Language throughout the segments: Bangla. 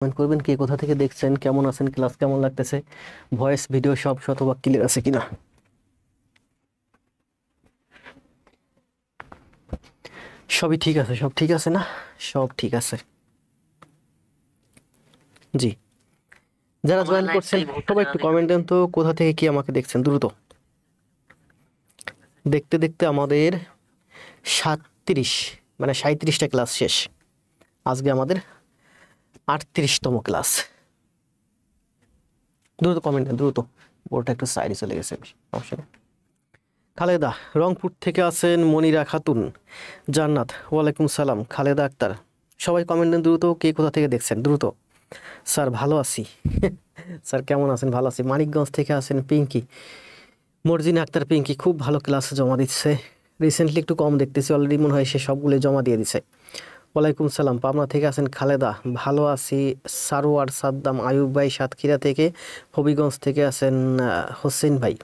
কমেন্ট করবেন কে কোথা থেকে দেখছেন, কেমন আছেন, ক্লাস কেমন লাগতেছে, ভয়েস ভিডিও সব শতভাগ ক্লিয়ার আছে কিনা। সবই ঠিক আছে, সব ঠিক আছে না? সব ঠিক আছে। জি, যারা জয়েন করছেন সবাই একটু কমেন্ট দেন তো কোথা থেকে কি আমাকে দেখছেন দ্রুত। দেখতে দেখতে আমাদের 37 মানে 37টা ক্লাস শেষ। আজকে আমাদের 38তম ক্লাস। দ্রুত কমেন্ট দেন দ্রুত। বোর্ডটা একটু সাইডে চলে গেছে, সমস্যা নেই। খালেদা রংপুর থেকে আছেন, মনিরা খাতুন, জান্নাত ওয়ালাইকুম সালাম, খালেদা আক্তার। সবাই কমেন্ট দেন দ্রুত কে কোথা থেকে দেখছেন দ্রুত। স্যার ভালো আছি। স্যার কেমন আছেন? ভালো আছি। মানিকগঞ্জ থেকে আছেন পিঙ্কি, মর্জিনা আক্তার পিঙ্কি খুব ভালো ক্লাস জমা দিচ্ছে। রিসেন্টলি একটু কম দেখতেছি, অলরেডি মনে হয় সে সবগুলো জমা দিয়ে দিছে। ওয়ালাইকুম সালাম। পাবনা থেকে আছেন খালেদা, ভালো আছি। সারোয়ার সাদ্দাম, আয়ুব ভাই সাতক্ষীরা থেকে, হবিগঞ্জ থেকে আছেন হোসেন ভাই,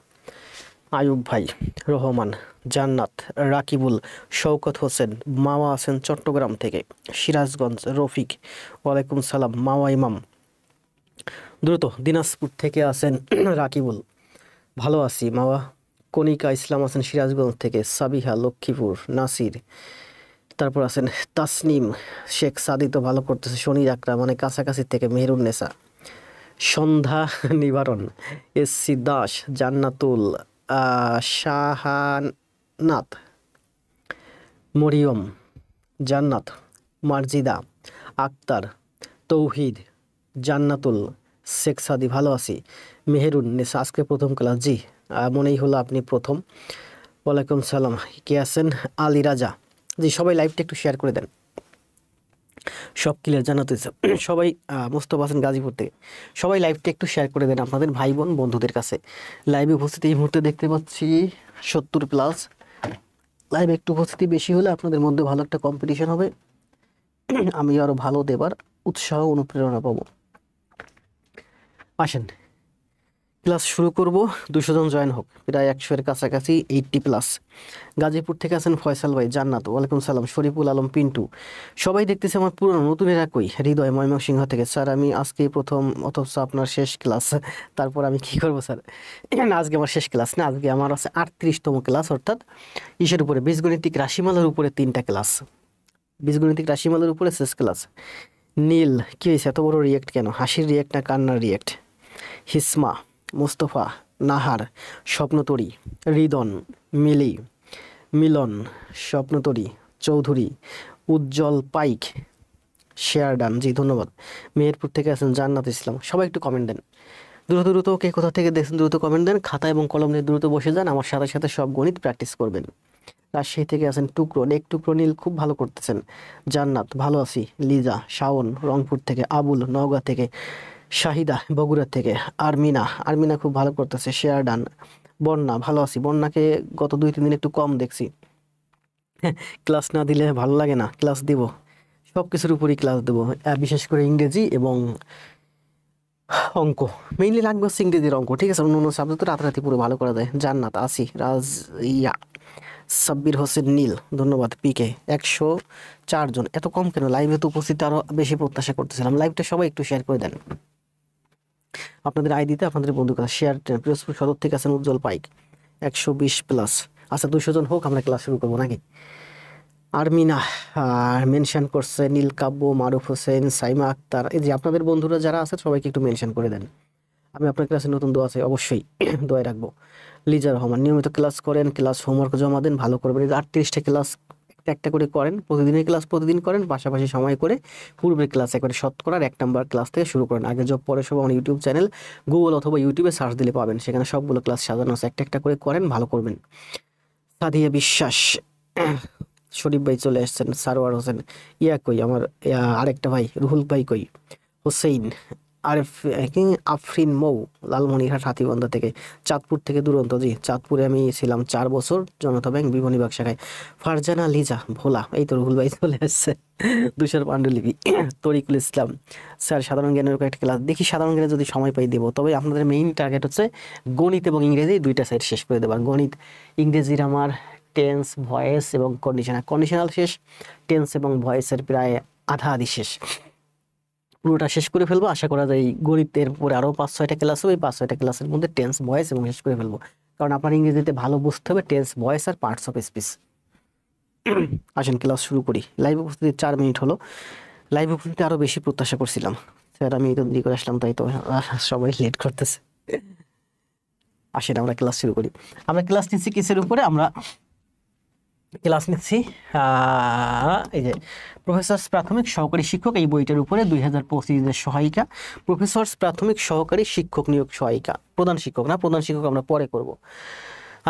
আয়ুব ভাই, রহমান, জান্নাত, রাকিবুল, শওকত হোসেন, মাওয়া আছেন চট্টগ্রাম থেকে, সিরাজগঞ্জ, রফিক ওয়ালাইকুম সালাম, মাওয়া ইমাম। দ্রুত দিনাজপুর থেকে আছেন রাকিবুল, ভালো আছি মাওয়া। কনিকা ইসলাম আছেন সিরাজগঞ্জ থেকে, সাবিহা লক্ষ্মীপুর, নাসির, তারপর আছেন তাসনিম শেখ সাদি তো ভালো করতেছে, শনি আকরা মানে কাছাকাছি থেকে মেহেরুন্নেসা, সন্ধ্যা নিবারণ, এসসি দাস, জান্নাতুল, শাহানাত, মরিয়ম, জান্নাত, মার্জিদা আক্তার, তৌহিদ, জান্নাতুল, শেখ সাদি ভালো আছি, মেহেরুন নেসা আজকে প্রথম ক্লাস। জি, মনেই হলো আপনি প্রথম। ওয়ালাইকুম সালাম। কে আছেন? আলী রাজা। জি, সবাই লাইভটা একটু শেয়ার করে দেন। সব ক্লিয়ার জানাতে সবাই। মোস্তফা হাসান গাজীপুর থেকে। সবাই লাইভটা একটু শেয়ার করে দেন আপনাদের ভাই বোন বন্ধুদের কাছে। লাইভে উপস্থিতি এই মুহূর্তে দেখতে পাচ্ছি 70+। লাইভে একটু উপস্থিতি বেশি হলে আপনাদের মধ্যে ভালো একটা কম্পিটিশন হবে, আমি আরও ভালো দেবার উৎসাহ অনুপ্রেরণা পাবো। আসেন ক্লাস শুরু করব। 200 জন জয়েন হোক, প্রায় 100-এর কাছাকাছি, 80+। গাজীপুর থেকে আছেন ফয়সাল ভাই, জান্নাত ওয়ালাইকুম সালাম, শরীফুল আলম পিন্টু। সবাই দেখতেছে আমার পুরনো নতুনের একই। হৃদয় ময়মনসিংহ থেকে, স্যার আমি আজকেই প্রথম অথচ আপনার শেষ ক্লাস। তারপর আমি কি করব স্যার? আজকে আমার শেষ ক্লাস না, আজকে আমার আছে 38তম ক্লাস, অর্থাৎ ইসের উপরে বীজগণিতিক রাশিমালার উপরে 3টা ক্লাস। বীজগণিতিক রাশিমালার উপরে শেষ ক্লাস। নীল কি হয়েছে, এত বড় রিয়েক্ট কেন? হাসির রিয়েক্ট না কান্নার রিয়েক্ট? হিসমা, মুস্তফা, নাহার, স্বপ্নতরী, রিদন, মিলি, মিলন, স্বপ্নতরী, চৌধুরী, উজ্জ্বল পাইক, শেয়ার ডান। জি ধন্যবাদ। মেহেরপুর থেকে আছেন জান্নাত ইসলাম। সবাই একটু কমেন্ট দেন দ্রুত দ্রুত, কে কোথা থেকে দেখছেন দ্রুত কমেন্ট দেন। খাতা এবং কলম নিয়ে দ্রুত বসে যান, আমার সাথে সাথে সব গণিত প্র্যাকটিস করবেন। রাজশাহী থেকে আছেন টুকরো, নেক টুকরো নীল খুব ভালো করতেছেন। জান্নাত ভালো আছি। লিজা, শাওন রংপুর থেকে, আবুল নওগাঁ থেকে, শাহিদা বগুড়া থেকে, আরমিনা, আরমিনা খুব ভালো করতেছে, শেয়ার ডান। বন্যা ভালো আছি। বন্যাকে গত 2-3 দিন একটু কম দেখছি। ক্লাস না দিলে ভালো লাগে না, ক্লাস দিব, সব কিছুর উপরই ক্লাস দেবো, বিশেষ করে ইংরেজি এবং অঙ্ক। মেইনলি লাগবে হচ্ছে ইংরেজির অঙ্ক, ঠিক আছে? অন্য অন্য সাবজেক্ট তো রাতারাতি পুরো ভালো করা যায়। জান্নাত আসি, রাজ ইয়া, সাব্বির হোসেন নীল ধন্যবাদ। পিকে 104 জন, এত কম কেন? লাইভে তো উপস্থিত আরো বেশি প্রত্যাশা করতেছিলাম। লাইভটা সবাই একটু শেয়ার করে দেন আপনাদের আইডিতে, আপনাদের বন্ধুর কাছে শেয়ার। পিরোজপুর সদর থেকে আছেন উজ্জ্বল পাইক, 120+। আচ্ছা 200 জন হোক, আমরা ক্লাস শুরু করবো নাকি? আরমিনা মেনশন করছে, নীলকাব্য, মারুফ হোসেন, সাইমা আক্তার। এই যে আপনাদের বন্ধুরা যারা আছে সবাইকে একটু মেনশন করে দেন। আমি আপনার ক্লাসে নতুন দোয়া আছে, অবশ্যই দোয়াই রাখবো। লিজা রহমান নিয়মিত ক্লাস করেন, ক্লাস হোমওয়ার্ক জমা দেন, ভালো করবেন। এই যে 38টা ক্লাস একটা একটা করে করেন, প্রতিদিনের ক্লাস প্রতিদিন করেন, পাশাপাশি সময় করে পূর্বের ক্লাস একবারে শতকরার 1 নম্বর ক্লাস থেকে শুরু করেন। আগে জব পরে সব আমার ইউটিউব চ্যানেল, গুগল অথবা ইউটিউবে সার্চ দিলে পাবেন, সেখানে সবগুলো ক্লাস সাজানো আছে। একটা একটা করে করেন, ভালো করবেন। সাদিয়া বিশ্বাস, শরীফ ভাই চলে আসছেন, সারোয়ার হোসেন, ইয়া কই আমার আরেকটা ভাই রুহুল ভাই কই, হোসেইন, আরেফ, আফরিন মৌ, লালমনিরহাট হাতিবান্ধা থেকে, চাঁদপুর থেকে দুরন্ত। জি চাঁদপুরে আমি ছিলাম 4 বছর, জনতা ব্যাংক বিপণী শাখায়। ফারজানা লিজা ভোলা, এই তো রুহুল ভাই চলে আসছে। দুশোর পাণ্ডুলিপি, তরিকুল ইসলাম। স্যার সাধারণ জ্ঞানের একটা ক্লাস দেখি, সাধারণ জ্ঞানে যদি সময় পাই দেবো, তবে আপনাদের মেইন টার্গেট হচ্ছে গণিত এবং ইংরেজি 2টা সাইড শেষ করে দেবার। গণিত ইংরেজির আমার টেন্স, ভয়েস এবং কন্ডিশনাল, কন্ডিশনাল শেষ, টেন্স এবং ভয়েসের প্রায় আধা আধি শেষ। পুরোটা শেষ করে ফেলবো। আশা করা যায় গণিতের পরে আরও 5-6টা ক্লাস হবে, এই 5-6টা ক্লাসের মধ্যে টেন্স, ভয়েস এবং শেষ করে ফেলবো। কারণ আপনার ইংরেজিতে ভালো বুঝতে হবে টেন্স, ভয়েস আর পার্টস অফ স্পিচ। আসেন ক্লাস শুরু করি। লাইভ উপস্থিতি 4 মিনিট হলো। লাইভ উপস্থিতি আরও বেশি প্রত্যাশা করছিলাম স্যার, আমি তো দেরি করে আসলাম, তাই তো সবাই লেট করতেছে। আসেন আমরা ক্লাস শুরু করি। আমরা ক্লাস নিচ্ছি কিসের উপরে? আমরা ক্লাস নিচ্ছি এই যে প্রফেসর্স প্রাথমিক সহকারী শিক্ষক, এই বইটার উপরে 2025-এর সহায়িকা, প্রফেসর্স প্রাথমিক সহকারী শিক্ষক নিয়োগ সহায়িকা। প্রধান শিক্ষক না, প্রধান শিক্ষক আমরা পরে করব।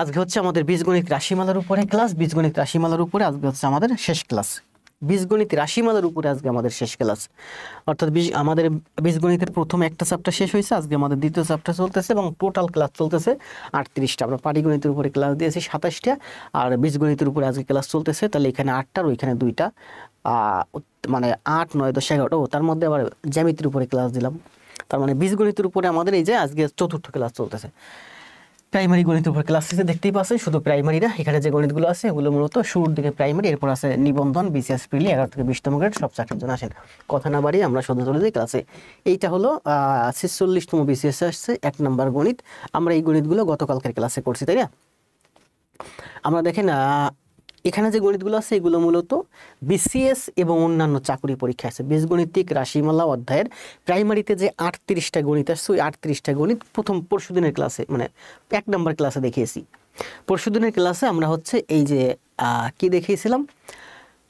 আজকে হচ্ছে আমাদের বীজগণিত রাশিমালার উপরে ক্লাস, বীজগণিত রাশিমালার উপরে আজকে হচ্ছে আমাদের শেষ ক্লাস। বীজগণিত রাশিমালার উপরে আজকে আমাদের শেষ ক্লাস, অর্থাৎ আমাদের বীজগণিতের প্রথম একটা চ্যাপ্টার শেষ হয়েছে, আজকে আমাদের দ্বিতীয় চ্যাপ্টার চলতেছে এবং টোটাল ক্লাস চলতেছে 38টা। আমরা পাটিগণিতের উপরে ক্লাস দিয়েছি 27টা, আর বীজগণিতের উপরে আজকে ক্লাস চলতেছে। তাহলে এখানে 8টা আর ওইখানে 2টা, মানে 8, 9, 10, 11। তার মধ্যে আবার জ্যামিতির উপরে ক্লাস দিলাম। তার মানে বীজগণিতের উপরে আমাদের এই যে আজকে 4র্থ ক্লাস চলতেছে। প্রাইমারি গণিতের উপর ক্লাস শেষে দেখতেই পাচ্ছেন, শুধু প্রাইমারি না, এখানে যে গণিতগুলো আছে এগুলো মূলত শুরুর দিকে প্রাইমারি, এরপর আছে নিবন্ধন, বিসিএস প্রিলি 11 থেকে 20তম গ্রেড, সব চাকরির জন্য। আসেন কথা না বাড়িয়ে আমরা সোজা চলে যাই ক্লাসে। এইটা হলো 46তম বিসিএস আসছে 1 নম্বর গণিত। আমরা এই গণিতগুলো গতকালকের ক্লাসে করছি, তাই না? আমরা দেখেন এখানে যে গণিতগুলো আছে এগুলো মূলত বিসিএস এবং অন্যান্য চাকরি পরীক্ষা আছে। বীজগণিতিক রাশিমালা অধ্যায়ের প্রাইমারিতে যে 38টা গণিত আসছে, ওই 38টা গণিত পরশুদিনের ক্লাসে, মানে 1 নম্বর ক্লাসে দেখিয়েছি। পরশুদিনের ক্লাসে আমরা হচ্ছে এই যে কি দেখিয়েছিলাম,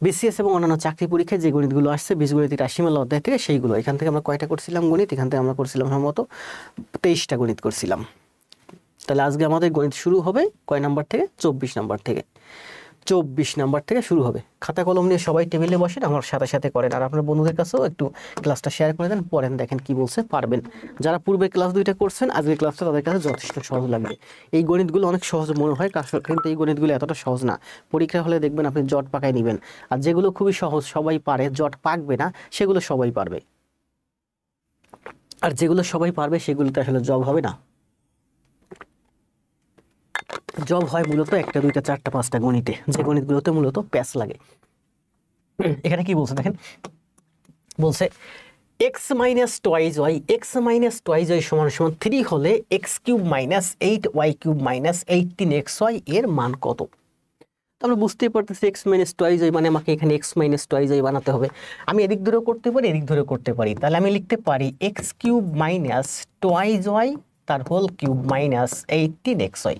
বিসিএস এবং অন্যান্য চাকরি পরীক্ষায় যে গণিতগুলো আসছে বীজগণিতিক রাশিমালা অধ্যায় থেকে, সেইগুলো। এখান থেকে আমরা কয়টা করছিলাম গণিত? এখান থেকে আমরা করছিলাম সম্ভবত 23টা গণিত করছিলাম। তাহলে আজকে আমাদের গণিত শুরু হবে কয় নাম্বার থেকে? 24 নাম্বার থেকে। 24 নাম্বার থেকে শুরু হবে। খাতা কলম নিয়ে সবাই টেবিলে বসেন, আমার সাথে সাথে করেন, আর আপনার বন্ধুদের কাছেও একটু ক্লাসটা শেয়ার করে দেন, পড়েন, দেখেন কি বলছে, পারবেন। যারা পূর্বে ক্লাস 2টা করছেন, আজকের ক্লাসটা তাদের কাছে যথেষ্ট সহজ লাগবে। এই গণিতগুলো অনেক সহজ মনে হয়, কিন্তু এই গণিতগুলো এতটা সহজ না। পরীক্ষা হলে দেখবেন আপনি জট পাকায় নেবেন, আর যেগুলো খুবই সহজ সবাই পারে, জট পাকবে না, সেগুলো সবাই পারবে। আর যেগুলো সবাই পারবে সেগুলোতে আসলে জব হবে না। জব হয় মূলত 1টা 2টা 4টা 5টা গণিতে, যে গণিতগুলোতে মূলত প্যাচ লাগে। এখানে কি বলছে দেখেন, বলছে x minus twice y, x minus twice y সমান সমান 3 হলে x cube minus 8y cube minus 18xy এর মান কত? তো আমরা বুঝতেই পারতেছি এক্স মাইনাস টুয়াইজ ওয়াই মানে আমাকে এখানে এক্স মাইনাস টুয়াইজ ওয়াই বানাতে হবে। আমি এদিক ধরেও করতে পারি, এদিক ধরেও করতে পারি। তাহলে আমি লিখতে পারি x cube minus twice y তার whole cube minus 18xy।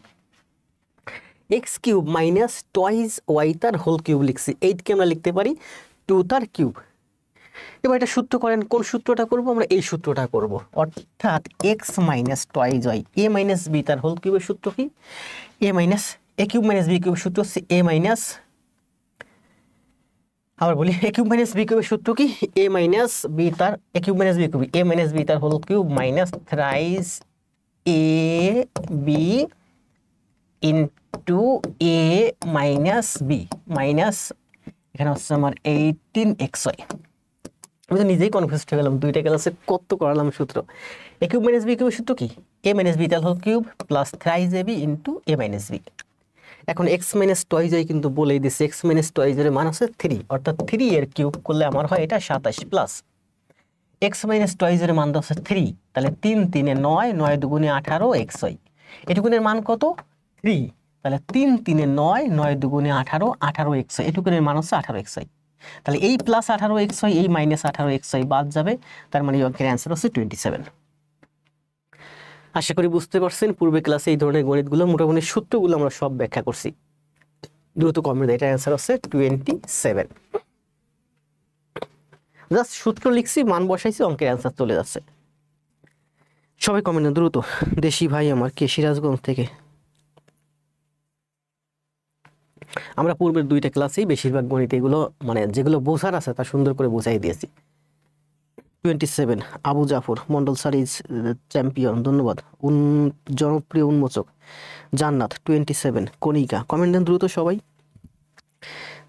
X cube minus twice y তার হোল কিউব লিখছি, 8কে আমরা লিখতে পারি 2 তার কিউব। এবার এটা সূত্র করেন, কোন সূত্রটা করব? আমরা এই সূত্রটা করব, অর্থাৎ x minus twice Y A minus B তার হোল কিউবের সূত্র কি? A minus A cube minus B কিউবের সূত্র হচ্ছে এ মাইনাস, আবার বলি এ কিউব মাইনাস বি কিউবের সূত্র কি? এ মাইনাস বি তার এ কিউব মাইনাস বি কিউব, এ মাইনাস বি তার whole cube minus thrice A B into A minus B minus এখানে হচ্ছে আমার 18xy। আমি তো নিজেই কনফিউজ হয়ে গেলাম, 2টা ক্লাসে কত করালাম সূত্র। এ কিউব মাইনাস বি কিউবের সূত্র কি? এ মাইনাস বি তার whole cube plus thrice A B into A minus B. এখন এক্স মাইনাস টুয়াইজ ওয়াই কিন্তু বলেই দিচ্ছে, এক্স মাইনাস টুয়াইজ এর মান আছে 3, অর্থাৎ 3 এর কিউব করলে আমার হয় এটা 27 প্লাস এক্স মাইনাস টুয়াইজ এর মান হচ্ছে 3, তাহলে 3 3 9, 9 দুগুণে 18xy। এটুকুনের মান কত? 3, তাহলে 3 3 9, 9 দুগুণে 18, 18xy। এটুকুনের মান হচ্ছে 18xy। তাহলে এই প্লাস 18xy এই মাইনাস 18xy বাদ যাবে, তার মানে অঙ্কের অ্যান্সার হচ্ছে 27। আশা করি বুঝতে পারছেন। পূর্বে ক্লাসে এই ধরনের গণিতগুলো মোটামুটি সূত্রগুলো আমরা সব ব্যাখ্যা করছি। দ্রুত কমেন্ট, এটা অ্যান্সার হচ্ছে 27। জাস্ট সূত্র লিখছি, মান বসাইছি, অঙ্কের অ্যান্সার চলে যাচ্ছে। সবাই কমেন্ট দ্রুত। দেশি ভাই আমার কে? সিরাজগঞ্জ থেকে। আমরা পূর্বের 2টা ক্লাসেই বেশিরভাগ গণিত এগুলো মানে যেগুলো বোঝার আছে তা সুন্দর করে বোঝাই দিয়েছি। 27 আবু জাফর মন্ডল সারিজ চ্যাম্পিয়ন, ধন্যবাদ। জনপ্রিয় উন্মোচক জান্নাত 27 কণিকা, কমেন্ট দেন দ্রুত সবাই।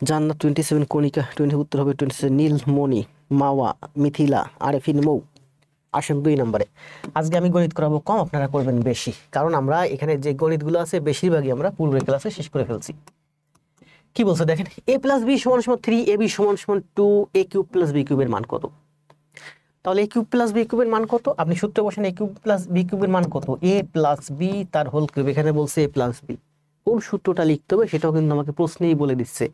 জান্নাত 27 কণিকা, 20 উত্তর হবে 27 নীলমণি মাওয়া মিথিলা আরেফিন মৌ। আসেন 2 নম্বরে। আজকে আমি গণিত করাবো কম, আপনারা করবেন বেশি, কারণ আমরা এখানে যে গণিতগুলো আছে বেশিরভাগই আমরা পূর্বের ক্লাসে শেষ করে ফেলছি। কি বলছে দেখেন, a প্লাস বি সমান সমান 3, এ বি সমান সমান 2, এ কিউব প্লাস বি কিউবের মান কত? তাহলে এ কিউব প্লাস বি কিউবের মান কত? আপনি সূত্রে বসেন এ কিউব প্লাস বি কিউবের মান কত? এ প্লাস বি তার হোল কিউব, এখানে বলছে এ প্লাস বি। কোন সূত্রটা লিখতে হবে সেটাও কিন্তু আমাকে প্রশ্নেই বলে দিচ্ছে।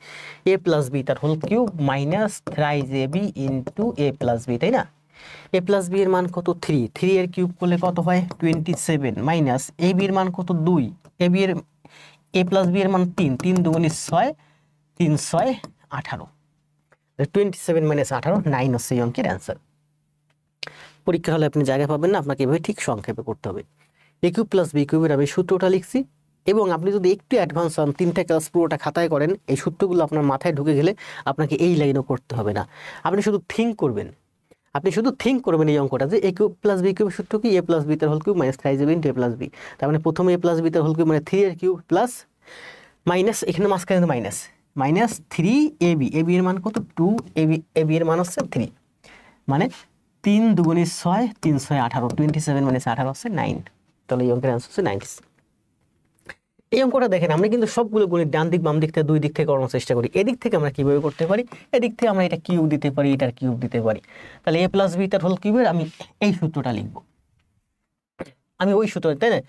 এ প্লাস বি তার whole cube minus thrice A B into A plus B, তাই না? এ প্লাস বি এর মান কত? 3, 3 এর কিউব করলে কত হয়? 27 মাইনাস এ বি এর মান কত? 2, এ বি এর এ প্লাস বি এর মান 3, 3 দুগুণে 6, 3 6 18, 27 মাইনাস 18 9 হচ্ছে এই অঙ্কের অ্যান্সার। পরীক্ষা হলে আপনি জায়গা পাবেন না, আপনাকে এভাবে ঠিক সংক্ষেপে করতে হবে। এ কিউব প্লাস বি কিউবের আমি সূত্রটা লিখছি, এবং আপনি যদি একটু অ্যাডভান্স হন, 3টা ক্লাস পুরোটা খাতায় করেন, এই সূত্রগুলো আপনার মাথায় ঢুকে গেলে আপনাকে এই লাইনও করতে হবে না। আপনি শুধু থিঙ্ক করবেন, এই অঙ্কটা যে এ কিউব প্লাস বি কিউবের সূত্র কি? এ প্লাস বি তার whole cube minus thrice A B into A plus B. তার মানে প্রথমে এ প্লাস বি তার হোল কিউব মানে 3 এর কিউব প্লাস মাইনাস, এখানে মাঝখানে minus, minus 3 A B, A B এর মান কত? 2, এ বি এর মান হচ্ছে 3, মানে 3 দুগুণে 6, 3 6 18, 27 মাইনাস 18 হচ্ছে 9। তাহলে এই অঙ্কের অ্যান্সার হচ্ছে 96। এই অঙ্কটা দেখেন, আমরা কিন্তু সবগুলো গণিত ডান দিক বাম দিক থেকে দুই দিক থেকে করানোর চেষ্টা করি। এদিক থেকে আমরা কিভাবে করতে পারি? এদিক থেকে আমরা এটা কিউব দিতে পারি, এটার কিউব দিতে পারি। তাহলে এ প্লাস বি তার হোল কিউবের আমি এই সূত্রটা লিখবো, আমি ওই সূত্র, তাই না?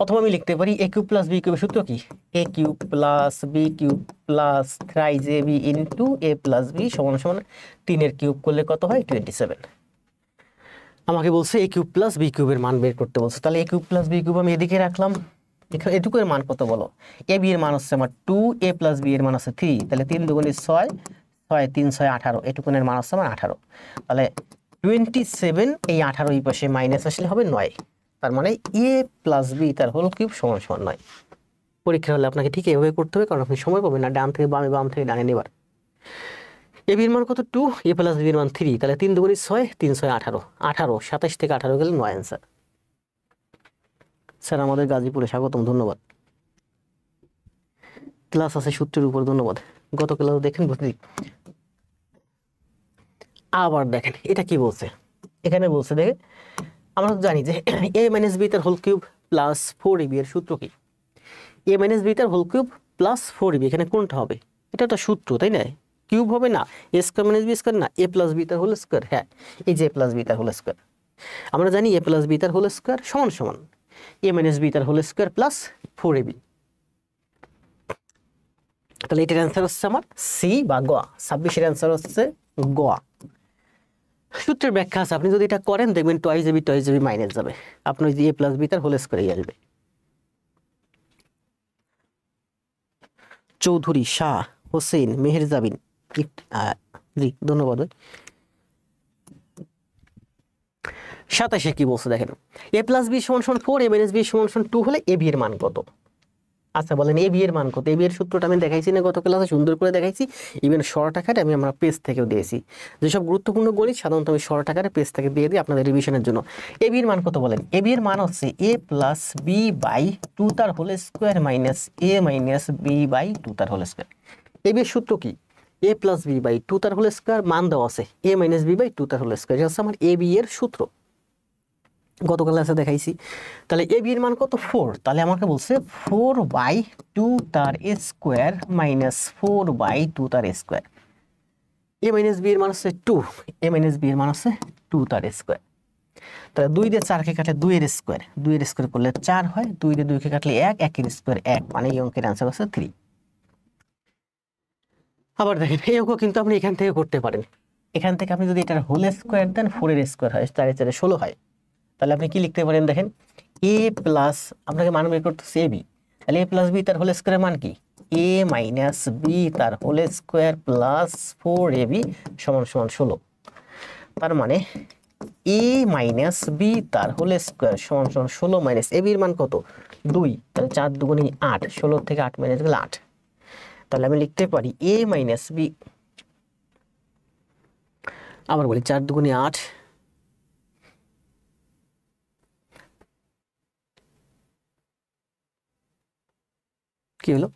অথবা আমি লিখতে পারি এ কিউব প্লাস বি কিউবের সূত্র কি? এ cube plus B cube plus thrice A B into A plus B সমান সমান 3 এর কিউব করলে কত হয়? 27। আমাকে বলছে এ কিউব প্লাস বি কিউবের মান বের করতে বলছে। তাহলে এ কিউব প্লাস বি কিউব আমি এদিকে রাখলাম। এখানে এটুকুর মান কত বলো? এ বি এর মান হচ্ছে আমার 2, এ প্লাস বি এর মান হচ্ছে 3, তাহলে 3 দুগুণে 6, 6 3 6 18, এটুকুনের মান হচ্ছে আমার 18। তাহলে 27, এই 18 এই পাশে মাইনাস আসলে হবে 9। তার মানে এ প্লাস বি তার হোল কিউব সমান সমান 9। পরীক্ষা হলে আপনাকে ঠিক এভাবে করতে হবে, কারণ আপনি সময় পাবেন না ডান থেকে বামে, বাম থেকে ডানে নেবার। এ বির মান কত? 2, এ প্লাস বি এর মান 3, তাহলে 3 দুগুণে 6, 3 6 18, 18 27 থেকে 18 গেলে 9 অ্যান্সার। স্যার আমাদের গাজীপুরে স্বাগতম, ধন্যবাদ। ক্লাস আছে সূত্রের উপর, ধন্যবাদ। গত ক্লাস দেখেন বুঝলি। আবার দেখেন এটা কি বলছে, এখানে বলছে দেখে আমরা তো জানি যে এ মাইনাস বি তার হোল কিউব প্লাস 4ab এর সূত্র কি? এ মাইনাস বি তার হোল কিউব প্লাস 4ab, এখানে কোনটা হবে? এটা একটা সূত্র, তাই না? কিউব হবে না, এ স্কয়ার মাইনাস বি স্কয়ার না, এ প্লাস বি তার হোল স্কয়ার। হ্যাঁ, এই যে এ প্লাস বি তার হোল স্কয়ার, আমরা জানি এ প্লাস বি তার হোল স্কয়ার সমান সমান এ মাইনাস বি তার হোল স্কয়ার প্লাস 4ab। তাহলে এটার অ্যান্সার হচ্ছে আমার সি বা গ। 26-এর অ্যান্সার হচ্ছে গ। সূত্রের ব্যাখ্যা আছে, আপনি যদি এটা করেন দেখবেন টয়েস এবি মাইনাস যাবে, আপনার যে এ প্লাস বি তার হোল স্কয়ারই আসবে। চৌধুরী, শাহ, হোসেন, মেহেরজাবিন, জি ধন্যবাদ। 27-এ কি বলছে দেখেন, এ প্লাস বি সমান সমান 4, এ মাইনাস বি সমান সমান 2 হলে এ বি এর মান কত? আচ্ছা বলেন এ বি এর মান কত? এ বি এর সূত্রটা আমি দেখাইছি না গত ক্লাসে, সুন্দর করে দেখাইছি। ইভেন শর্ট আকারে আমি আমার পেজ থেকেও দিয়েছি। যেসব গুরুত্বপূর্ণ গণিত সাধারণত আমি শর্ট আকারে পেজ থেকে দিয়ে দিই আপনাদের রিভিশনের জন্য। এ বি এর মান কত বলেন? এ বি এর মান হচ্ছে এ প্লাস বি বাই 2 তার whole square minus A minus B by 2 তার হোল স্কয়ার। এ বি এর সূত্র কি? এ প্লাস বি বাই 2 তার হোল স্কয়ার, মান দেওয়া আছে এ মাইনাস বি বাই 2 তার হোল স্কয়ার, এটা হচ্ছে আমার এ বি এর সূত্র, গত ক্লাসে দেখাইছি। তাহলে এ বি এর মান কত? 4, তাহলে আমাকে বলছে 4 বাই 2 তার স্কোয়ার মাইনাস 4 বাই 2 তার স্কোয়ার। এ মাইনাস বি এর মান হচ্ছে 2, এ মাইনাস বি এর মান হচ্ছে 2 তার স্কোয়ার। তাহলে 2 দিয়ে 4 কে কাটলে 2 এর স্কোয়ার, 2 এর স্কোয়ার করলে 4 হয়, 2 দিয়ে 2 কে কাটলে 1, 1 এর স্কোয়ার 1, মানে এই অঙ্কের অ্যান্সার হচ্ছে 3। আবার দেখেন এই অঙ্ক কিন্তু আপনি এখান থেকে করতে পারেন। এখান থেকে আপনি যদি এটার হোল স্কোয়ার দেন 4 এর স্কোয়ার হয়, 4 4 16 হয়। তাহলে আপনি কি লিখতে পারেন দেখেন, এ প্লাস, আপনাকে মান বের করতেছে এ বি, তাহলে এ প্লাস বি তার হোল স্কোয়ারের মান কি? এ মাইনাস বি তার হোল স্কোয়ার প্লাস 4ab সমান সমান 16। তার মানে এ মাইনাস বি তার হোল স্কোয়ার সমান সমান 16 মাইনাস এ বির মান কত? 2, তাহলে 4 দুগুণে 8, 16 থেকে 8 মাইনাস গেলে 8। তাহলে আমি লিখতে পারি এ মাইনাস বি, আবার বলি 4 দুগুণে 8, কি হলো?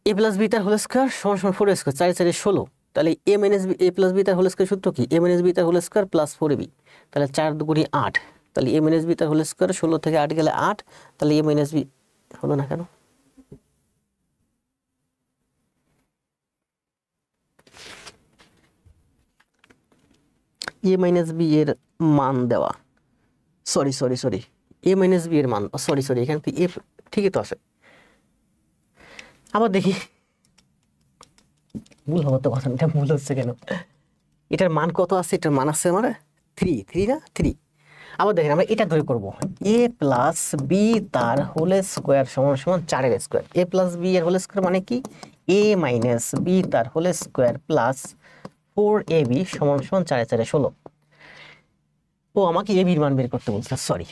এ প্লাস বি তার হোল স্কয়ার সমান সমান 4 স্কয়ার, 4 4 16। তাহলে A minus B, A plus B তার হোল স্কয়ার সূত্র কি? এ মাইনাস বি তার হোল স্কয়ার প্লাস 4ab। তাহলে 4 দুগুণে 8, তাহলে এ মাইনাস বি তার হোল স্কয়ার 16 থেকে 8 গেলে 8, তাহলে এ মাইনাস বি হলো না কেন? এ মাইনাস বি এর মান দেওয়া, সরি সরি সরি, এ মাইনাস বি এর মান, সরি সরি, এখানে তো এ ঠিকই তো আছে। আবার দেখি, ভুল হবো তো, কথাটা ভুল হচ্ছে কেন? এটার মান কত আছে? এটার মান আছে আমার 3 না 3। আবার দেখেন আমরা এটা ধরে করব, এ প্লাস বি তার হোল স্কোয়ার সমান সমান 4 এর স্কোয়ার। এ প্লাস বি এর হোল স্কোয়ার মানে কি? এ মাইনাস বি তার হোল স্কোয়ার প্লাস 4ab সমান সমান 4 4 16। ও আমাকে এ বির মান বের করতে বলছে, সরি,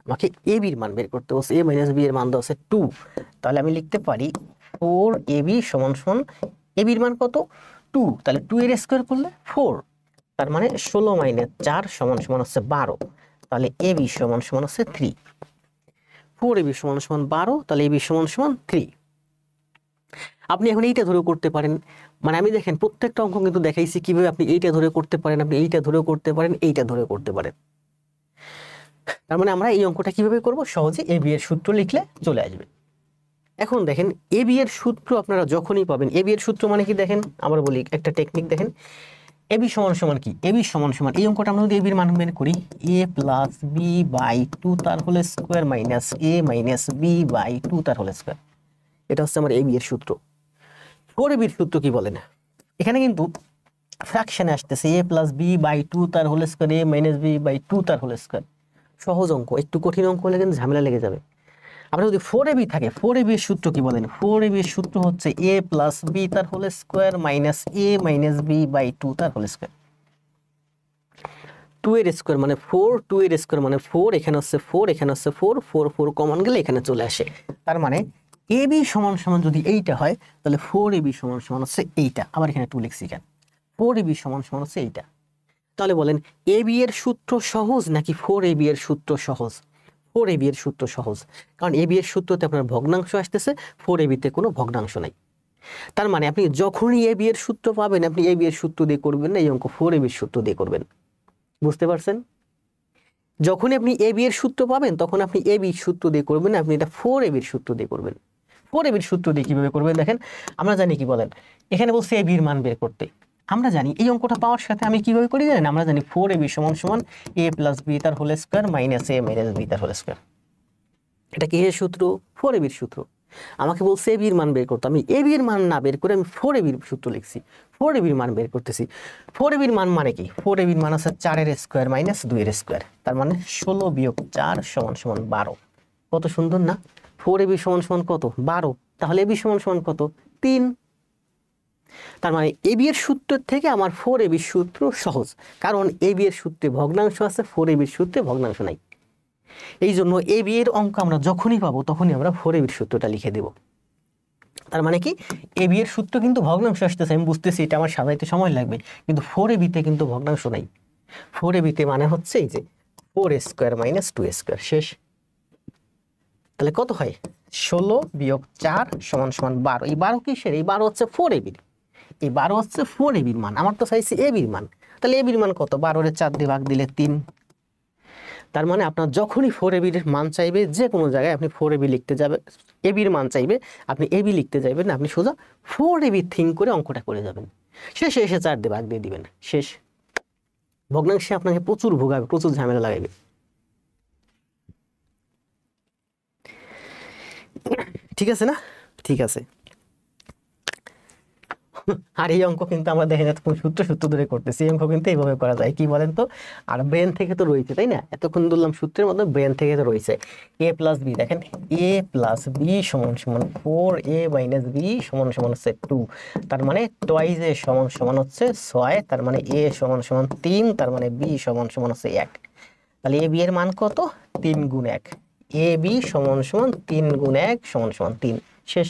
আমাকে এ বির মান বের করতে বলছে। এ মাইনাস বি এর মান দেওয়া আছে 2, তাহলে আমি লিখতে পারি 4ab সমান সমান, এ বির মান কত? 2, তাহলে 2 এর স্কোয়ার করলে 4, তার মানে 16 মাইনাস 4 সমান সমান হচ্ছে 12, তাহলে এ বি সমান সমান হচ্ছে 3। 4ab সমান সমান 12, তাহলে এ বি সমান সমান 3। আপনি এখন এইটা ধরে করতে পারেন, মানে আমি দেখেন প্রত্যেকটা অঙ্ক কিন্তু দেখাইছি কিভাবে আপনি এইটা ধরে করতে পারেন, আপনি এইটা ধরে করতে পারেন, এইটা ধরে করতে পারেন। তার মানে আমরা এই অঙ্কটা কিভাবে করব? সহজে এ বি এর সূত্র লিখলে চলে আসবে। এখন দেখেন এ বি এর সূত্র আপনারা যখনই পাবেন, এ বি এর সূত্র মানে কি দেখেন, আবার বলি একটা টেকনিক দেখেন। এ বি সমান সমান কি? এ বি সমান সমান, এই অঙ্কটা আমরা যদি এ বির মান বের করি, এ প্লাস বি বাই 2 তার whole square minus A minus B by 2 তার হোল স্কোয়ার, এটা হচ্ছে আমার এ বি এর সূত্র। 4ab এর সূত্র কি বলেন? এখানে কিন্তু ফ্র্যাকশনে আসতেছে এ প্লাস বি বাই 2 তার whole square A minus B by 2 তার হোল স্কোয়ার। সহজ অঙ্ক, একটু কঠিন অঙ্ক হলে কিন্তু ঝামেলা লেগে যাবে। আপনার যদি 4ab থাকে, 4ab এর সূত্র কি বলেন? 4ab এর সূত্র হচ্ছে এ প্লাস বি তার whole square minus A minus B by 2 তার হোল স্কোয়ার। 2 এর স্কোয়ার মানে 4, 2 এর স্কোয়ার মানে 4, এখানে হচ্ছে 4, এখানে হচ্ছে 4, 4 4 কমন গেলে এখানে চলে আসে। তার মানে এ বি সমান সমান যদি এইটা হয়, তাহলে 4ab সমান সমান হচ্ছে এইটা। আবার এখানে 2 লিখছি কেন? 4ab সমান সমান হচ্ছে এইটা। তাহলে বলেন এ বি এর সূত্র সহজ নাকি 4ab এর সূত্র সহজ? 4ab এর সূত্র সহজ, কারণ এ বি এর সূত্রতে আপনার ভগ্নাংশ আসতেছে, 4ab তে কোনো ভগ্নাংশ নাই। তার মানে আপনি যখনই এ বি এর সূত্র পাবেন, আপনি এ বি এর সূত্র দিয়ে করবেন না, এই অঙ্ক 4ab এর সূত্র দিয়ে করবেন। বুঝতে পারছেন? যখনই আপনি এ বি এর সূত্র পাবেন, তখন আপনি এ বি সূত্র দিয়ে করবেন না, আপনি এটা 4ab এর সূত্র দিয়ে করবেন। 4ab এর সূত্র দিয়ে কিভাবে করবেন দেখেন, আমরা জানি কি বলেন, এখানে বলছে এ বির মান বের করতে। আমরা জানি এই অঙ্কটা পাওয়ার সাথে আমি কিভাবে করি জানেন? আমরা জানি 4ab সমান সমান এ প্লাস বি তার হোল স্কোয়ার মাইনাস এ মাইনাস বি তার হোল স্কোয়ার। এটা কি এর সূত্র? 4ab এর সূত্র। আমাকে বলছে এ বির মান বের করতে, আমি এ বির মান না বের করে আমি 4ab এর সূত্র লিখছি, 4ab এর মান বের করতেছি। 4ab এর মান মানে কি? 4ab এর মান আছে 4 এর স্কোয়ার মাইনাস 2 এর স্কোয়ার, তার মানে 16 বিয়োগ 4 সমান সমান 12। কত সুন্দর না? 4ab সমান সমান কত? 12। তাহলে ab সমান সমান কত? 3। তার মানে ab এর সূত্র থেকে আমার 4ab সূত্র সহজ, কারণ ab এর সূত্রে ভগ্নাংশ আছে, 4ab এর সূত্রে ভগ্নাংশ নাই। এই জন্য এ বি এর অঙ্ক আমরা যখনই পাবো, তখনই আমরা 4ab এর সূত্রটা লিখে দেব। তার মানে কি, এ বি এর সূত্র কিন্তু ভগ্নাংশ আসতেছে, আমি বুঝতেছি এটা আমার সাজাইতে সময় লাগবে, কিন্তু 4ab তে কিন্তু ভগ্নাংশ নাই। 4ab তে মানে হচ্ছে এই যে 4 স্কোয়ার মাইনাস 2 স্কোয়ার, শেষ। তাহলে কত হয়? 16 বিয়োগ 4 সমান সমান 12। এই 12 কিসের? এই 12 হচ্ছে 4ab এর, এই 12 হচ্ছে 4ab এর মান। আমার তো চাইছি ab এর মান, তাহলে ab এর মান কত? 12 এর 4 দিয়ে ভাগ দিলে 3। তার মানে আপনার যখনই 4ab এর মান চাইবে, যে কোনো জায়গায় আপনি 4ab লিখতে যাবে, ab এর মান চাইবে, আপনি ab লিখতে যাবেন না, আপনি সোজা 4ab থিঙ্ক করে অঙ্কটা করে যাবেন, শেষে এসে 4 দিয়ে ভাগ দিয়ে দিবেন, শেষ। ভগ্নাংশে আপনাকে প্রচুর ভোগাবে, প্রচুর ঝামেলা লাগাবে। ঠিক আছে না? ঠিক আছে। আর এই অঙ্ক কিন্তু আমরা দেখেন এতক্ষণ সূত্র সূত্র ধরে করতেছি, এই অঙ্ক কিন্তু এইভাবে করা যায়, কি বলেন তো? আর ব্রেন থেকে তো রয়েছে, তাই না? এতক্ষণ বললাম সূত্রের মধ্যে ব্রেন থেকে তো রয়েছে। এ প্লাস বি, দেখেন এ প্লাস বি সমান সমান 4 এ মাইনাস বি সমান সমান হচ্ছে 2, তার মানে টোয়াইজ এ সমান সমান হচ্ছে 6, তার মানে এ সমান সমান 3, তার মানে বি সমান সমান হচ্ছে 1। তাহলে এ বি এর মান কত? 3 গুণ 1। এ বি সমান সমান 3 গুণ 1 সমান সমান 3, শেষ।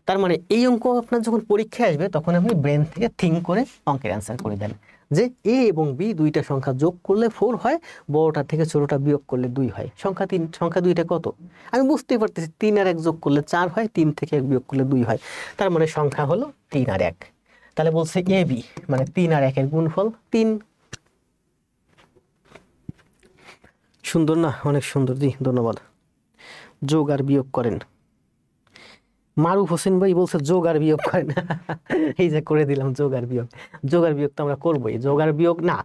তার মানে এই অঙ্ক আপনার যখন পরীক্ষায় আসবে, তখন আপনি ব্রেন থেকে থিঙ্ক করে অঙ্কের অ্যান্সার করে দেন, যে এ এবং বি দুইটা সংখ্যা যোগ করলে 4 হয়, বড়টা থেকে ছোটটা বিয়োগ করলে 2 হয়। সংখ্যা 3, সংখ্যা দুইটা কত? আমি বুঝতেই পারতেছি 3 আর 1 যোগ করলে 4 হয়, 3 থেকে 1 বিয়োগ করলে 2 হয়, তার মানে সংখ্যা হলো 3 আর 1। তাহলে বলছে এ বি মানে 3 আর 1 এর গুণফল 3। সুন্দর না? অনেক সুন্দর, জি ধন্যবাদ। যোগ আর বিয়োগ করেন। মারুফ হোসেন ভাই বলছে যোগ আর বিয়োগ করেন। এই যে করে দিলাম যোগ আর বিয়োগ। যোগ আর বিয়োগ তো আমরা করবোই, যোগ আর বিয়োগ না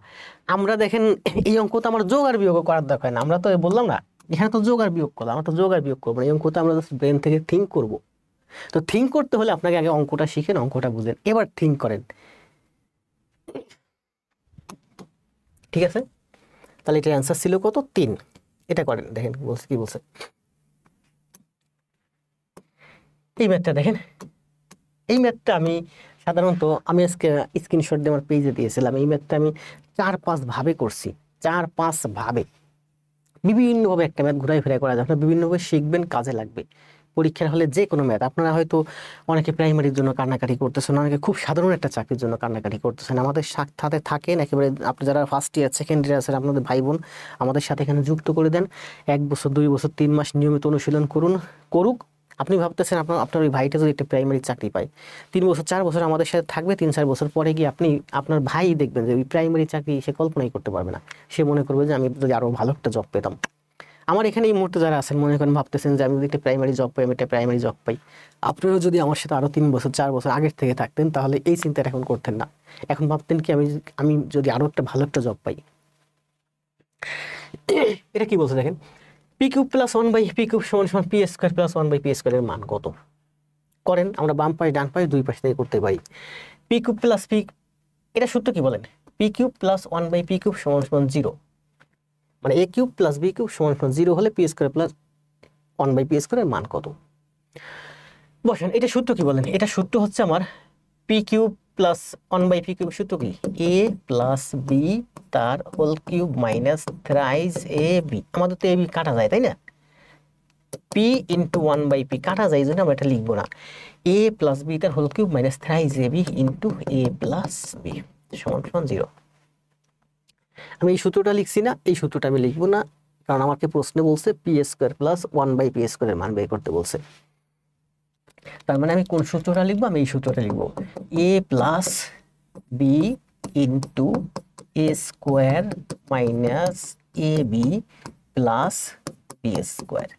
আমরা দেখেন এই অঙ্ক তো আমার যোগ আর বিয়োগ করার দরকার না, আমরা তো বললাম না এখানে তো যোগ আর বিয়োগ করলাম, আমরা তো যোগ আর বিয়োগ করবো না, এই অঙ্কটা আমরা জাস্ট ব্রেন থেকে থিঙ্ক করব। তো থিঙ্ক করতে হলে আপনাকে আগে অঙ্কটা শিখেন, অঙ্কটা বুঝেন, এবার থিঙ্ক করেন, ঠিক আছে? তাহলে এটার অ্যান্সার ছিল কত? 3। এটা করেন, দেখেন বলছে কি বলছে। এই ম্যাথটা দেখেন, এই ম্যাথটা আমি সাধারণত আমি আজকে স্ক্রিনশট দিয়ে আমার পেজে দিয়েছিলাম। এই ম্যাথটা আমি 4-5 ভাবে করছি, 4-5 ভাবে বিভিন্নভাবে একটা ম্যাথ ঘুরাই ফেরাই করা যায়, আপনারা বিভিন্নভাবে শিখবেন, কাজে লাগবে পরীক্ষার হলে যে কোনো ম্যাথ। আপনারা হয়তো অনেকে প্রাইমারির জন্য কান্নাকাটি করতেছেন, অনেকে খুব সাধারণ একটা চাকরির জন্য কান্নাকাটি করতেছেন, আমাদের সাথে থাকেন একেবারে। আপনি যারা ফার্স্ট ইয়ার সেকেন্ড ইয়ার আছেন আপনাদের ভাই বোন আমাদের সাথে এখানে যুক্ত করে দেন। 1 বছর 2 বছর 3 মাস নিয়মিত অনুশীলন করুক। আপনি ভাবতেছেন আপনার ওই ভাইটা যদি একটা প্রাইমারি চাকরি পায়, 3 বছর 4 বছর আমাদের সাথে থাকবে, 3-4 বছর পরে গিয়ে আপনার ভাই দেখবেন যে ওই প্রাইমারি চাকরি সে কল্পনাই করতে পারবে না। সে মনে করবে যে আমি যদি আরো ভালো একটা জব পেতাম। আমার এখানে এই মুহূর্তে যারা আছেন মনে করেন ভাবতেছেন যে আমি যদি একটা প্রাইমারি জব পাই, আমি একটা প্রাইমারি জব পাই, আপনারা যদি আমার সাথে আরো 3 বছর 4 বছর আগের থেকে থাকতেন তাহলে এই চিন্তাটা এখন করতেন না। এখন ভাবতেন কি আমি যদি আরো একটা ভালো একটা জব পাই। এটা কি বলছে দেখেন, পি কিউব প্লাস 1/পি কিউব সমান সমান পি স্কোয়ার প্লাস 1/পি স্কোয়ারের মান কত? করেন, আমরা বাম পাশ ডান পাশ দুই পাশ থেকে করতে পারি। পি কিউব প্লাস পি, এটা সূত্র কি বলেন? পি কিউব প্লাস 1/পি কিউব সমান সমান 0, মানে A cube plus B cube সমান সমান 0 হলে পি স্কোয়ার প্লাস 1/পি স্কোয়ারের মান কত? বসেন, এটা সূত্র কি বলেন? এটা সূত্র হচ্ছে আমার পি কিউব প্লাস 1/পি কিউব সূত্র কি? এ প্লাস বি তার whole cube minus thrice A B. আমাদের তো এ বি কাটা যায় তাই না? পি ইন্টু 1/পি কাটা যায়, এই জন্য আমরা এটা লিখবো না। এ প্লাস বি তার whole cube minus thrice A B into A plus B সমান সমান 0। আমি এই সূত্রটা লিখছি না, এই সূত্রটা আমি লিখবো না, কারণ আমাকে প্রশ্নে বলছে পি স্কোয়ার প্লাস 1/পি স্কোয়ারের মান বের করতে বলছে। তার মানে আমি কোন সূত্রটা লিখবো? আমি এই সূত্রটা লিখবো, এ plus B into A square minus A B plus P square.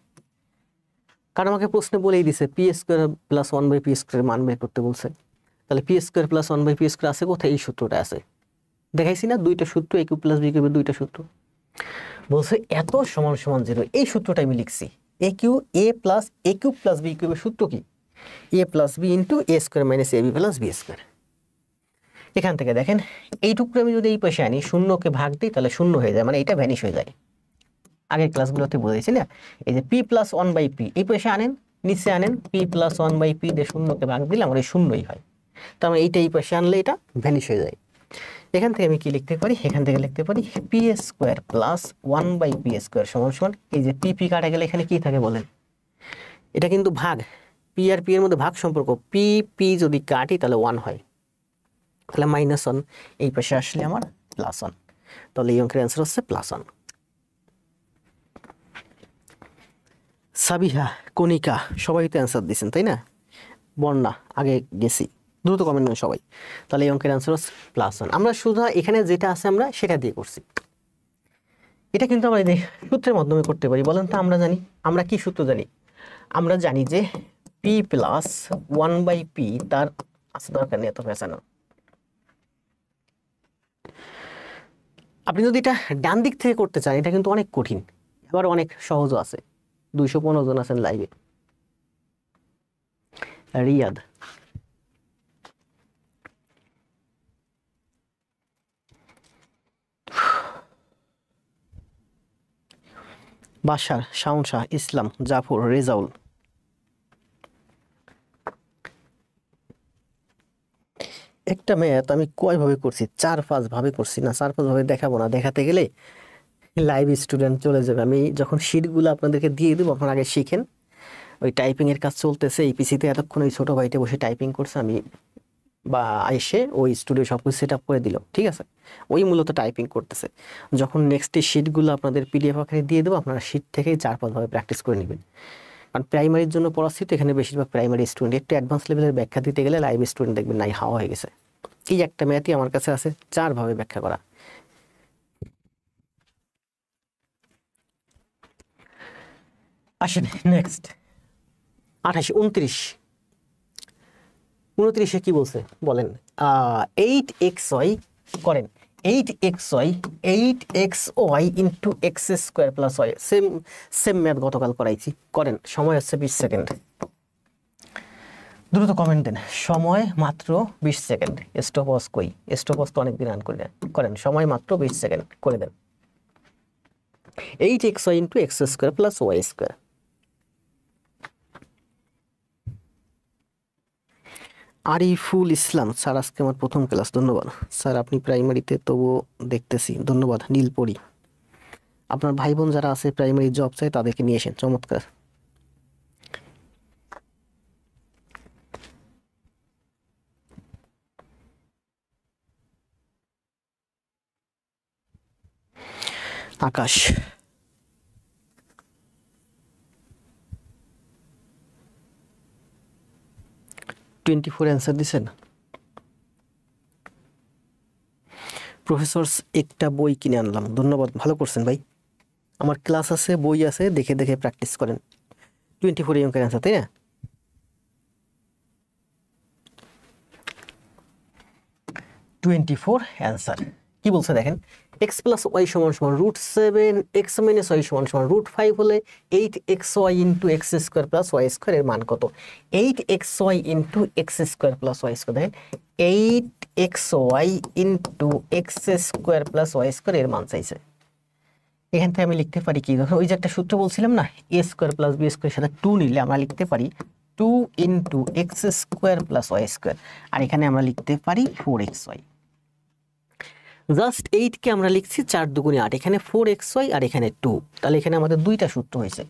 কারণ আমাকে প্রশ্নে বলেই দিছে পি স্কোয়ার প্লাস 1/পি স্কোয়ারের মান বের করতে বলছে। তাহলে পি স্কোয়ার প্লাস 1/পি স্কোয়ার আছে কোথায়? এই সূত্রটা আছে, দেখাইছি না, দুইটা সূত্র, এ কিউব প্লাস বি কিউবের দুইটা সূত্র। বলছে এত সমান সমান 0, এই সূত্রটা আমি লিখছি। এ কিউব প্লাস বি কিউবের সূত্র কি? এ plus B into A square minus A B plus B square. এখান থেকে দেখেন এইটুকু আমি যদি এই পাশে আনি, শূন্যকে ভাগ দিই তাহলে শূন্য হয়ে যায়, মানে এটা ভ্যানিশ হয়ে যায়। আগের ক্লাসগুলোতে বলেছি না, এই যে পি প্লাস 1/পি এই পাশে আনেন, নিচে আনেন, পি প্লাস 1/পি দিয়ে শূন্যকে ভাগ দিলে আমার এই শূন্যই হয়। তার মানে এইটা এই পাশে আনলে এটা ভ্যানিশ হয়ে যায়। এখান থেকে আমি কি লিখতে পারি? এখান থেকে লিখতে পারি পি স্কোয়ার প্লাস 1/পি স্কোয়ার সমান সমান, এই যে পি পি কাটা গেলে এখানে কি থাকে বলেন? এটা কিন্তু ভাগ, পি আর পি এর মধ্যে ভাগ সম্পর্ক, পি পি যদি কাটি তাহলে 1 হয়, তাহলে -1, এই পাশে আসলে আমার +1, তাহলে এই অঙ্কের অ্যান্সার হচ্ছে +1। সাবিহা, কণিকা সবাই তো অ্যান্সার দিয়েছেন তাই না? বন্যা আগে গেছি, দ্রুত কমেন্ট করেন সবাই। তাহলে এই অঙ্কের অ্যান্সার হচ্ছে +1। আমরা শুধু এখানে যেটা আছে আমরা সেটা দিয়ে করছি। এটা কিন্তু আমরা সূত্রের মাধ্যমে করতে পারি, বলেন তো? আমরা কি সূত্র জানি? আমরা জানি যে পি প্লাস 1/পি তার আছে, দরকার নেই এত পেঁচানো। আপনি যদি এটা ডান দিক থেকে করতে চান এটা কিন্তু অনেক কঠিন, আবার অনেক সহজও আছে। 215 জন আছেন লাইভে। রিয়াদ, বাশার, শাওন শাহ, ইসলাম, জাফর, রেজাউল। একটা ম্যাথ আমি কয়ভাবে করছি? 4-5 ভাবে করছি না, 4-5 ভাবে দেখাবো না, দেখাতে গেলে লাইভ স্টুডেন্ট চলে যাবে। আমি যখন শিটগুলো আপনাদেরকে দিয়ে দেবো আপনারা আগে শিখেন। ওই টাইপিং এর কাজ চলতেছে এই পিসিতে, এতক্ষণ ওই ছোট ভাইটা বসে টাইপিং করছে, আমি বা এসে ওই স্টুডিও সব কিছু সেট আপ করে দিল, ঠিক আছে? ওই মূলত টাইপিং করতেছে। যখন নেক্সট শিটগুলো আপনাদের পিডিএফ আকারে দিয়ে দেবো আপনারা শিট থেকেই 4-5 ভাবে প্র্যাকটিস করে নেবেন। কারণ প্রাইমারির জন্য পড়াচ্ছি তো, এখানে বেশিরভাগ প্রাইমারি স্টুডেন্ট, একটু অ্যাডভান্স লেভেলের ব্যাখ্যা দিতে গেলে লাইভ স্টুডেন্ট দেখবেন নাই হাওয়া হয়ে গেছে। এই একটা ম্যাথই আমার কাছে আছে 4 ভাবে ব্যাখ্যা করা। আসেন নেক্সট 28, 29, 29 কি বলছে বলেন, 8xy করেন, 8xy into x square plus y, same same math গতকাল করাইছি, করেন। সময় হচ্ছে 20 সেকেন্ড, দ্রুত কমেন্ট দেন, সময় মাত্র 20 সেকেন্ড। স্টপওয়াচ কই, স্টপওয়াচ তো অনেকদিন রান করি না, করেন, সময় মাত্র 20 সেকেন্ড করে দেন। 8xy into x square plus y square. Ariful Islam sir, আজকে আমার প্রথম ক্লাস, ধন্যবাদ স্যার। আপনি প্রাইমারিতে তবুও দেখতেছি, ধন্যবাদ। নীলপরি, আপনার ভাই বোন যারা আছে প্রাইমারি জব চাই তাদেরকে নিয়ে এসেন, চমৎকার। আকাশ, 24 অ্যান্সার দিছেন। প্রফেসর একটা বই কিনে আনলাম, ধন্যবাদ, ভালো করছেন ভাই। আমার ক্লাস আছে, বই আছে, দেখে দেখে প্র্যাকটিস করেন। 24 অঙ্কের অ্যান্সার, তাই না? 24 অ্যান্সার কি বলছে দেখেন, এক্স প্লাস ওয়াই সমান সমান √7, এক্স মাইনাস ওয়াই সমান সমান √5 হলে 8xy into x square plus y square এর মান কত? 8xy into x square plus y square, দেখেন 8xy into x square plus y square এর মান চাইছে। এখান থেকে আমি লিখতে পারি কি, দেখো ওই যে একটা সূত্র বলছিলাম না, এ স্কোয়ার প্লাস বি স্কোয়ার সাথে 2 নিলে আমরা লিখতে পারি 2 into x square plus y square, আর এখানে আমরা লিখতে পারি 4xy। জাস্ট 8 কে আমরা লিখছি 4 দুগুণে 8, এখানে 4xy আর এখানে 2, তাহলে এখানে আমাদের দুইটা সূত্র হয়েছে।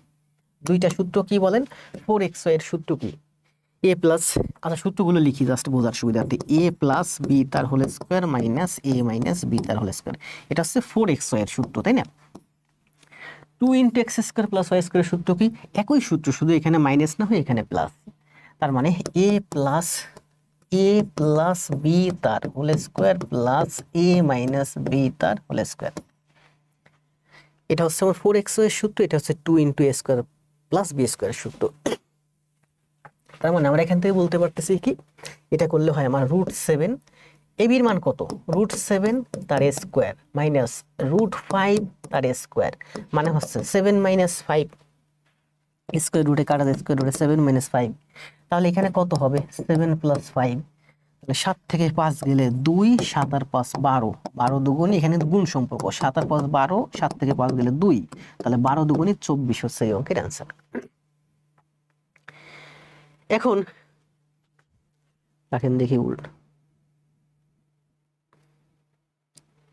দুইটা সূত্র কি বলেন, 4xy এর সূত্র কি, এ প্লাস, আচ্ছা সূত্রগুলো লিখি জাস্ট বোঝার সুবিধার্থে, এ প্লাস বি তার হোল স্কোয়ার মাইনাস এ মাইনাস বি তার হোল স্কোয়ার, এটা হচ্ছে 4xy এর সূত্র, তাই না? 2 into x square plus y স্কোয়ারের সূত্র কি, একই সূত্র, শুধু এখানে মাইনাস না হয়ে এখানে প্লাস, তার মানে এ প্লাস বি তার হোল স্কোয়ার প্লাস এ মাইনাস বি তার হোল স্কোয়ার। এটা হচ্ছে আমার 4xy এর সূত্র, এটা হচ্ছে 2 into A square plus B স্কোয়ারের সূত্র। তার মানে আমরা এখান থেকে বলতে পারতেছি কি, এটা করলে হয় আমার √7, এ বির মান কত, √7 তার স্কোয়ার মাইনাস √5 তার স্কোয়ার, মানে হচ্ছে 7 মাইনাস 5, স্কোয়ার রুটে কাটা যায়, স্কোয়ার রুটে 7 মাইনাস 5, তাহলে এখানে কত হবে 7 প্লাস 5, তাহলে 7 থেকে 5 গেলে 2, 7 আর 5 12, 12 দুগুণে, এখানে গুণ সম্পর্ক, 7 আর 5 12, 7 থেকে 5 গেলে 2, তাহলে 12 দুগুণে 24 হচ্ছে এই অঙ্কের অ্যান্সার। এখন রাখেন দেখি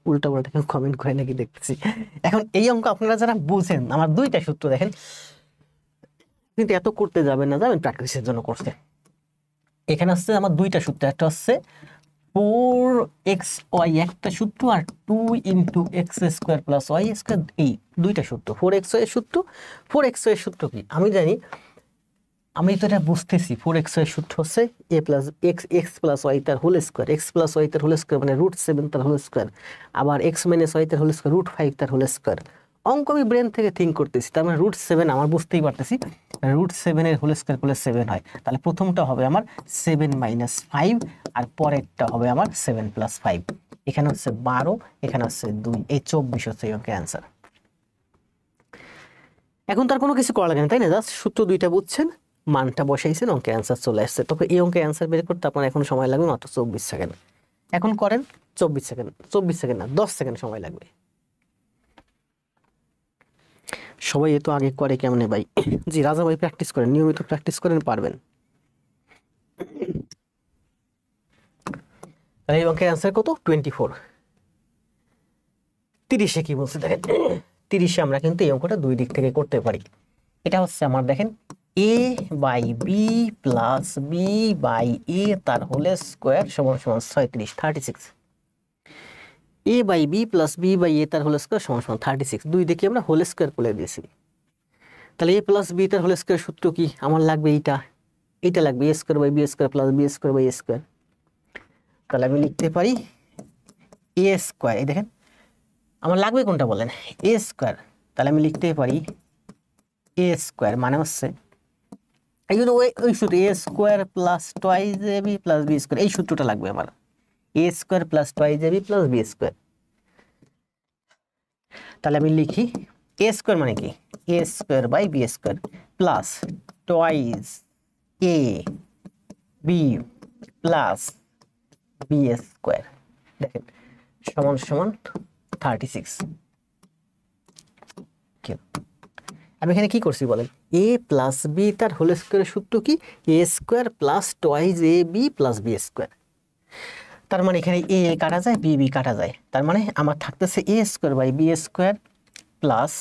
উল্টা পাল্টা কেউ কমেন্ট করে নাকি দেখতেছি। এখন এই অঙ্ক আপনারা যারা বুঝেন, আমার দুইটা সূত্র দেখেন, কিন্তু এত করতে যাবেন না, যাবেন প্র্যাকটিসের জন্য করতে। এখানে হচ্ছে আমার দুইটা সূত্র, একটা হচ্ছে 4xy একটা সূত্র, আর 2 into x square plus y square, এই দুইটা সূত্র। 4xy এর সূত্র, 4xy এর সূত্র কি আমি জানি, আমি তো এটা বুঝতেছি। 4xy এর সূত্র হচ্ছে এ প্লাস এক্স প্লাস ওয়াই তার whole square, x plus y তার হোল স্কোয়ার মানে √7 তার হোল স্কোয়ার, আবার এক্স মাইনাস ওয়াই তার হোল স্কোয়ার √5 তার হোল স্কোয়ার। অঙ্ক আমি ব্রেন থেকে থিঙ্ক করতেছি, তার মানে √7 আমার বুঝতেই পারতেছি, √7 এর হোল স্কোয়ার করলে 7 হয়, তাহলে প্রথমটা হবে আমার 7 মাইনাস 5, আর পরেরটা হবে আমার 7 প্লাস 5, এখানে হচ্ছে 12, এখানে হচ্ছে 2, এই 24 হচ্ছে এই অঙ্কের অ্যান্সার। এখন তার কোনো কিছু করা লাগে না, তাই না? জাস্ট সূত্র দুইটা বুঝছেন, মানটা বসাইছেন, অঙ্কের অ্যান্সার চলে আসছে। তবে এই অঙ্কের অ্যান্সার বের করতে আপনার এখন সময় লাগবে মাত্র 24 সেকেন্ড। এখন করেন, 24 সেকেন্ড, 24 সেকেন্ড না 10 সেকেন্ড সময় লাগবে। সবাই এ তো আগে করে কেমনে ভাই? জি রাজা ভাই, প্র্যাকটিস করেন, নিয়মিত প্র্যাকটিস করেন, পারবেন। তাহলে এই অঙ্কের অ্যান্সার কত, 24। 30-এ কি বলছে দেখেন, 30-এ আমরা কিন্তু এই অঙ্কটা দুই দিক থেকে করতে পারি। এটা হচ্ছে আমার দেখেন a by B plus B by এ তার হোল স্কোয়ার সমান সমান 36। a by B plus B by এ তার হোল স্কোয়ার সমান সমান 36, দুই দিকে আমরা হোল স্কোয়ার করে দিয়েছি। তাহলে a প্লাস বি তার হোল স্কোয়ার সূত্র কি, আমার লাগবে এইটা লাগবে a square by B square plus B square by A square. তাহলে আমি লিখতে পারি a স্কোয়ার, এই দেখেন আমার লাগবে কোনটা বলেন, a স্কোয়ার, তাহলে আমি লিখতে পারি a স্কোয়ার মানে হচ্ছে এই জন্য ওই সূত্র A square plus twice A B plus B square, এই সূত্রটা লাগবে আমার, A square plus twice A B plus B square. তাহলে আমি লিখি এ স্কোয়ার মানে কি, A square by B square plus twice A B plus B square, দেখেন সমান সমান 36। আমি এখানে কি করছি বলেন, এ প্লাস বি তার হোল স্কোয়ারের সূত্র কি, A square plus twice A B plus B square. তার মানে এখানে এ কাটা যায়, বি বি কাটা যায়, তার মানে আমার থাকতেছে A square by B square plus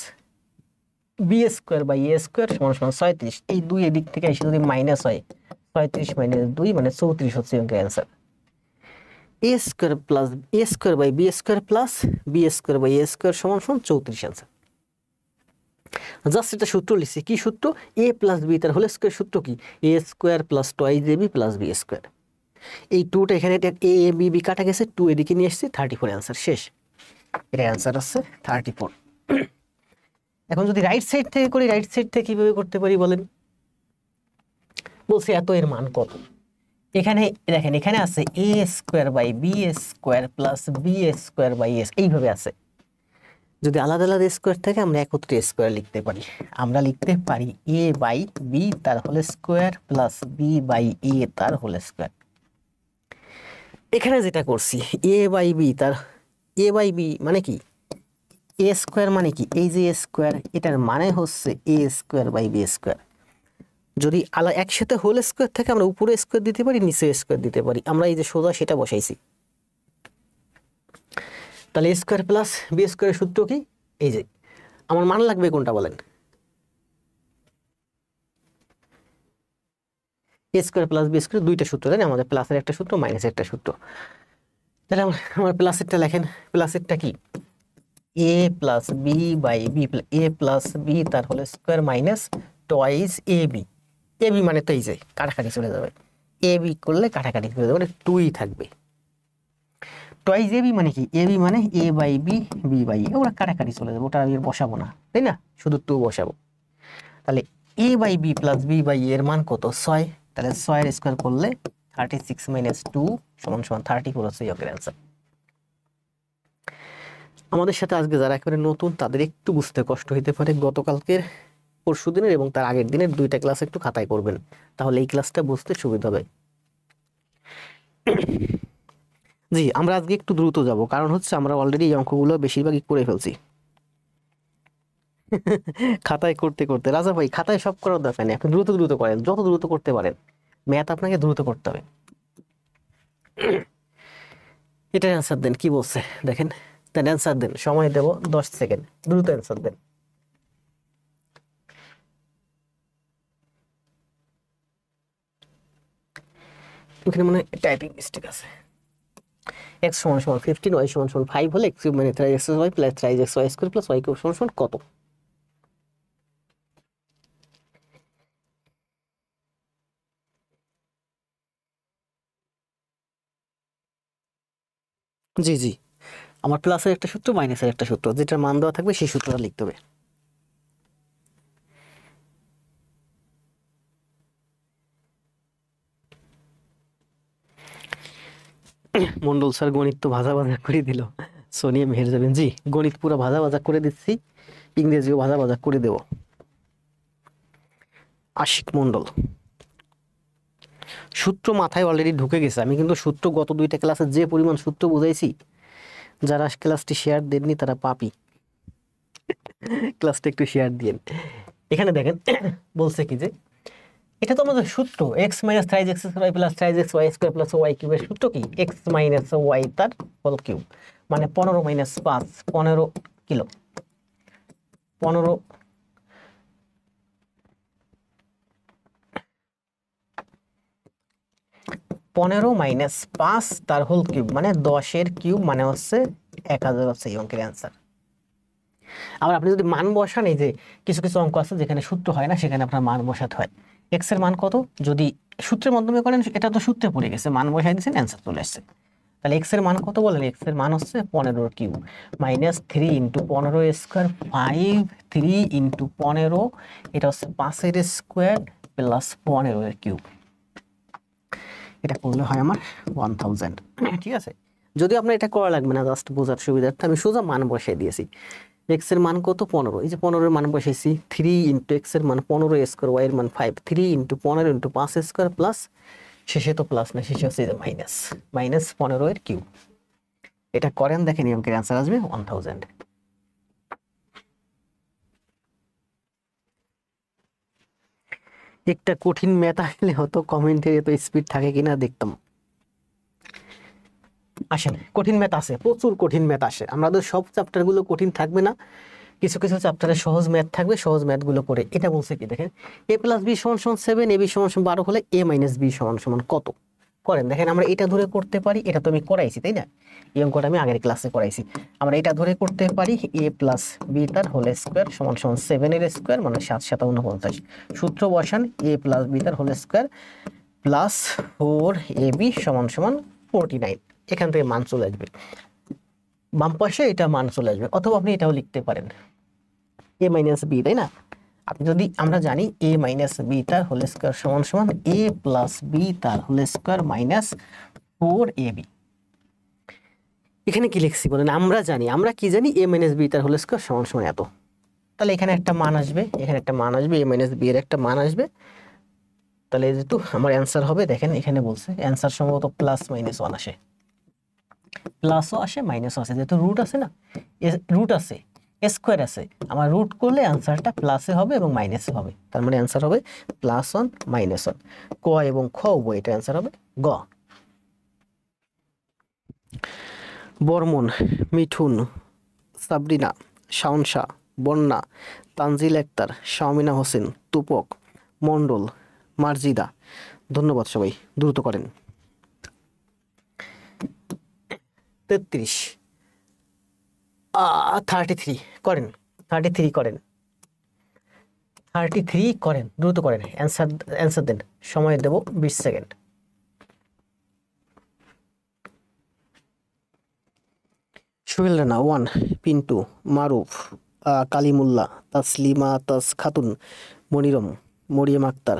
B square by A square সমান সমান 37। এই দুই এদিক থেকে এসে যদি মাইনাস হয়, 37 মাইনাস 2 মানে 34 হচ্ছে অঙ্কের answer. A square plus a square by B square plus B square by A square সমান সমান 34 অ্যান্সার। জাস্ট এটা সূত্র লিখছি, কি সূত্র, এ প্লাস বি তার হোল স্কোয়ার সূত্র কি, A square plus twice A B plus B square. এই টুটা এখানে এ বি বি কাটা গেছে, 2 এদিকে নিয়ে এসেছি, 34 অ্যান্সার শেষ। এটা অ্যান্সার হচ্ছে 34। এখন যদি রাইট সাইড থেকে করি, রাইট সাইড থেকে কিভাবে করতে পারি বলেন, বলছি এত এর মান কত, এখানে দেখেন এখানে আছে A square by B square plus B square by S, এইভাবে আছে। যদি আলাদা আলাদা স্কোয়ার থাকে আমরা একত্রে স্কোয়ার লিখতে পারি, আমরা লিখতে পারি এ বাই বি তার whole square plus B by এ তার হোল স্কোয়ার। এখানে যেটা করছি এ বাই বি তার, এ বাই বি মানে কি, এ স্কোয়ার মানে কি, এই যে স্কোয়ার এটার মানে হচ্ছে A square by B square. যদি একসাথে হোল স্কোয়ার থাকে আমরা উপরে স্কোয়ার দিতে পারি, নিচে স্কোয়ার দিতে পারি, আমরা এই যে সোজা সেটা বসাইছি। তাহলে এ স্কোয়ার প্লাস বি স্কোয়ারের সূত্র কি, এই যে আমার মান লাগবে কোনটা বলেন, A square plus B square দুইটা সূত্র, তাই না, আমাদের প্লাসের একটা সূত্র মাইনাসের একটা সূত্র। তাহলে আমার প্লাসেরটা লেখেন, প্লাসেরটা কি, এ plus B by B, A plus B তার whole square minus twice A B, A B মানে তো এই যে কাটাকাটি চলে যাবে, এ বি করলে কাটাকাটি চলে যাবে, মানে 2ই থাকবে। টোয়াইজ এ বি মানে কি, এ বি মানে এ বাই বি, বি বাই এ, ওরা কাটাকাটি চলে যাবে, ওটা আমি বসাবো না, তাই না, শুধু 2 বসাবো। তাহলে A by B plus B by এর মান কত, 6, তাহলে 6 এর স্কোয়ার করলে 36 মাইনাস 2 সমান সমান 34 হচ্ছে অঙ্কের অ্যান্সার। আমাদের সাথে আজকে যারা একেবারে নতুন তাদের একটু বুঝতে কষ্ট হইতে পারে, গতকালকের পরশু দিনের এবং তার আগের দিনের দুইটা ক্লাস একটু খাতায় করবেন, তাহলে এই ক্লাসটা বুঝতে সুবিধা হবে। জি আমরা আজকে একটু দ্রুত যাব, কারণ হচ্ছে আমরা অলরেডি এই অঙ্কগুলো বেশিরভাগই করে ফেলছি। খাতায় করতে করতে রাজা ভাই, খাতায় সব করার দরকার নেই, আপনি দ্রুত দ্রুত করেন, যত দ্রুত করতে পারেন, ম্যাথ আপনাকে দ্রুত করতে হবে। এটার অ্যান্সার দেন, কি বলছে দেখেন, দেন অ্যান্সার দেন, সময় দেব 10 সেকেন্ড, দ্রুত অ্যান্সার দেন। এখানে মনে হয় টাইপিং মিস্টেক আছে। x সমান সমান 15, y সমান সমান 5 হলে x কিউব মানে 3xy plus 3xy square plus y cube সমান সমান কত? জি জি, আমার প্লাসের একটা সূত্র মাইনাসের একটা সূত্র, যেটার মান দেওয়া থাকবে সেই সূত্রটা লিখতে হবে। মন্ডল স্যার গণিত তো ভাজা ভাজা করে দিল, সোনিয়া মেহের যাবেন, জি গণিত পুরো ভাজা ভাজা করে দিচ্ছি, ইংরেজিও ভাজা ভাজা করে দেব। আশিক মন্ডল সূত্র মাথায় অলরেডি ঢুকে গেছে, আমি কিন্তু সূত্র গত দুইটা ক্লাসে যে পরিমাণ সূত্র বুঝাইছি, যারা ক্লাসটি শেয়ার দেননি তারা পাপি, ক্লাসটা একটু শেয়ার দিয়েন। এখানে দেখেন বলছে কি যে এটা তো আমাদের সূত্র x minus 3x² plus 3xy² plus y কিউবের সূত্র কি, x মাইনাস y তার হোল কিউব, মানে 15 মাইনাস 5 15 কিলো, 15 মাইনাস 5 তার হোল কিউব মানে 10 এর কিউব, মানে হচ্ছে 1000 হচ্ছে এই অঙ্কের অ্যান্সার। আবার আপনি যদি মান বসান, এই যে কিছু কিছু অঙ্ক আছে যেখানে সূত্র হয় না, সেখানে আপনার মান বসাতে হয়। x এর মান কত, যদি সূত্রের মাধ্যমে করেন এটা তো সূত্রে পড়ে গেছে, মান বসাই দিয়েছেন অ্যান্সার চলে আসছে। তাহলে x এর মান কত বলেন, x এর মান হচ্ছে 15 cube minus 3 into 15 square 5, 3 into 15 এটা হচ্ছে 5 এর স্কোয়ার প্লাস 15 এর কিউব, এটা করলে হয় আমার 1000। ঠিক আছে, যদি আপনার এটা করা লাগবে না, জাস্ট বোঝার সুবিধার্থে আমি সোজা মান বসিয়ে দিয়েছি। এক্স এর মান কত 15, এই যে 15 এর মান বসিয়েছি, 3 ইন্টু এক্স এর মান 15 স্কোয়ার, ওয়াই এর মান 5, 3 ইন্টু 15 ইন্টু 5 স্কোয়ার প্লাস, শেষে তো প্লাস না, শেষে হচ্ছে যে মাইনাস, মাইনাস 15 এর কিউব। এটা করেন, দেখেন এই অঙ্কের অ্যান্সার আসবে 1000। একটা কঠিন ম্যাথ আসলে হতো, কমেন্টে এত স্পিড থাকে কিনা দেখতাম। আসেন, কঠিন ম্যাথ আছে, প্রচুর কঠিন ম্যাথ আসে, আমাদের সব চ্যাপ্টারগুলো কঠিন থাকবে না, কিছু কিছু চ্যাপ্টারে সহজ ম্যাথ থাকবে, সহজ ম্যাথগুলো করে। এটা বলছে কি দেখেন, a প্লাস বি সমান সমান 7, এ বি সমান সমান 12 হলে a মাইনাস বি সমান সমান কত? করেন, দেখেন আমরা এটা ধরে করতে পারি, এটা তো আমি করাইছি তাই না, এই অঙ্কটা আমি আগের ক্লাসে করাইছি। আমরা এটা ধরে করতে পারি, a প্লাস বি তার হোল স্কোয়ার সমান সমান 7 এর স্কোয়ার মানে 7 7 49। সূত্র বসান, a প্লাস বি তার হোল স্কোয়ার প্লাস 4ab সমান সমান 49, এখান থেকে মান চলে আসবে, বাম পাশে এটা মান চলে আসবে। অথবা আপনি এটাও লিখতে পারেন a মাইনাস বি, তাই না, আপনি যদি, আমরা জানি a মাইনাস বি তার হোল স্কোয়ার সমান সমান a প্লাস বি তার হোল স্কোয়ার মাইনাস 4ab। এখানে কি লিখছি বলেন, আমরা জানি, আমরা কি জানি a মাইনাস বি তার হোল স্কোয়ার সমান সমান এত, তাহলে এখানে একটা মান আসবে, এখানে একটা মান আসবে, a মাইনাস বি এর একটা মান আসবে, তাহলে যেহেতু আমার অ্যান্সার হবে, দেখেন এখানে বলছে অ্যান্সার সম্ভবত প্লাস মাইনাস 1 আসে, প্লাসও আসে মাইনাসও আসে, যেহেতু রুট আছে না, রুট আছে, স্কোয়ার আছে, আমার রুট করলে অ্যান্সারটা প্লাসে হবে এবং মাইনাসে হবে, তার মানে অ্যান্সার হবে +1 -1। ক এবং খ উভয়, এটা অ্যান্সার হবে গ। বর্মন, মিঠুন, সাবরিনা, শাওনশা, বন্যা, তানজিল আক্তার, শাওমিনা হোসেন, তুপক, মন্ডল, মার্জিদা, ধন্যবাদ সবাই, দ্রুত করেন। 33 33 করেন, 33 করেন, 33 করেন, দ্রুত করেন, অ্যান্সার দেন, সময় দেব 20 সেকেন্ড। সোহেল রানা 1, পিন্টু, মারুফ, কালিমুল্লাহ, তাসলিমা তাস খাতুন, মনিরম, মরিয়ম আক্তার,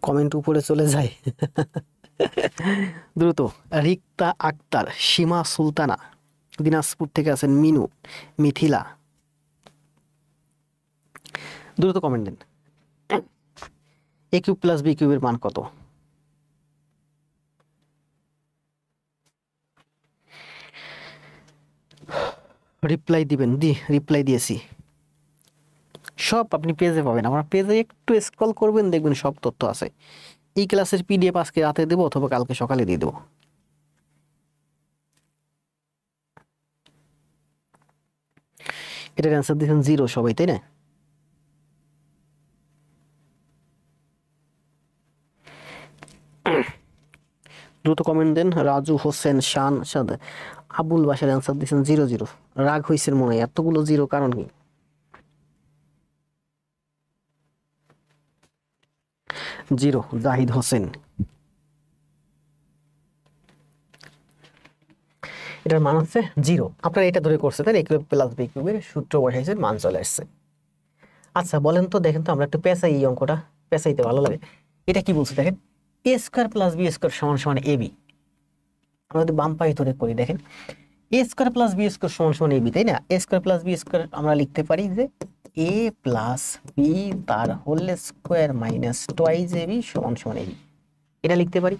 কমেন্ট উপরে চলে যায়। দ্রুত, রিক্তা আক্তার, সীমা সুলতানা, দিনাজপুর থেকে আছেন মিনু, মিথিলা, দ্রুত কমেন্ট দেন। a কিউব প্লাস বি কিউবের মান কত? রিপ্লাই দিবেন, রিপ্লাই দিয়েছি, সব আপনি পেজে পাবেন, আমার পেজে একটু স্ক্রল করবেন, দেখবেন সব তথ্য আছে। এই ক্লাসের পিডিএফ আজকে রাতে দেবো অথবা কালকে সকালে দিয়ে দেবো। এটার অ্যান্সার দিয়েছেন 0 সবাই, তাই না? দ্রুত কমেন্ট দেন। রাজু হোসেন, শান সাদ, আবুল বাসার অ্যান্সার দিয়েছেন 0 0। রাগ হয়েছে মনে হয়, এতগুলো 0 কারণ কি? জিরো, জাহিদ হোসেন। এটার মান হচ্ছে 0। আপনারা এটা ধরে করছে তাই, a কিউব প্লাস বি কিউবের সূত্র বসাইছেন, মান চলে আসছে। আচ্ছা বলেন তো, দেখেন তো, আমরা একটু পেঁচাই, এই অঙ্কটা পেঁচাইতে ভালো লাগে। এটা কি বলছে দেখেন, a square plus B square সমান সমান ab। আমরা যদি বাম পায়ে ধরে করি, দেখেন a square plus B square সমান সমান ab, তাই না? a square plus B square আমরা লিখতে পারি যে a প্লাস বি তার whole square minus twice ab সমান সমান ab, এটা লিখতে পারি।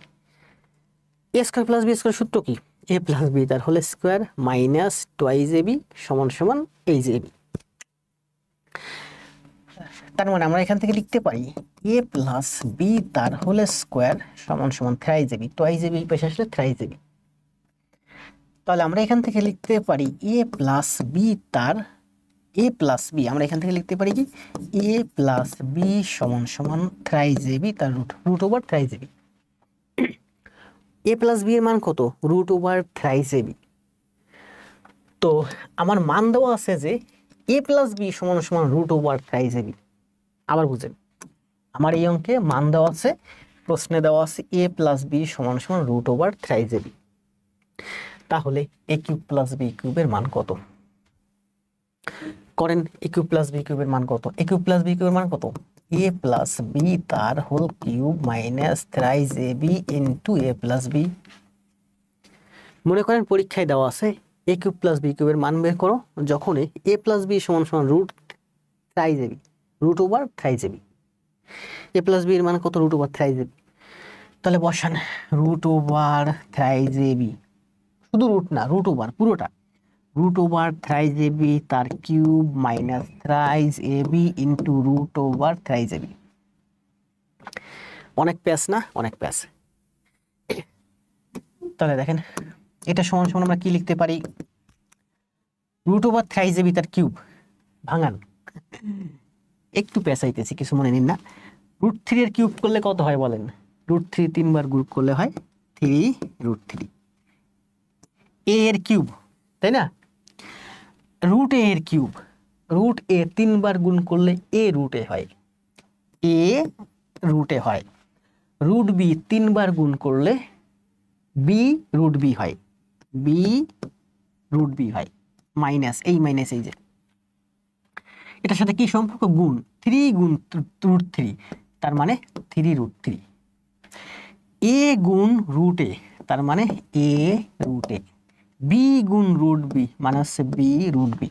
a square plus B square সূত্র কি? a প্লাস বি তার whole square minus twice ab সমান সমান এই যে ab। তার মানে আমরা এখান থেকে লিখতে পারি a প্লাস বি তার হোল স্কোয়ার সমান সমান থ্রাইস ab, টুয়াইস ab এই পাশে আসলে থ্রাইস ab। তাহলে আমরা এখান থেকে লিখতে পারি a প্লাস বি তার, a প্লাস বি আমরা এখান থেকে লিখতে পারি কি, a প্লাস বি সমান সমান থ্রাইস ab তার root over thrice ab। a plus B এর মান কত? Root over thrice ab। তো আমার মান দেওয়া আছে যে a প্লাস বি সমান সমান রুট ওভার থ্রাইস ab। আবার বুঝেন, আমার এই অঙ্কে মান দেওয়া আছে, প্রশ্নে দেওয়া আছে a প্লাস বি সমান সমান রুট ওভার থ্রাইস ab। তাহলে a কিউব প্লাস বি কিউবের মান কত? করেন এ কিউব প্লাস বি কিউবের মান কত, এ কিউব প্লাস বি কিউবের মান কত, এ প্লাস বি তার whole cube minus thrice A B into A plus B. মনে করেন পরীক্ষায় দেওয়া আছে এ কিউব প্লাস বি কিউবের মান বের করো যখন এ প্লাস বি সমান সমান root thrice A B, root over thrice A B. A plus B এর মান কত, root over thrice A B. তাহলে বসান root over thrice A B, শুধু রুট না রুট ওভার পুরোটা, root over thrice A B তার cube minus thrice A B into root over thrice A B. অনেক প্যাস না, অনেক প্যাস। তাহলে দেখেন এটা সমান সমান আমরা কি লিখতে পারি, root over thrice A B তার কিউব, ভাঙান একটু পেঁচাইতেছি কিছু মনে নিন না। রুট থ্রি এর কিউব করলে কত হয় বলেন, রুট থ্রি তিনবার গ্রুপ করলে হয় থ্রি রুট থ্রি। এ এর কিউব তাই না, রুট এ এর কিউব, রুট এ তিনবার গুণ করলে এ রুট এ হয়, এ রুট এ হয়। রুট বি তিনবার গুণ করলে বি রুট বি হয়, বি রুট বি হয়। মাইনাস এই মাইনাস এই যে এটার সাথে কি সম্পর্ক, গুণ, থ্রি গুণ রুট থ্রি তার মানে থ্রি রুট থ্রি। এ গুণ রুট এ তার মানে এ রুট এ, বি গুণ রুট বি মানে হচ্ছে বি রুট বি।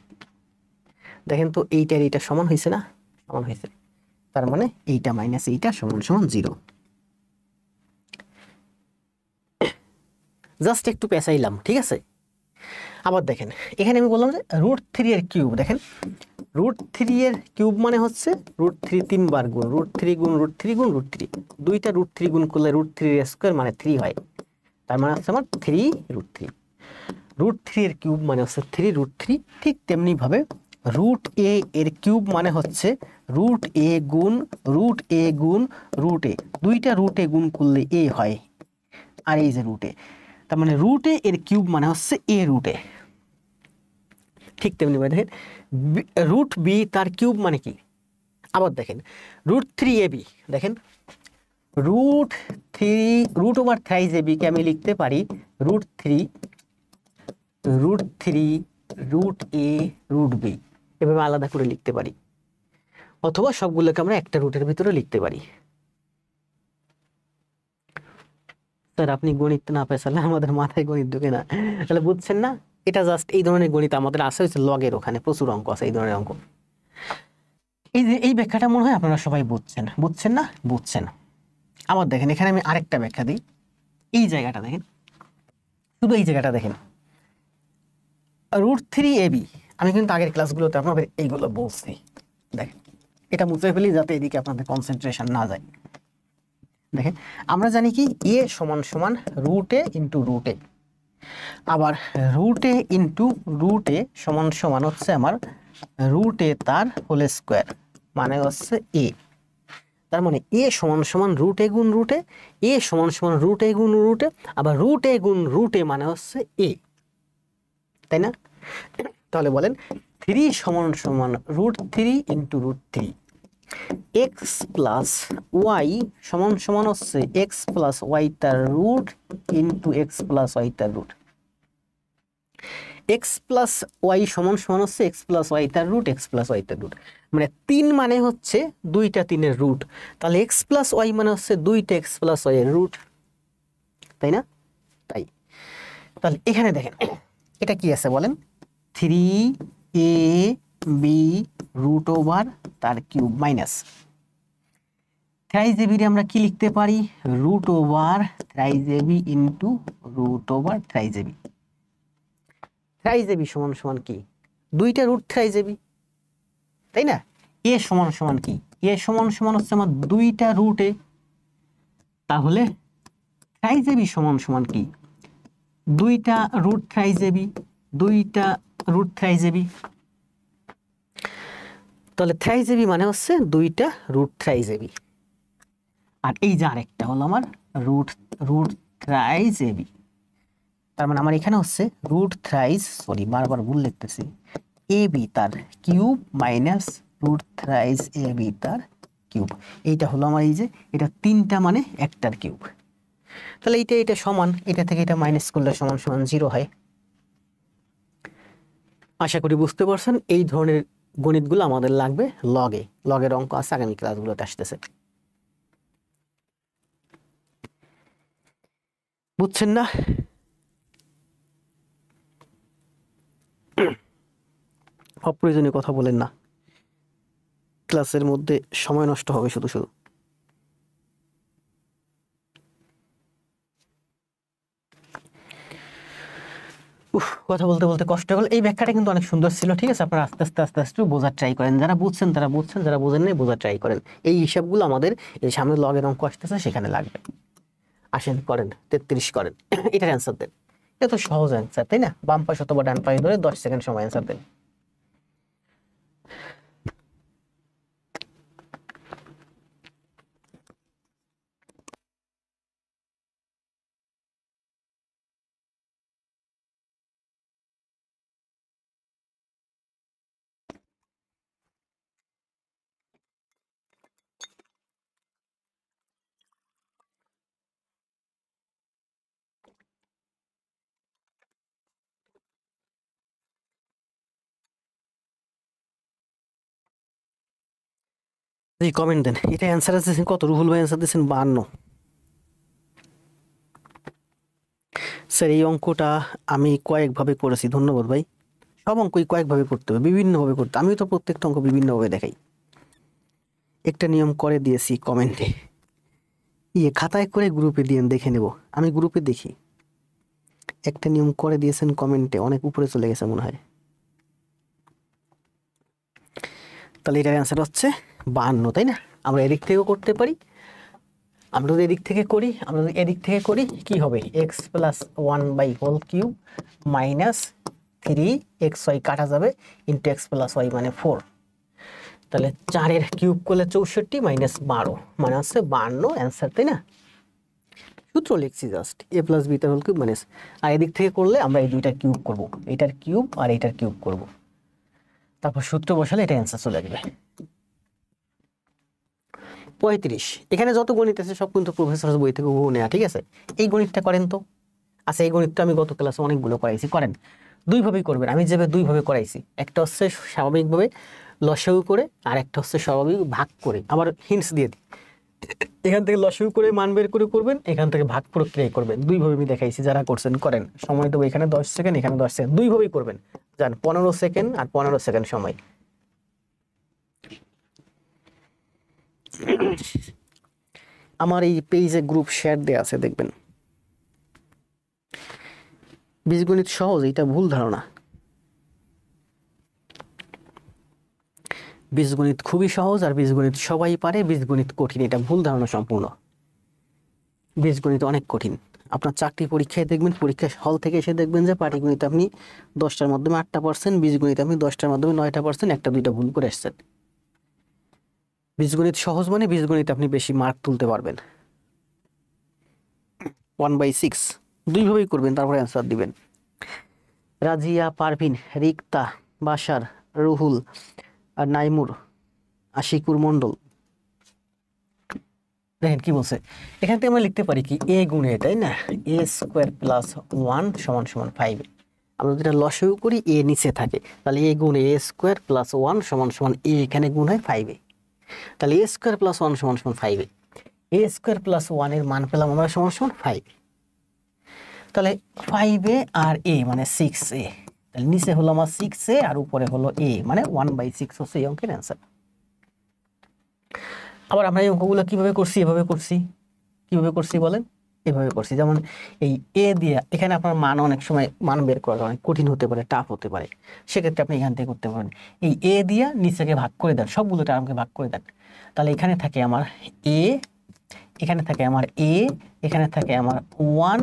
দেখেন তো এইটার এইটা সমান হয়েছে না, সমান হয়েছে, তার মানে এইটা মাইনাস এইটা সমান সমান 0। জাস্ট একটু পেঁচাইলাম, ঠিক আছে। আবার দেখেন এখানে আমি বললাম যে রুট থ্রি এর কিউব, দেখেন রুট থ্রি এর কিউব মানে হচ্ছে রুট থ্রি তিনবার গুণ, রুট থ্রি গুণ রুট থ্রি গুণ রুট থ্রি, দুইটা রুট থ্রি গুণ করলে রুট থ্রি স্কোয়ার মানে 3 হয়, তার মানে হচ্ছে আমার three root three. Root three এর কিউব মানে হচ্ছে থ্রি রুট থ্রি। ঠিক তেমনি ভাবে রুট এ এর কিউব মানে হচ্ছে রুট এ গুণ রুট এ গুণ রুট এ, দুইটা রুট এ গুণ করলে এ হয়, আর এই যে রুট এ, তার মানে রুট এ এর কিউব মানে হচ্ছে এ রুট এ। ঠিক তেমনি ভাবে দেখেন রুট বি তার কিউব মানে কি, আবার দেখেন রুট থ্রি এ বি, দেখেন root three root over thrice A B কে আমি লিখতে পারি root three root A root B, এভাবে আলাদা করে লিখতে পারি, অথবা সবগুলোকে আমরা একটা রুটের ভিতরে লিখতে পারি। স্যার আপনি গণিত না পেছালে আমাদের মাথায় গণিত ঢুকে না, তাহলে বুঝছেন না, এটা জাস্ট এই ধরনের গণিত আমাদের আসে হচ্ছে লগের, ওখানে প্রচুর অঙ্ক আছে এই ধরনের অঙ্ক। এই যে এই ব্যাখ্যাটা মনে হয় আপনারা সবাই বুঝছেন, বুঝছেন না, বুঝছেন। আবার দেখেন এখানে আমি আরেকটা ব্যাখ্যা দিই, এই জায়গাটা দেখেন, শুধু এই জায়গাটা দেখেন রুট থ্রি এ বি, আমি কিন্তু আগের ক্লাসগুলোতে আপনাদের এইগুলো বলছি, দেখেন এটা মুছে ফেলি যাতে এদিকে আপনাদের কনসেন্ট্রেশন না যায়। দেখেন আমরা জানি কি এ সমান সমান রুট এ ইন্টু রুট এ, আবার রুট এ ইন্টু রুট এ সমান সমান হচ্ছে আমার রুট এ তার হোল স্কোয়ার মানে হচ্ছে এ, তার মানে এ সমান সমান রুট এ গুণ রুট এ সমান সমান রুট এ গুণ রুট এ, আবার রুট এ গুণ রুট এ মানে হচ্ছে এ, তাই না। তাহলে বলেন থ্রি সমান সমান root three into root three, x plus y সমান সমান হচ্ছে এক্স প্লাস ওয়াই তার root into x plus y তার রুট, এক্স প্লাস ওয়াই সমান সমান হচ্ছে এক্স প্লাস ওয়াই তার রুট এক্স প্লাস ওয়াই তার রুট, মানে 3 মানে হচ্ছে দুইটা 3-এর রুট, তাহলে এক্স প্লাস ওয়াই মানে হচ্ছে দুইটা এক্স প্লাস ওয়াই এর রুট, তাই না। তাই তাহলে এখানে দেখেন এটা কি আছে বলেন, three A B root over তার cube minus thrice A B আমরা কি লিখতে পারি, root over thrice A B into root over thrice A B. Thrice A B সমান সমান কি, দুইটা রুট থ্রাইস এ বি, তাই না। এ সমান সমান কি, এ সমান সমান হচ্ছে আমার দুইটা রুট এ, তাহলে থ্রাইস এ বি সমান সমান কি, দুইটা রুট থ্রাইস এ বি, দুইটা রুট থ্রাইস এ বি, তাহলে থ্রাইস এ বি মানে হচ্ছে দুইটা রুট থ্রাইস এ বি। আর এই যে আরেকটা হলো আমার root root thrice A B, তার মানে আমার এখানে হচ্ছে রুট থ্রাইস, সরি বারবার ভুল লিখতেছি, এ বি তার cube minus root thrice A B তার কিউব, এইটা হলো আমার এই যে এটা 3টা মানে একটার কিউব, তাহলে এইটা এটা সমান, এটা থেকে এটা মাইনাস করলে সমান সমান 0 হয়। আশা করি বুঝতে পারছেন এই ধরনের গণিতগুলো আমাদের লাগবে লগে, লগের অঙ্ক আছে আগামী ক্লাসগুলোতে আসতেছে। বুঝছেন না? অপ্রয়োজনীয় কথা বলেন না, ক্লাসের মধ্যে সময় নষ্ট হবে শুধু শুধু। কথা বলতে বলতে কষ্ট হলো। এই ব্যাখ্যাটা কিন্তু অনেক সুন্দর ছিল, ঠিক আছে? আপনারা আস্তে আস্তে আস্তে আস্তে বোঝার ট্রাই করেন, যারা বুঝছেন তারা বুঝছেন, যারা বোঝেন নাই বোঝার ট্রাই করেন। এই হিসাবগুলো আমাদের এই সামনে লগের অঙ্ক আসতেছে সেখানে লাগবে। আসেন করেন, 33 করেন, এটার অ্যান্সার দেন। এটা তো সহজ অ্যান্সার, তাই না? বাম পাশ অথবা ডান পাশ ধরে 10 সেকেন্ড সময় অ্যান্সার দেন। এই কমেন্ট দেন, এটা অ্যান্সার আছে কত? রুহুল ভাই অ্যান্সার দিয়েছেন 52। স্যার এই অঙ্কটা আমি কয়েকভাবে করেছি। ধন্যবাদ ভাই। সব অঙ্কই কয়েকভাবে করতে হবে, বিভিন্নভাবে করতে। আমি তো প্রত্যেকটা অঙ্ক বিভিন্নভাবে দেখাই। একটা নিয়ম করে দিয়েছি কমেন্টে, খাতায় করে গ্রুপে দিয়ে দেখে নেব। আমি গ্রুপে দেখি। একটা নিয়ম করে দিয়েছেন কমেন্টে, অনেক উপরে চলে গেছে মনে হয়। তাহলে এটার অ্যান্সার হচ্ছে 52, তাই না? আমরা এদিক থেকেও করতে পারি, আমরা যদি এদিক থেকে করি, আমরা যদি এদিক থেকে করি কি হবে? এক্স প্লাস 1/হোল কিউব মাইনাস 3xy কাটা যাবে ইন্টু এক্স প্লাস ওয়াই মানে 4। তাহলে 4-এর কিউব করলে 64 মাইনাস 12 মানে হচ্ছে 52 অ্যান্সার, তাই না? সূত্র লিখছি জাস্ট, a প্লাস বি তার হোল কিউব মাইনাস। আর এদিক থেকে করলে আমরা এই দুইটার কিউব করব, এটার কিউব আর এটার কিউব করব, তারপর সূত্র বসালে এটা অ্যান্সার চলে আসবে। 35। এখানে যত গণিত আছে সব কিন্তু প্রফেসর বই থেকে হুবহু নেওয়া, ঠিক আছে? এই গণিতটা করেন তো। আচ্ছা, এই গণিতটা আমি গত ক্লাসে অনেকগুলো করাইছি, করেন। দুইভাবেই করবেন, আমি যেভাবে দুইভাবে করাইছি। একটা হচ্ছে স্বাভাবিকভাবে লসাগু করে, আর একটা হচ্ছে স্বাভাবিক ভাগ করে। আবার হিন্টস দিয়ে দিই, এখান থেকে লসাগু করে মান বের করে করবেন, এখান থেকে ভাগ প্রক্রিয়া করবেন। দুইভাবে আমি দেখাইছি, যারা করছেন করেন। সময় দেবো এখানে 10 সেকেন্ড, এখানে 10 সেকেন্ড, দুইভাবেই করবেন। যান 15 সেকেন্ড আর 15 সেকেন্ড সময়। আমার এই পেজে গ্রুপ শেয়ার দেওয়া আছে, দেখবেন। বীজগণিত সহজ, এটা ভুল ধারণা। বীজগণিত খুবই সহজ, আর বীজগণিত সবাই পারে। বীজগণিত কঠিন, এটা ভুল ধারণা সম্পূর্ণ। বীজগণিত অনেক কঠিন। আপনার চাকরি পরীক্ষায় দেখবেন, পরীক্ষা হল থেকে এসে দেখবেন যে পাটিগণিত আপনি 10টার মাধ্যমে 8%, বীজগণিত আপনি 10টার মাধ্যমে 9%, একটা দুইটা ভুল করে আসছেন। বীজগণিত সহজ মানে বীজগণিত আপনি বেশি মার্ক তুলতে পারবেন। 1/6 দুইভাবেই করবেন, তারপরে অ্যান্সার দিবেন। রাজিয়া, পারভিন, রিক্তা, বাশার, রুহুল আর নাইমুর, আশিকুর মন্ডল, দেখেন কি বলছে। এখান থেকে আমরা লিখতে পারি কি এ গুণে, তাই না? a² + 1 = 5। আমরা যেটা লসাগু করি এ নিচে থাকে, তাহলে এ গুণে a² + 1 = এ, এখানে গুণ হয় 5-এ। তাহলে a² + 1 = 5-এ। a² + 1 এর মান পেলাম আমরা = 5। তাহলে 5a আর a মানে 6a। তাহলে নিচে হলো আমার 6a আর উপরে হলো a, মানে 1/6 হচ্ছে এই অঙ্কের অ্যান্সার। আবার আমরা এই অঙ্কগুলো কিভাবে করছি? এভাবে করছি। কিভাবে করছি বলেন? এভাবে করছি। যেমন এই এ দিয়ে এখানে আপনার মান অনেক সময় মান বের করা অনেক কঠিন হতে পারে, টাফ হতে পারে, সেক্ষেত্রে আপনি এখান থেকে করতে পারেন। এই এ দিয়ে নিচেকে ভাগ করে দেন, সবগুলো টার্মকে ভাগ করে দেন। তাহলে এখানে থাকে আমার এ, এখানে থাকে আমার এ, এখানে থাকে আমার 1,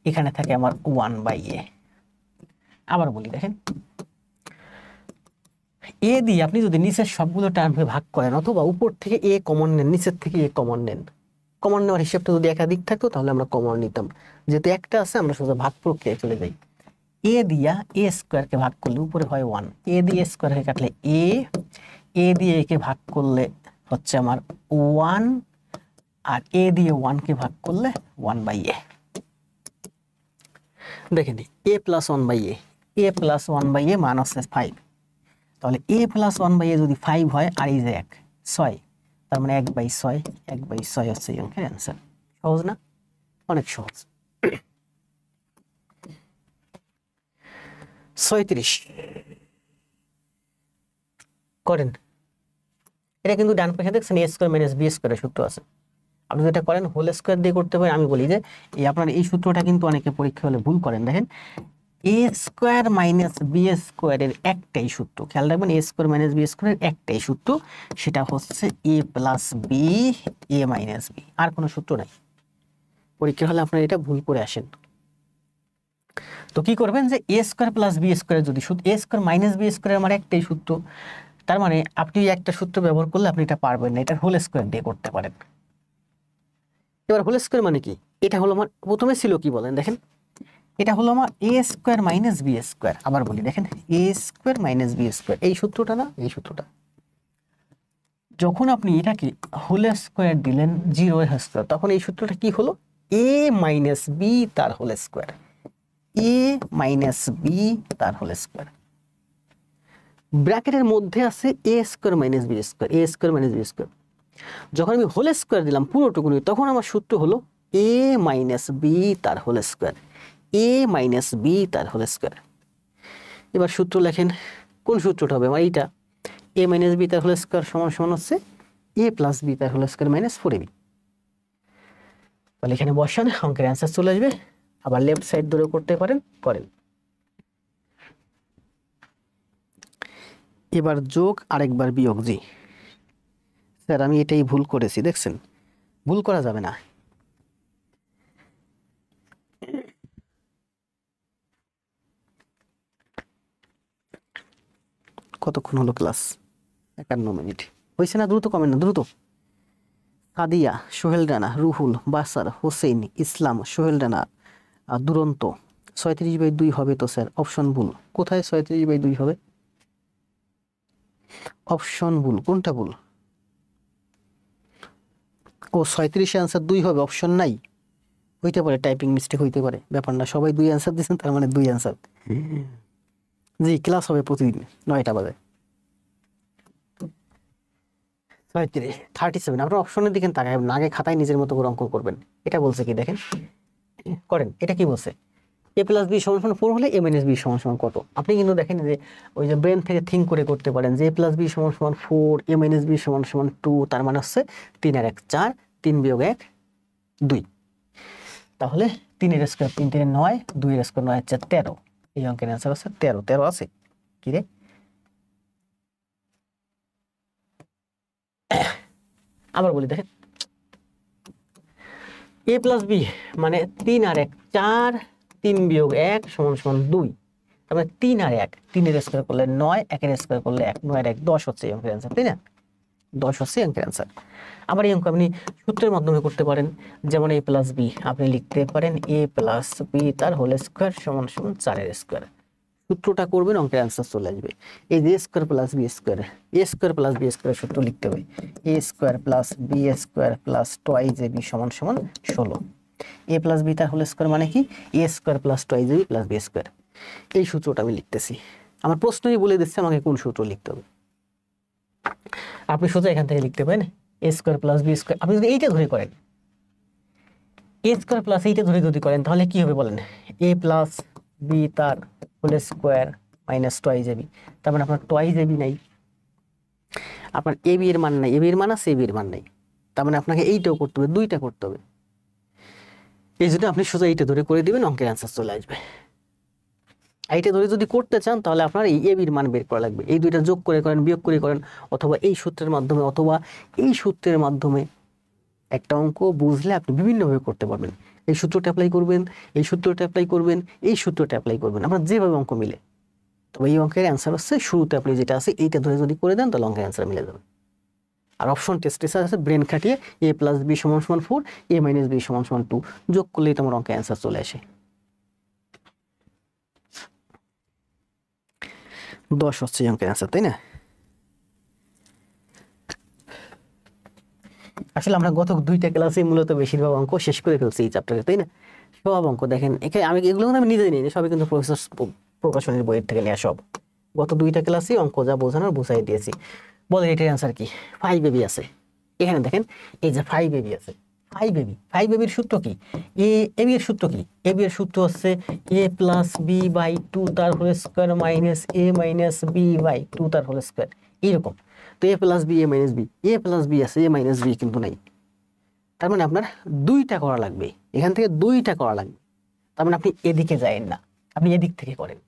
এখানে থাকে আমার 1/a। আবার বলি, দেখেন এ দিয়ে আপনি যদি নিচের সবগুলো টার্মকে ভাগ করেন, অথবা উপর থেকে এ কমন নেন, নিচের থেকে এ কমন নেন। কমন নেওয়ার হিসাবটা যদি একাধিক থাকতো তাহলে আমরা কমন নিতাম, যেহেতু একটা আছে আমরা সোজা ভাগ প্রক্রিয়ায় চলে যাই। এ দিয়া a² কে ভাগ করলে উপরে হয় 1, এ দিয়ে a² কে কাটলে এ দিয়ে একে ভাগ করলে হচ্ছে আমার 1, আর এ দিয়ে 1 কে ভাগ করলে 1/a। দেখেন a + 1/a, a + 1/a মান হচ্ছে 5। তাহলে a প্লাস 1/a যদি 5 হয় আর এই যে 1 6, তার মানে 1/6, 1/6 হচ্ছে এই অঙ্কের অ্যান্সার। সহজ না? অনেক সহজ। 36 করেন। এটা কিন্তু ডান পাশে দেখছেন a স্কয়ার মাইনাস b স্কয়ারের সূত্র আছে। আপনি যেটা করেন হোল স্কয়ার দিয়ে করতে পারেন। আমি বলি যে এই আপনার এই সূত্রটা কিন্তু অনেকে পরীক্ষা হলে ভুল করেন। দেখেন a স্কয়ার মাইনাস b স্কয়ারের একটাই সূত্র, খেয়াল রাখবেন a স্কয়ার মাইনাস b স্কয়ারের একটাই সূত্র, সেটা হচ্ছে a plus b a minus b, আর কোনো সূত্র নাই। পরীক্ষা হলে আপনারা এটা ভুল করে আসেন। তো কি করবেন যে a স্কয়ার প্লাস b স্কয়ারের যদি সূত্র a স্কয়ার মাইনাস b স্কয়ারের আমার একটাই সূত্র, তার মানে আপনি একটা সূত্র ব্যবহার করলে আপনি এটা পারবেন না, এটা হোল স্কয়ার দিয়ে করতে পারেন। এবার হোল স্কয়ার মানে কি? এটা হলো আমার প্রথমে ছিল কি বলেন, দেখেন এটা হলো আমার a square minus b square. আবার বলি দেখেন a square minus b square, এই সূত্রটা না, এই সূত্রটা। যখন আপনি এটাকে হোল স্কয়ার দিলেন 0 এর স্কয়ার, তখন এই সূত্রটা কি হলো? a মাইনাস b তার whole square, a minus b তার হোল স্কয়ার। ব্র্যাকেটের মধ্যে আছে a square minus b square, a square minus b square. যখন আমি হোল স্কয়ার দিলাম পুরোটুকু, তখন আমার সূত্র হলো a মাইনাস b তার whole square, a minus b তার হোল স্কয়ার। এবার সূত্র লেখেন, কোন সূত্রটা হবে আমার? এইটা a মাইনাস b তার হোল স্কয়ার সমান সমান হচ্ছে a প্লাস b তার হোল স্কয়ার মাইনাস 4ab। তাহলে এখানে বসান, অঙ্কের অ্যান্সার চলে আসবে। আবার লেফট সাইড ধরে করতে পারেন, করেন। এবার যোগ আরেকবার বিয়োগ। জি স্যার আমি এটাই ভুল করেছি, দেখছেন ভুল করা যাবে না। কতক্ষণ হলো ক্লাস? 51 মিনিট হয়েছে না? দ্রুত কমেন না, দ্রুত। সাদিয়া, সোহেল রানা, রুহুল, বাসার, হোসেন, ইসলাম, সোহেল রানা, দুরন্ত। 36/2 হবে তো স্যার? অপশন ভুল। কোথায় 36/2 হবে? অপশন ভুল। কোনটা ভুল? ও 37 অ্যান্সার 2 হবে, অপশন নাই। হইতে পারে টাইপিং মিস্টেক, হইতে পারে, ব্যাপার না। সবাই 2 অ্যান্সার দিয়েছেন, তার মানে 2 অ্যান্সার। জি ক্লাস হবে প্রতিদিন 9টা বাজে। 37। আপনার অপশনের দিকে তাকাবেন, আগে খাতায় নিজের মতো করে অঙ্ক করবেন। এটা বলছে কি দেখেন, করেন। এটা কি বলছে? a প্লাস বি সমান সমান 4 হলে a মাইনাস বি সমান সমান কত? আপনি কিন্তু দেখেন যে ওই যে ব্রেন থেকে থিঙ্ক করে করতে পারেন যে a প্লাস বি সমান সমান 4, a মাইনাস বি সমান সমান 2, তার মানে হচ্ছে 3 আর 1 4, 3 বিয়োগ 1 2। তাহলে 3 এর স্কয়ার 3 3 9, 2 এর স্কয়ার 9 4 13। এই অঙ্কের অ্যান্সার হচ্ছে 13। 13 আছে কি রে? আবার বলি দেখেন a প্লাস বি মানে 3 আর 1 4, 3 বিয়োগ 1 সমান সমান 2। তার মানে 3 আর 1, 3 এর স্কয়ার করলে 9, 1 এর স্কয়ার করলে 1, 9 আর 1 10 হচ্ছে এই অঙ্কের অ্যান্সার, তাই না? 10 হচ্ছে অঙ্কের অ্যান্সার। আবার এই অঙ্ক আপনি সূত্রের মাধ্যমে করতে পারেন, যেমন a প্লাস বি আপনি লিখতে পারেন a প্লাস বি তার হোল স্কয়ার সমান সমান 4 এর স্কয়ার। সূত্রটা করবেন, অঙ্কের অ্যান্সার চলে আসবে। এই যে square plus B square, A square plus B square সূত্র লিখতে হবে A square plus B square plus twice A B সমান সমান 16। এ প্লাস বি তার হোল স্কয়ার মানে কি? A square plus twice A B plus B square. এই সূত্রটা আমি লিখতেছি। আমার প্রশ্নই বলে দিচ্ছে আমাকে কোন সূত্র লিখতে হবে। আপনি সোজা এখান থেকে লিখতে পারেন এ স্কয়ার প্লাস বি স্কয়ার। আপনি যদি এইটা ধরে করেন, এ স্কয়ার প্লাস এইটা ধরে যদি করেন, তাহলে কি হবে বলেন? এ প্লাস বি তার whole square minus twice ab. তার মানে আপনার টুয়াইস এবি নাই, আপনার এবি এর মান নাই, এবি এর মান আছে, এবি এর মান নাই। তার মানে আপনাকে এইটাও করতে হবে, দুইটা করতে হবে। এই জন্য আপনি সোজা এইটা ধরে করে দিবেন, অঙ্কের অ্যান্সার চলে আসবে। এইটা ধরে যদি করতে চান তাহলে আপনার এই এবির মান বের করা লাগবে। এই দুইটা যোগ করে করেন, বিয়োগ করে করেন, অথবা এই সূত্রের মাধ্যমে, অথবা এই সূত্রের মাধ্যমে। একটা অঙ্ক বুঝলে আপনি বিভিন্নভাবে করতে পারবেন। এই সূত্রটা অ্যাপ্লাই করবেন, এই সূত্রটা অ্যাপ্লাই করবেন, এই সূত্রটা অ্যাপ্লাই করবেন, আপনার যেভাবে অঙ্ক মিলে। তবে এই অঙ্কের অ্যান্সার হচ্ছে শুরুতে আপনি যেটা আছে এইটা ধরে যদি করে দেন তাহলে অঙ্কের অ্যান্সার মিলে যাবে। আর অপশন টেস্টে আছে ব্রেন খাটিয়ে এ প্লাস বি সমান সমান 4, এ মাইনাস বি সমান সমান 2 যোগ করলেই তোমার অঙ্কের অ্যান্সার চলে আসে। 10 হচ্ছে এই অঙ্কের অ্যান্সার, তাই না? আসলে আমরা গত 2টা ক্লাসে মূলত বেশিরভাগ অঙ্ক শেষ করে ফেলছি এই চ্যাপ্টারে, তাই না? সব অঙ্ক দেখেন এখানে আমি এগুলো আমি নিজে নিই, সবই কিন্তু প্রফেসর প্রকাশনের বইয়ের থেকে নেওয়া সব। গত 2টা ক্লাসে অঙ্ক যা বোঝানোর বুঝাই দিয়েছি। বলেন এটার অ্যান্সার কি? 5ab আছে এখানে, দেখেন এই যে 5ab আছে, 5ab এর সূত্র কি? ab এর সূত্র কি? ab এর সূত্র হচ্ছে a প্লাস বি বাই 2 তার whole square minus a minus B by 2 তার হোল স্কয়ার, এইরকম। তো a plus b a minus b, a plus b আছে, a মাইনাস বি কিন্তু নাই। তার মানে আপনার 2টা করা লাগবে, এখান থেকে 2টা করা লাগবে। তার মানে আপনি এদিকে যায়েন না, আপনি এদিক থেকে করেন।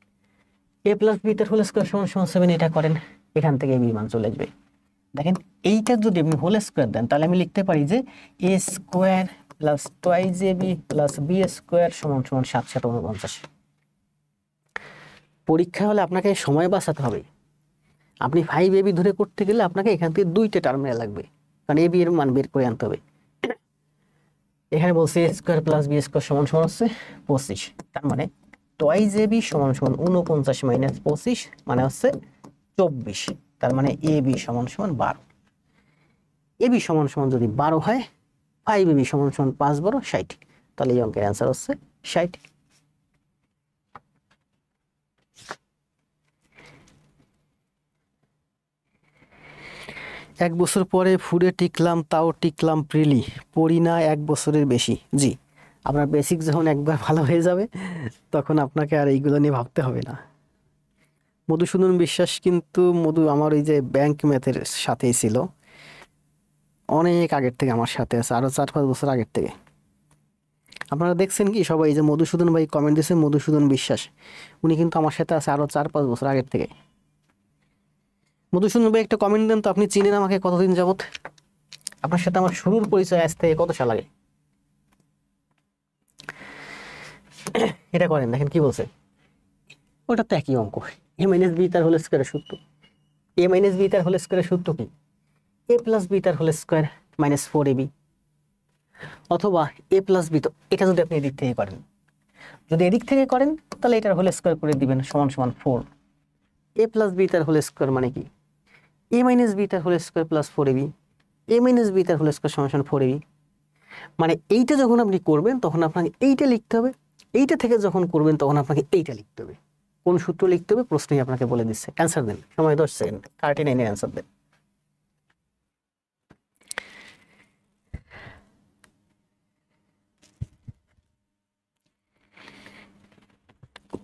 a প্লাস বি তার হোল স্কয়ার সমান সমান 7, এটা করেন, এখান থেকে b মান চলে আসবে। দেখেন এইটা যদি আপনি হোল স্কয়ার দেন তাহলে আমি লিখতে পারি যে a square plus twice ab plus B square সমান সমান 749। পরীক্ষা হলে আপনাকে সময় বাঁচাতে হবে। আপনি 5ab ধরে করতে গেলে আপনাকে এখান থেকে 2টা টার্মিনাল লাগবে, কারণ ab এর মান বের করে আনতে হবে। এখানে বলছে a square plus B square সমান সমান হচ্ছে 25, তার মানে টুয়াইস ab সমান সমান 49 মাইনাস 25 মানে হচ্ছে 24। তার মানে ab সমান সমান 12। ab সমান সমান যদি 12 হয়, 5ab সমান সমান 5 12 60, তাহলে এই অঙ্কের অ্যান্সার হচ্ছে 60। এক বছর পরে ফুডে টিকলাম, তাও টিকলাম প্রিলি, পড়ি না 1 বছরের বেশি। জি, আপনার বেসিক যখন একবার ভালো হয়ে যাবে তখন আপনাকে আর এইগুলো নিয়ে ভাবতে হবে না। মধুসূদন বিশ্বাস কিন্তু আমার ওই যে ব্যাংক ম্যাথের সাথেই ছিল, অনেক আগের থেকে আমার সাথে আছে, আরো 4-5 বছর আগের থেকে। আপনারা দেখছেন কি সবাই যে মধুসূদন ভাই কমেন্ট দিয়েছে, মধুসূদন বিশ্বাস, উনি কিন্তু আমার সাথে আছে আরো 4-5 বছর আগের থেকে। মধুসূদন ভাই একটা কমেন্ট দেন তো, আপনি চিনেন আমাকে কতদিন যাবত? আপনার সাথে আমার শুরুর পরিচয় আজ থেকে কত সাল আগে? এটা করেন, দেখেন কি বলছে। ওটা তো একই অঙ্ক, a মাইনাস বি তার হোল স্কয়ারের সূত্র। a মাইনাস বি তার হোল স্কয়ারের সূত্র কি? a প্লাস বি তার হোল স্কয়ার মাইনাস 4ab, অথবা a প্লাস বি। তো এটা যদি আপনি এদিক থেকে করেন, যদি এদিক থেকে করেন তাহলে এটার হোল স্কয়ার করে দিবেন সমান সমান 4। a প্লাস বি তার হোল স্কয়ার মানে কি? a মাইনাস বি তার whole square plus 4ab, a minus B তার হোল স্কয়ার সমান সমান 4ab। মানে এইটা যখন আপনি করবেন তখন আপনাকে এইটা লিখতে হবে, এইটা থেকে যখন করবেন তখন আপনাকে এইটা লিখতে হবে। কোন সূত্র লিখতে হবে প্রশ্নই আপনাকে বলে দিচ্ছে। অ্যান্সার দেন, সময় 10 সেকেন্ড, 39 এর অ্যান্সার দেন।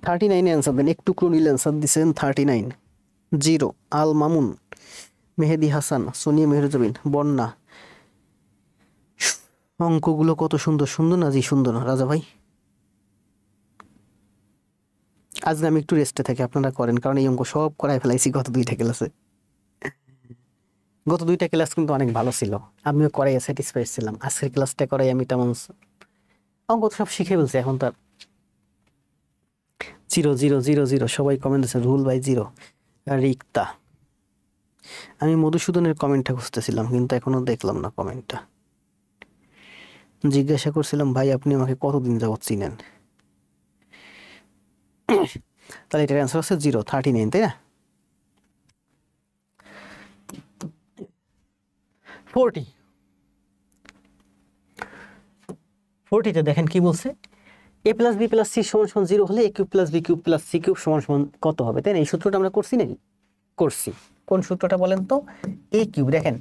39 অ্যান্সার দেন। একটু ক্রুনিল অ্যান্সার দিচ্ছেন 39। 0 আল মামুন, মেহেদি হাসান, সোনিয়া মেহরুজবিন, বন্যা। অঙ্কগুলো কত সুন্দর সুন্দর না? জি সুন্দর রাজা ভাই। আজকে আমি একটু রেস্টে থাকি, আপনারা করেন, কারণ এই অঙ্ক সব করাই ফেলাইছি গত 2টা ক্লাসে। গত 2টা ক্লাস কিন্তু অনেক ভালো ছিল, আমিও করাই স্যাটিসফাইড ছিলাম। আজকের ক্লাসটা করাই আমি তেমন অঙ্ক তো সব শিখে ফেলছি এখন। তার 0 0 0 0 সবাই কমেন্ট আছে। Rule by 0 Rikta. আমি মধুসূদনের কমেন্টটা খুঁজতেছিলাম কিন্তু এখনো দেখলাম না কমেন্টটা। জিজ্ঞাসা করছিলাম ভাই আপনি আমাকে কতদিন যাবত চিনেন? তাহলে এটার অ্যান্সার হচ্ছে 0 39, তাই না? 40তে দেখেন কি বলছে, a plus B plus c সমান সমান 0 হলে a cube plus B cube plus C cube সমান সমান কত হবে, তাই না? এই সূত্রটা আমরা করছি নাকি? করছি। কোন সূত্রটা বলেন তো? a cube. দেখেন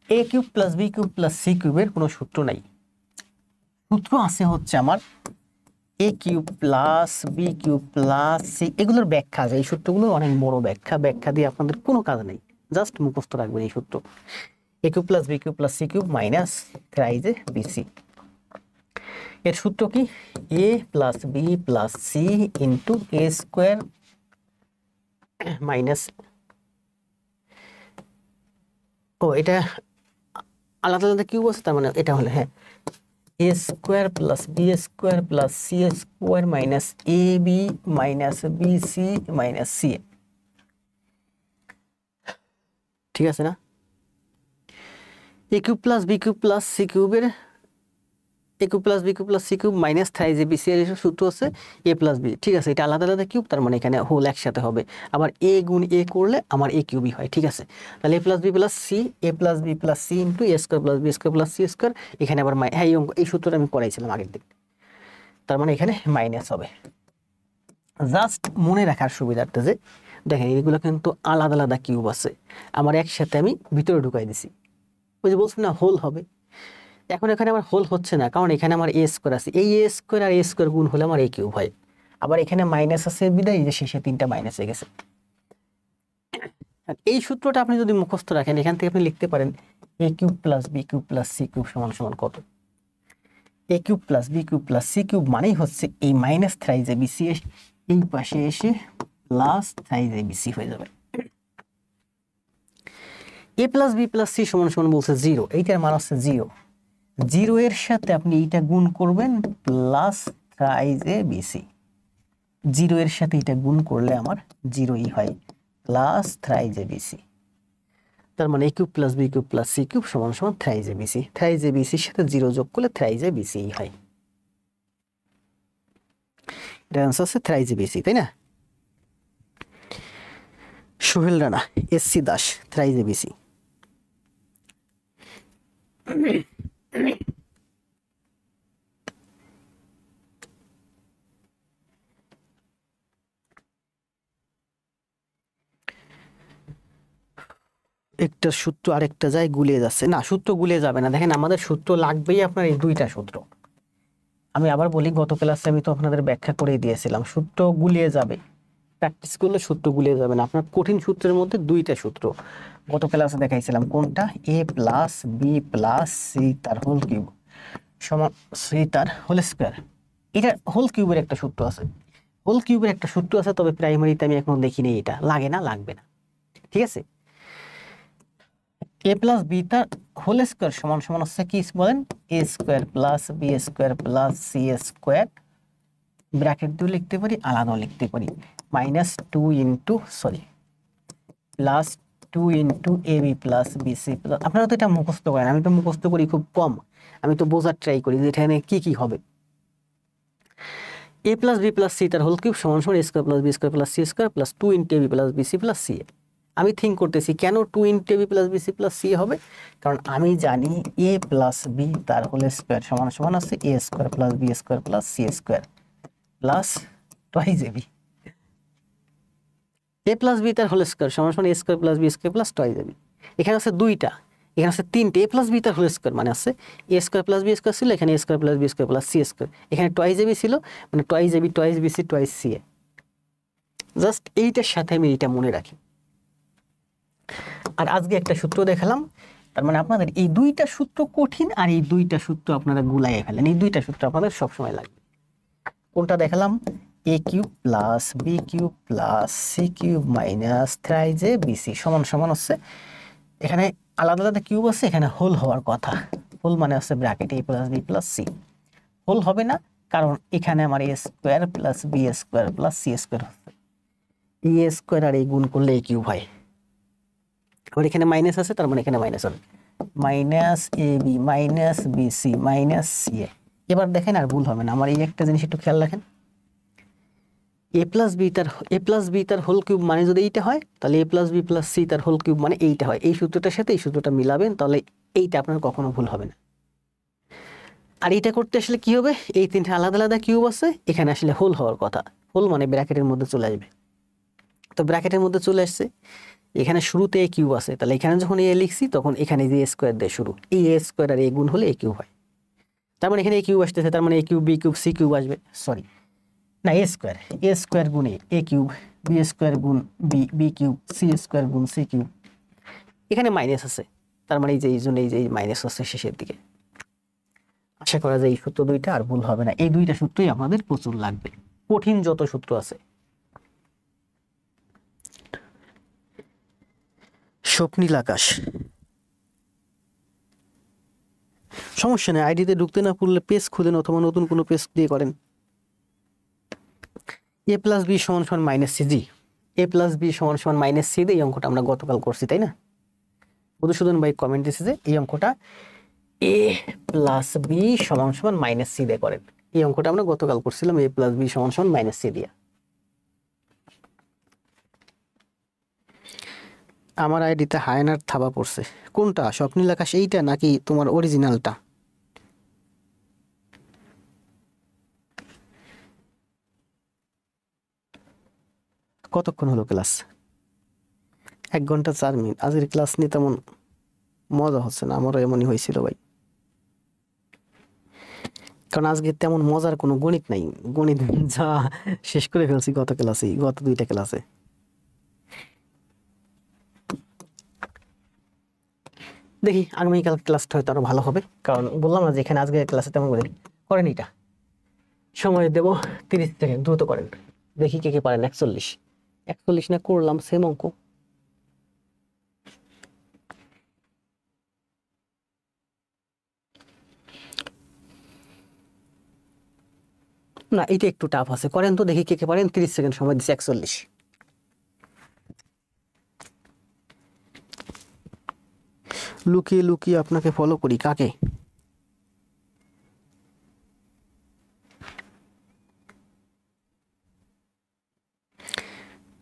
a cube plus B cube plus C কিউবের কোনো সূত্র নাই, সূত্র আছে হচ্ছে আমার a cube plus B cube plus c. এগুলোর ব্যাখ্যা আছে, এই সূত্রগুলো অনেক বড় ব্যাখ্যা দিয়ে আপনাদের কোনো কাজ নেই, জাস্ট মুখস্থ রাখবেন এই সূত্র। a cube plus B cube plus C cube minus thrice A BC. এর সূত্র কি? a plus B plus C into A square minus, ও এটা আলাদা আলাদা কিউব আছে, তার মানে এটা হলে হ্যাঁ A square plus B square plus C square minus A B minus B C minus C. ঠিক আছে না? A cube plus B cube plus C কিউবের A cube plus B cube plus C cube minus thrice A B C এর সূত্র হচ্ছে এ প্লাস বি। ঠিক আছে, এটা আলাদা আলাদা কিউব, তার মানে এখানে হোল একসাথে হবে। আবার এ গুণ এ করলে আমার এ কিউবই হয়। ঠিক আছে, তাহলে A plus B plus C, A plus B plus C into A square plus B square plus C square. এখানে আবার হ্যাঁ এই সূত্রটা আমি করাইছিলাম আগের দিন, তার মানে এখানে মাইনাস হবে। জাস্ট মনে রাখার সুবিধার্থে যে দেখেন এগুলো কিন্তু আলাদা আলাদা কিউব আছে, আমার একসাথে আমি ভিতরে ঢুকাই দিছি। ওই যে বলছি না হোল হবে, এখন এখানে আমার হোল হচ্ছে না, কারণ এখানে আমার এ স্কোয়ার আছে, এই এ স্কোয়ার আর এ স্কোয়ার গুণ হলে আমার এ কিউব হয়। আবার এখানে মাইনাস আছে বিদায় এই যে শেষে 3টা মাইনাস হয়ে গেছে। আর এই সূত্রটা আপনি যদি মুখস্থ রাখেন, এখান থেকে আপনি লিখতে পারেন A cube plus B cube plus C cube সমান সমান কত। A cube plus B cube plus C cube মানেই হচ্ছে এই মাইনাস থ্রাইজ এ বিসি এই পাশে এসে প্লাস থ্রাইজ এ বিসি হয়ে যাবে। এ প্লাস বি প্লাস সি সমান সমান বলছে 0, এইটার মান হচ্ছে 0। 0 এর সাথে আপনি এইটা গুণ করবেন প্লাস থ্রাইজ এ বিসি। 0 এর সাথে এটা গুণ করলে আমার 0ই হয়, প্লাস থ্রাইজ এ বিসি। তার মানে A cube plus B cube plus C cube সমান সমান থ্রাইজ এ বিসি। থ্রাইজ এ বিসির সাথে 0 যোগ করলে থ্রাইজ এ বিসি হয়। এটা আনসার হচ্ছে থ্রাইজ এ বিসি, তাই না? Sohel Rana, SC Das, থ্রাইজ A BC. একটা সূত্র আরেকটা যায় গুলিয়ে যাচ্ছে না, সূত্র গুলিয়ে যাবে না। দেখেন আমাদের সূত্র লাগবেই আপনার এই 2টা সূত্র। আমি আবার বলি, গত ক্লাসে আমি তো আপনাদের ব্যাখ্যা করেই দিয়েছিলাম, সূত্র গুলিয়ে যাবে, প্র্যাকটিস করলে সূত্র গুলিয়ে যাবে না। আপনার কঠিন সূত্রের মধ্যে 2টা সূত্র গত ক্লাসে দেখাইছিলাম, কোনটা? এ প্লাস বি প্লাস সি তার হোল কিউব সমান সি তার হোল স্কোয়ার। এটা হোল কিউবের একটা সূত্র আছে, হোল কিউবের একটা সূত্র আছে, তবে প্রাইমারিতে আমি এখনো দেখিনি, এটা লাগে না, লাগবে না, ঠিক আছে? এ প্লাস বি তার হোল স্কোয়ার সমান সমান হচ্ছে কি বলেন? A square plus B square plus C square, bracket দিয়ে লিখতে পারি, আলাদাও লিখতে পারি, plus 2 into A B plus B C plus. আপনারা তো এটা মুখস্থ করেন, আমি তো মুখস্থ করি খুব কম, আমি তো বোঝার ট্রাই করি যে এখানে কি কি হবে। A plus B plus C তার হোল কিউব সমান সমান A square plus B square plus C square plus 2 into A B plus B C plus C. আমি থিঙ্ক করতেছি কেন 2 into A B plus B C plus C হবে, কারণ আমি জানি এ প্লাস বি তার হোল স্কোয়ার সমান সমান আছে A square plus B square plus C square plus twice A B. A plus B তার হোল স্কোয়ার সমান সমান A square plus B square plus twice A B. এখানে আছে 2টা, এখানে আছে 3টে। এ প্লাস বি তার হোল স্কোয়ার মানে আছে A square plus B square ছিল, এখানে A square plus B square plus C square, এখানে টুয়াইস এ বি ছিল, মানে twice A B twice B C twice C A. Just এইটার সাথে আমি এইটা মনে রাখি। আর আজকে একটা সূত্র দেখালাম, তার মানে আপনাদের এই 2টা সূত্র কঠিন, আর এই 2টা সূত্র আপনারা গুলাইয়ে ফেলেন। এই 2টা সূত্র আপনাদের সবসময় লাগবে। কোনটা দেখালাম? A cube plus B cube plus C cube minus thrice A BC সমান সমান হচ্ছে, এখানে আলাদা আলাদা কিউব আছে, এখানে হোল হওয়ার কথা। হোল মানে হচ্ছে bracket A plus B plus C. Whole হবে না, কারণ এখানে আমার A square plus B square plus C square হচ্ছে, এ স্কোয়ার আর এই গুণ করলে এই কিউব হয়। আবার এখানে মাইনাস আছে, তার মানে এখানে মাইনাস হবে, minus A B minus B C minus C A. এবার দেখেন আর ভুল হবে না, আমার এই একটা জিনিস একটু খেয়াল রাখেন, এ প্লাস বি তার হোল কিউব মানে যদি এইটা হয়, তাহলে A plus B plus C তার হোল কিউব মানে এইটা হয়। এই সূত্রটার সাথে এই সূত্রটা মিলাবেন, তাহলে এইটা আপনার কখনো ভুল হবে না। আর এইটা করতে আসলে কি হবে, এই 3টে আলাদা আলাদা কিউব আছে, এখানে আসলে হোল হওয়ার কথা। হোল মানে ব্র্যাকেটের মধ্যে চলে আসবে, তো ব্র্যাকেটের মধ্যে চলে আসছে। এখানে শুরুতে এ কিউব আছে, তাহলে এখানে যখন এ লিখছি তখন এখানে যে স্কোয়ার দিয়ে শুরু, এই এ স্কোয়ার আর এ গুণ হলে এ কিউব হয়। তার মানে এখানে এ কিউব আসতেছে, তার মানে A cube B cube C cube আসবে, সরি না, এ স্কোয়ার গুণ এ কিউব, বি স্কোয়ার গুণ বি কিউব, সি স্কোয়ার গুণ সি কিউব। এখানে মাইনাস আছে, তার মানে এই যে এই জন্য এই যে মাইনাস আছে শেষের দিকে। আশা করা যায় এই সূত্র 2টা আর ভুল হবে না। এই 2টা সূত্রই আমাদের প্রচুর লাগবে, কঠিন যত সূত্র আছে। স্বপ্নীল আকাশ, সমস্যা নেই, আইডিতে ঢুকতে না পারলে পেজ খুলেন অথবা নতুন কোনো পেজ দিয়ে করেন। এ প্লাস বি সমান সমান মাইনাস সি, জি এ প্লাস বি সমান সমান মাইনাস সি দিয়ে এই অঙ্কটা আমরা গতকাল করছি, তাই না? মধুসূদন ভাই কমেন্ট দিয়েছে যে এই অঙ্কটা এ প্লাস বি সমান সমান মাইনাস সি দিয়ে করেন। এই অঙ্কটা আমরা গতকাল করছিলাম এ প্লাস বি সমান সমান মাইনাস সি দিয়ে। আমার আইডিতে হায়নার থাবা পড়ছে, কোনটা স্বপ্নীল আকাশ, এইটা নাকি তোমার অরিজিনালটা? কতক্ষণ হলো ক্লাস? 1 ঘন্টা 4 মিনিট। আজকের ক্লাস নিয়ে তেমন মজা হচ্ছে না, আমারও এমনই হয়েছিল ভাই। কারণ আজকে তেমন মজার কোনো গণিত নাই। গণিত যা শেষ করে ফেলছি গত ক্লাসেই, গত 2টা ক্লাসে। দেখি আগামীকাল ক্লাসটা হয়তো আরো ভালো হবে, কারণ বললাম না যে এখানে আজকে ক্লাসে তেমন গণিত করেন। এটা সময় দেব 30 সেকেন্ড, দ্রুত করেন। দেখি কে কে পারেন। 41 না করলাম সেম অঙ্ক। না এটা একটু টাফ আছে, করেন তো দেখি কে কে পারেন। 30 সেকেন্ড সময় দিচ্ছে। 41। লুকিয়ে লুকিয়ে আপনাকে ফলো করি, কাকে?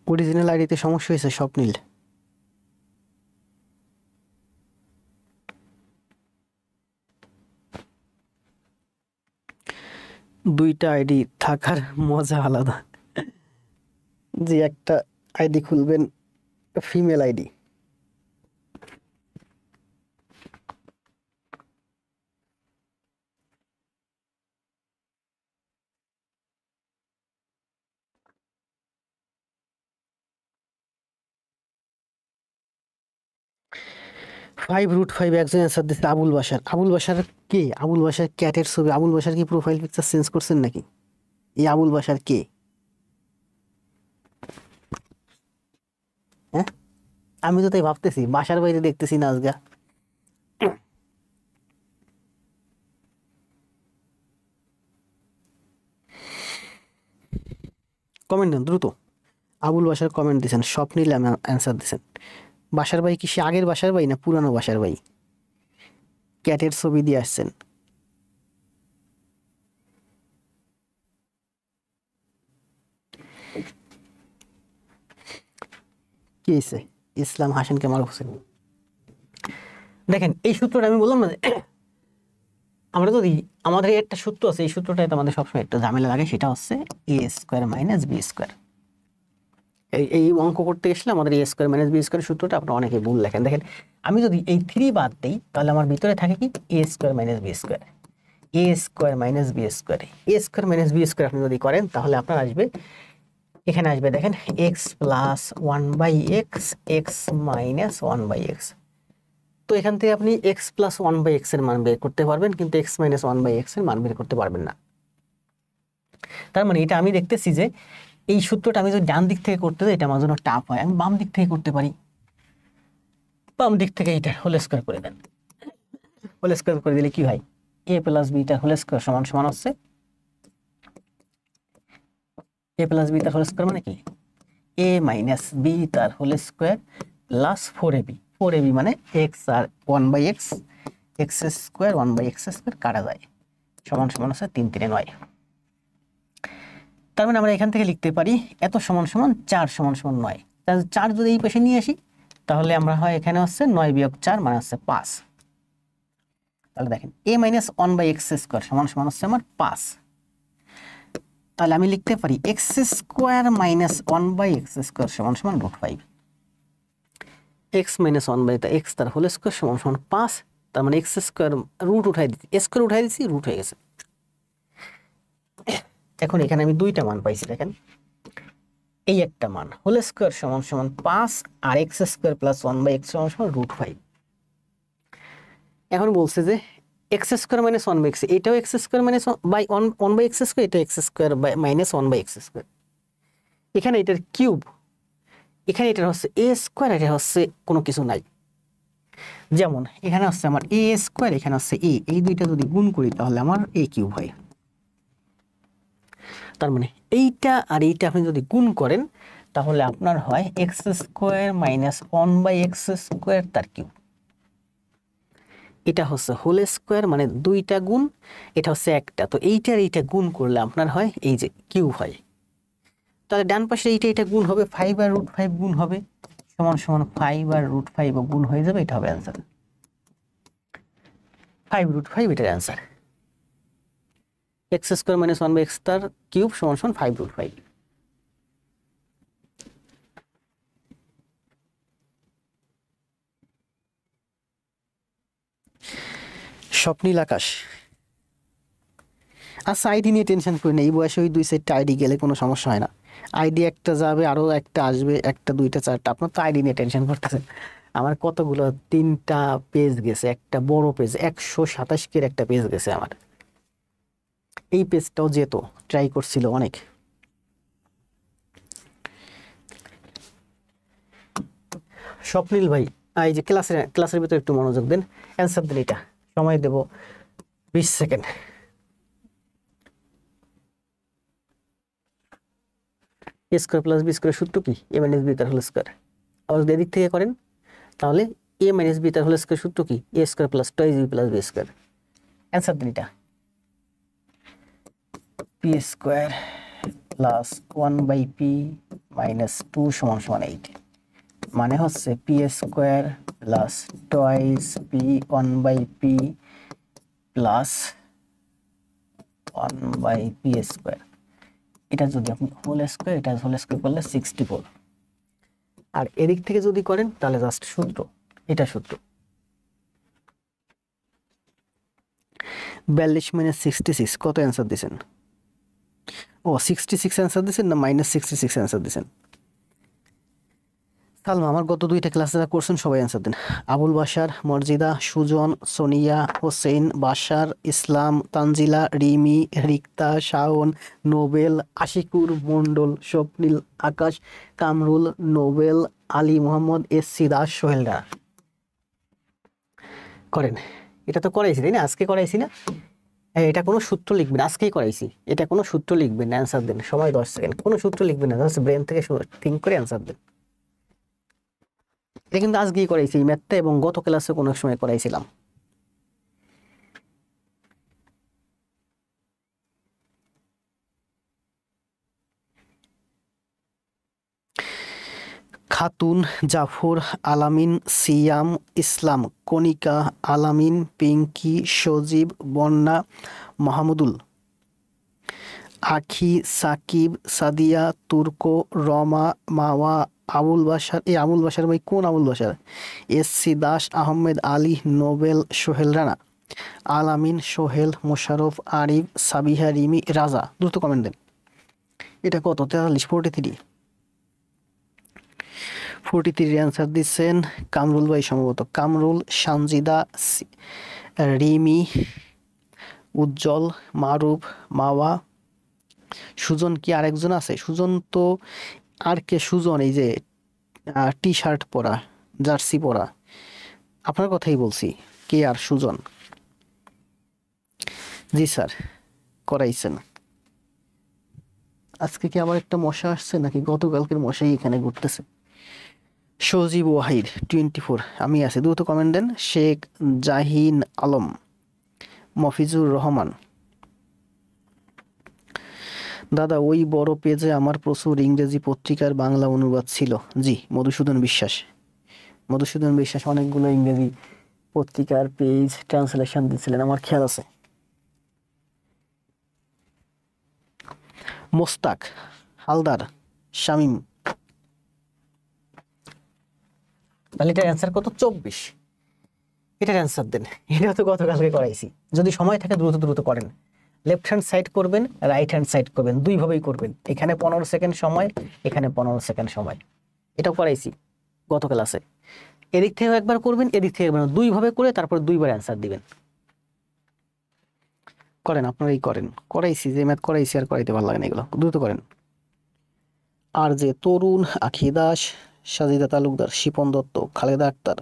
অরিজিনাল আইডিতে সমস্যা হয়েছে স্বপ্নীল। দুইটা আইডি থাকার মজা আলাদা। যে একটা আইডি খুলবেন ফিমেল আইডি, 5√5 একজন অ্যান্সার দিচ্ছে আবুল বাসার। আবুল বাসার কে? আবুল বাসার ক্যাটের ছবি। আবুল বাসার কি প্রোফাইল পিকচার চেঞ্জ করছেন নাকি? এই আবুল বাসার কে? হ্যাঁ, আমি তো তাই ভাবতেছি, বাসার বাইরে দেখতেছি না আজগা। কমেন্ট দেন দ্রুত। আবুল বাসার কমেন্ট দিছেন, স্বপ্নীল অ্যান্সার দিছেন। বাসার ভাই কি সে আগের বাসার ভাই না পুরানো বাসার ভাই? ক্যাটের ছবি দিয়ে আসছেন। কি হয়েছে? ইসলাম হাসানকে মারুফ হোসেন। দেখেন এই সূত্রটা আমি বললাম না যে আমরা যদি আমাদের একটা সূত্র আছে, এই সূত্রটাতে আমাদের সবসময় একটা ঝামেলা লাগে, সেটা হচ্ছে A square minus B square. এই অঙ্ক করতে গেলে আমাদের এ স্কোয়ার মাইনাস বি স্কোয়ার সূত্রটা আপনারা অনেকে ভুল লেখেন। দেখেন আমি যদি এই 3 বাদ দিই তাহলে আমার ভিতরে থাকে কি A square minus B square. A square minus B square, A square minus B square আপনি যদি করেন তাহলে আপনার আসবে, এখানে আসবে দেখেন x plus 1/x x minus 1/x। তো এখান থেকে আপনি এক্স প্লাস 1/x এর মান বের করতে পারবেন, কিন্তু এক্স মাইনাস 1/x এর মান বের করতে পারবেন না। তার মানে এটা আমি দেখতেছি যে এই সূত্রটা আমি যদি ডান দিক থেকে করতে যাই এটা আমার জন্য টাফ হয়, আমি বাম দিক থেকে করতে পারি। বাম দিক থেকে এটা হোল স্কয়ার করে দেন। হোল স্কয়ার করে দিলে কি হয়? a প্লাস b তার হোল স্কয়ার সমান সমান হচ্ছে a প্লাস b তার হোল স্কয়ার মানে কি a মাইনাস b তার whole square plus 4ab। 4ab মানে x আর 1/x, x square 1/x square কাটা যায়, সমান সমান হচ্ছে 3 3 9। তার মানে আমরা এখান থেকে লিখতে পারি এত সমান সমান 4 সমান সমান 9। তাহলে 4 যদি এই পাশে নিয়ে আসি তাহলে আমরা হয় এখানে হচ্ছে 9 বিয়োগ 4 মানে হচ্ছে 5। তাহলে দেখেন a মাইনাস 1/x স্কয়ার সমান সমান হচ্ছে আমার 5। তাহলে আমি লিখতে পারি x square minus 1/x square সমান সমান √5। x মাইনাস 1/x তার হোল স্কয়ার সমান সমান 5। তার মানে x স্কয়ার রুট উঠাই দিচ্ছি, স্কয়ার উঠাই দিচ্ছি, রুট হয়ে গেছে। এখন এখানে আমি দুইটা মান পাইছি। দেখেন এই একটা মান হোল স্কয়ার সমান সমান 5 আর x স্কয়ার প্লাস 1/x সমান সমান √5। এখন বলছে যে x স্কয়ার মাইনাস 1/x, এটাও x square minus 1/x square, এটা x square minus 1/x square. এখানে এটার কিউব, এখানে এটা হচ্ছে a স্কয়ার, এটা হচ্ছে কোনো কিছু নাই। যেমন এখানে হচ্ছে আমার a স্কয়ার, এখানে হচ্ছে a, এই দুইটা যদি গুণ করি তাহলে আমার a কিউব হয়। তার মানে এইটা আর এইটা আপনি যদি গুণ করেন তাহলে আপনার হয় x square minus 1/x square তার কিউব। এটা হচ্ছে হোল স্কয়ার মানে দুইটা গুণ, এটা হচ্ছে একটা, তো এইটা আর এইটা গুণ করলে আপনার হয় এই যে কিউব হয়। তাহলে ডান পাশে এইটা এটা গুণ হবে, 5 আর √5 গুণ হবে সমান সমান 5 আর √5 গুণ হয়ে যাবে, এটা হবে অ্যান্সার। 5√5 এটার answer. x square minus 1/x তার কিউব সমান সমান 5√5। স্বপ্নীল আকাশ। আচ্ছা, আইডি নিয়ে টেনশন করি না, এই বয়সে ওই 2 সেটটা আইডি গেলে কোনো সমস্যা হয় না। আইডি একটা যাবে, আরও একটা আসবে, একটা দুইটা চারটা, আপনার তো আইডি নিয়ে টেনশন করতেছেন। আমার কতগুলো 3টা পেজ গেছে, একটা বড় পেজ 127 একটা পেজ গেছে আমার। এই পেজটাও যেত, ট্রাই করছিল অনেক। স্বপ্নীল ভাই, এই যে ক্লাসের ভিতরে একটু মনোযোগ দেন, অ্যান্সার দেন। এটা সময় দেব 20 second. A square plus B square সূত্র কি? এ মাইনাস বি তার হোল স্কোয়ার। আবার যদি এদিক থেকে করেন তাহলে এ মাইনাস বি তার হোল স্কোয়ার সূত্র কি? A square plus twice B plus B square. Answer দিন এটা। P square plus 1/p minus 2 সমান সমান 8। মানে হচ্ছে P square plus twice P 1/p plus 1/p square. এটা যদি আপনি হোল স্কোয়ার, এটা হোল স্কোয়ার করলে 64। আর এদিক থেকে যদি করেন তাহলে জাস্ট সূত্র, এটা সূত্র। 42 মাইনাস 66 কত অ্যান্সার দিয়েছেন? ও 66 অ্যান্সার দিয়েছেন না -66 অ্যান্সার দিয়েছেন? সালমা, আমার গত 2টা ক্লাসে যারা করছেন সবাই অ্যান্সার দেন। আবুল বাশার, মর্জিদা, সুজন, সোনিয়া, হোসেন, বাশার, ইসলাম, তানজিলা, রিমি, রিক্তা, শাওন, নোবেল, আশিকুর, মন্ডল, স্বপ্নীল, আকাশ, কামরুল, নোবেল, আলী মোহাম্মদ, এসসি দাস, সোহেল রানা। করেন, এটা তো করাইছি তাই না? আজকে করাইছি না? এটা কোনো সূত্র লিখবেন, আজকেই করাইছি। এটা কোনো সূত্র লিখবেন না, অ্যান্সার দেন। সময় 10 সেকেন্ড। কোনো সূত্র লিখবেন না, জাস্ট ব্রেন থেকে থিঙ্ক করে অ্যান্সার দেন। এটা কিন্তু আজকেই করাইছি এই ম্যাথটা, এবং গত ক্লাসে কোনো সময় করাইছিলাম। খাতুন, জাফর, আলামিন, সিয়াম, ইসলাম, কণিকা, আলামিন, পিঙ্কি, সজীব, বন্যা, মাহমুদুল, আখি, সাকিব, সাদিয়া, তুর্ক, রমা, মাওয়া, আবুল বাশার। এই আবুল বাশার ভাই কোন আবুল বাশার? এসসি দাস, আহমেদ আলী, নোবেল, সোহেল রানা, আলামিন, সোহেল, মোশারফ, আরিফ, সাবিহা, রিমি, রাজা। দ্রুত কমেন্ট দেন। এটা কত? 43, 43। 43 অ্যান্সার দিচ্ছেন কামরুল ভাই সম্ভবত। কামরুল, সানজিদা, রিমি, উজ্জ্বল, মারুফ, মাওয়া। সুজন কি আরেকজন আছে? সুজন তো আর কে? সুজন এই যে টি শার্ট পরা, জার্সি পরা, আপনার কথাই বলছি। কে আর? সুজন। জি স্যার, করাইছেন। আজকে কি আবার একটা মশা আসছে নাকি গতকালকের মশাই এখানে ঘুরতেছে? সজীব ওয়াহিদ 24, আমি আছি। দ্রুত কমেন্ট দেন। শেখ জাহিন আলম, মফিজুর রহমান। দাদা, ওই বড় পেজে আমার প্রচুর ইংরেজি পত্রিকার বাংলা অনুবাদ ছিল। জি, মধুসূদন বিশ্বাস। মধুসূদন বিশ্বাস অনেকগুলো ইংরেজি পত্রিকার পেজ ট্রান্সলেশন দিয়েছিলেন, আমার খেয়াল আছে। মোস্তাক, হালদার, শামীম। তাহলে এটার অ্যান্সার কত? 24। এটার অ্যান্সার দেন। এটা তো গতকালকে করাইছি। যদি সময় থাকে দ্রুত দ্রুত করেন। লেফট হ্যান্ড সাইড করবেন, রাইট হ্যান্ড সাইড করবেন, দুইভাবেই করবেন। এখানে 15 সেকেন্ড সময়, এখানে 15 সেকেন্ড সময়। এটাও করাইছি গত ক্লাসে। এদিক থেকে একবার করবেন, এদিক থেকে একবার, দুইভাবে করে তারপর দুইবার অ্যান্সার দিবেন। করেন, আপনারাই করেন। করাইছি যে ম্যাথ করাইছি, আর করাইতে ভালো লাগে না এগুলো। দ্রুত করেন। আর যে তরুণ, আখি দাস, সাজিদা তালুকদার, শিপন দত্ত, খালেদা আক্তার,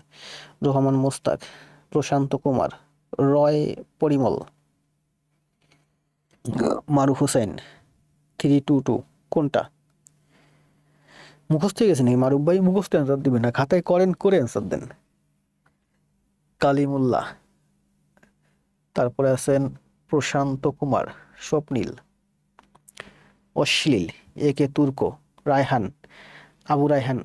রহমান মোস্তাক, প্রশান্ত কুমার, রয় পরিমল, মারুফ হোসেন 322। কোনটা মুখস্থ হয়ে গেছে নাকি? মারুফ ভাই মুখস্থ অ্যান্সার দিবেন না, খাতায় করেন, করে অ্যান্সার দেন। কালিমুল্লাহ, তারপরে আছেন প্রশান্ত কুমার, স্বপ্নীল, অশ্লীল, এ কে তুর্ক, রায়হান, আবু রায়হান।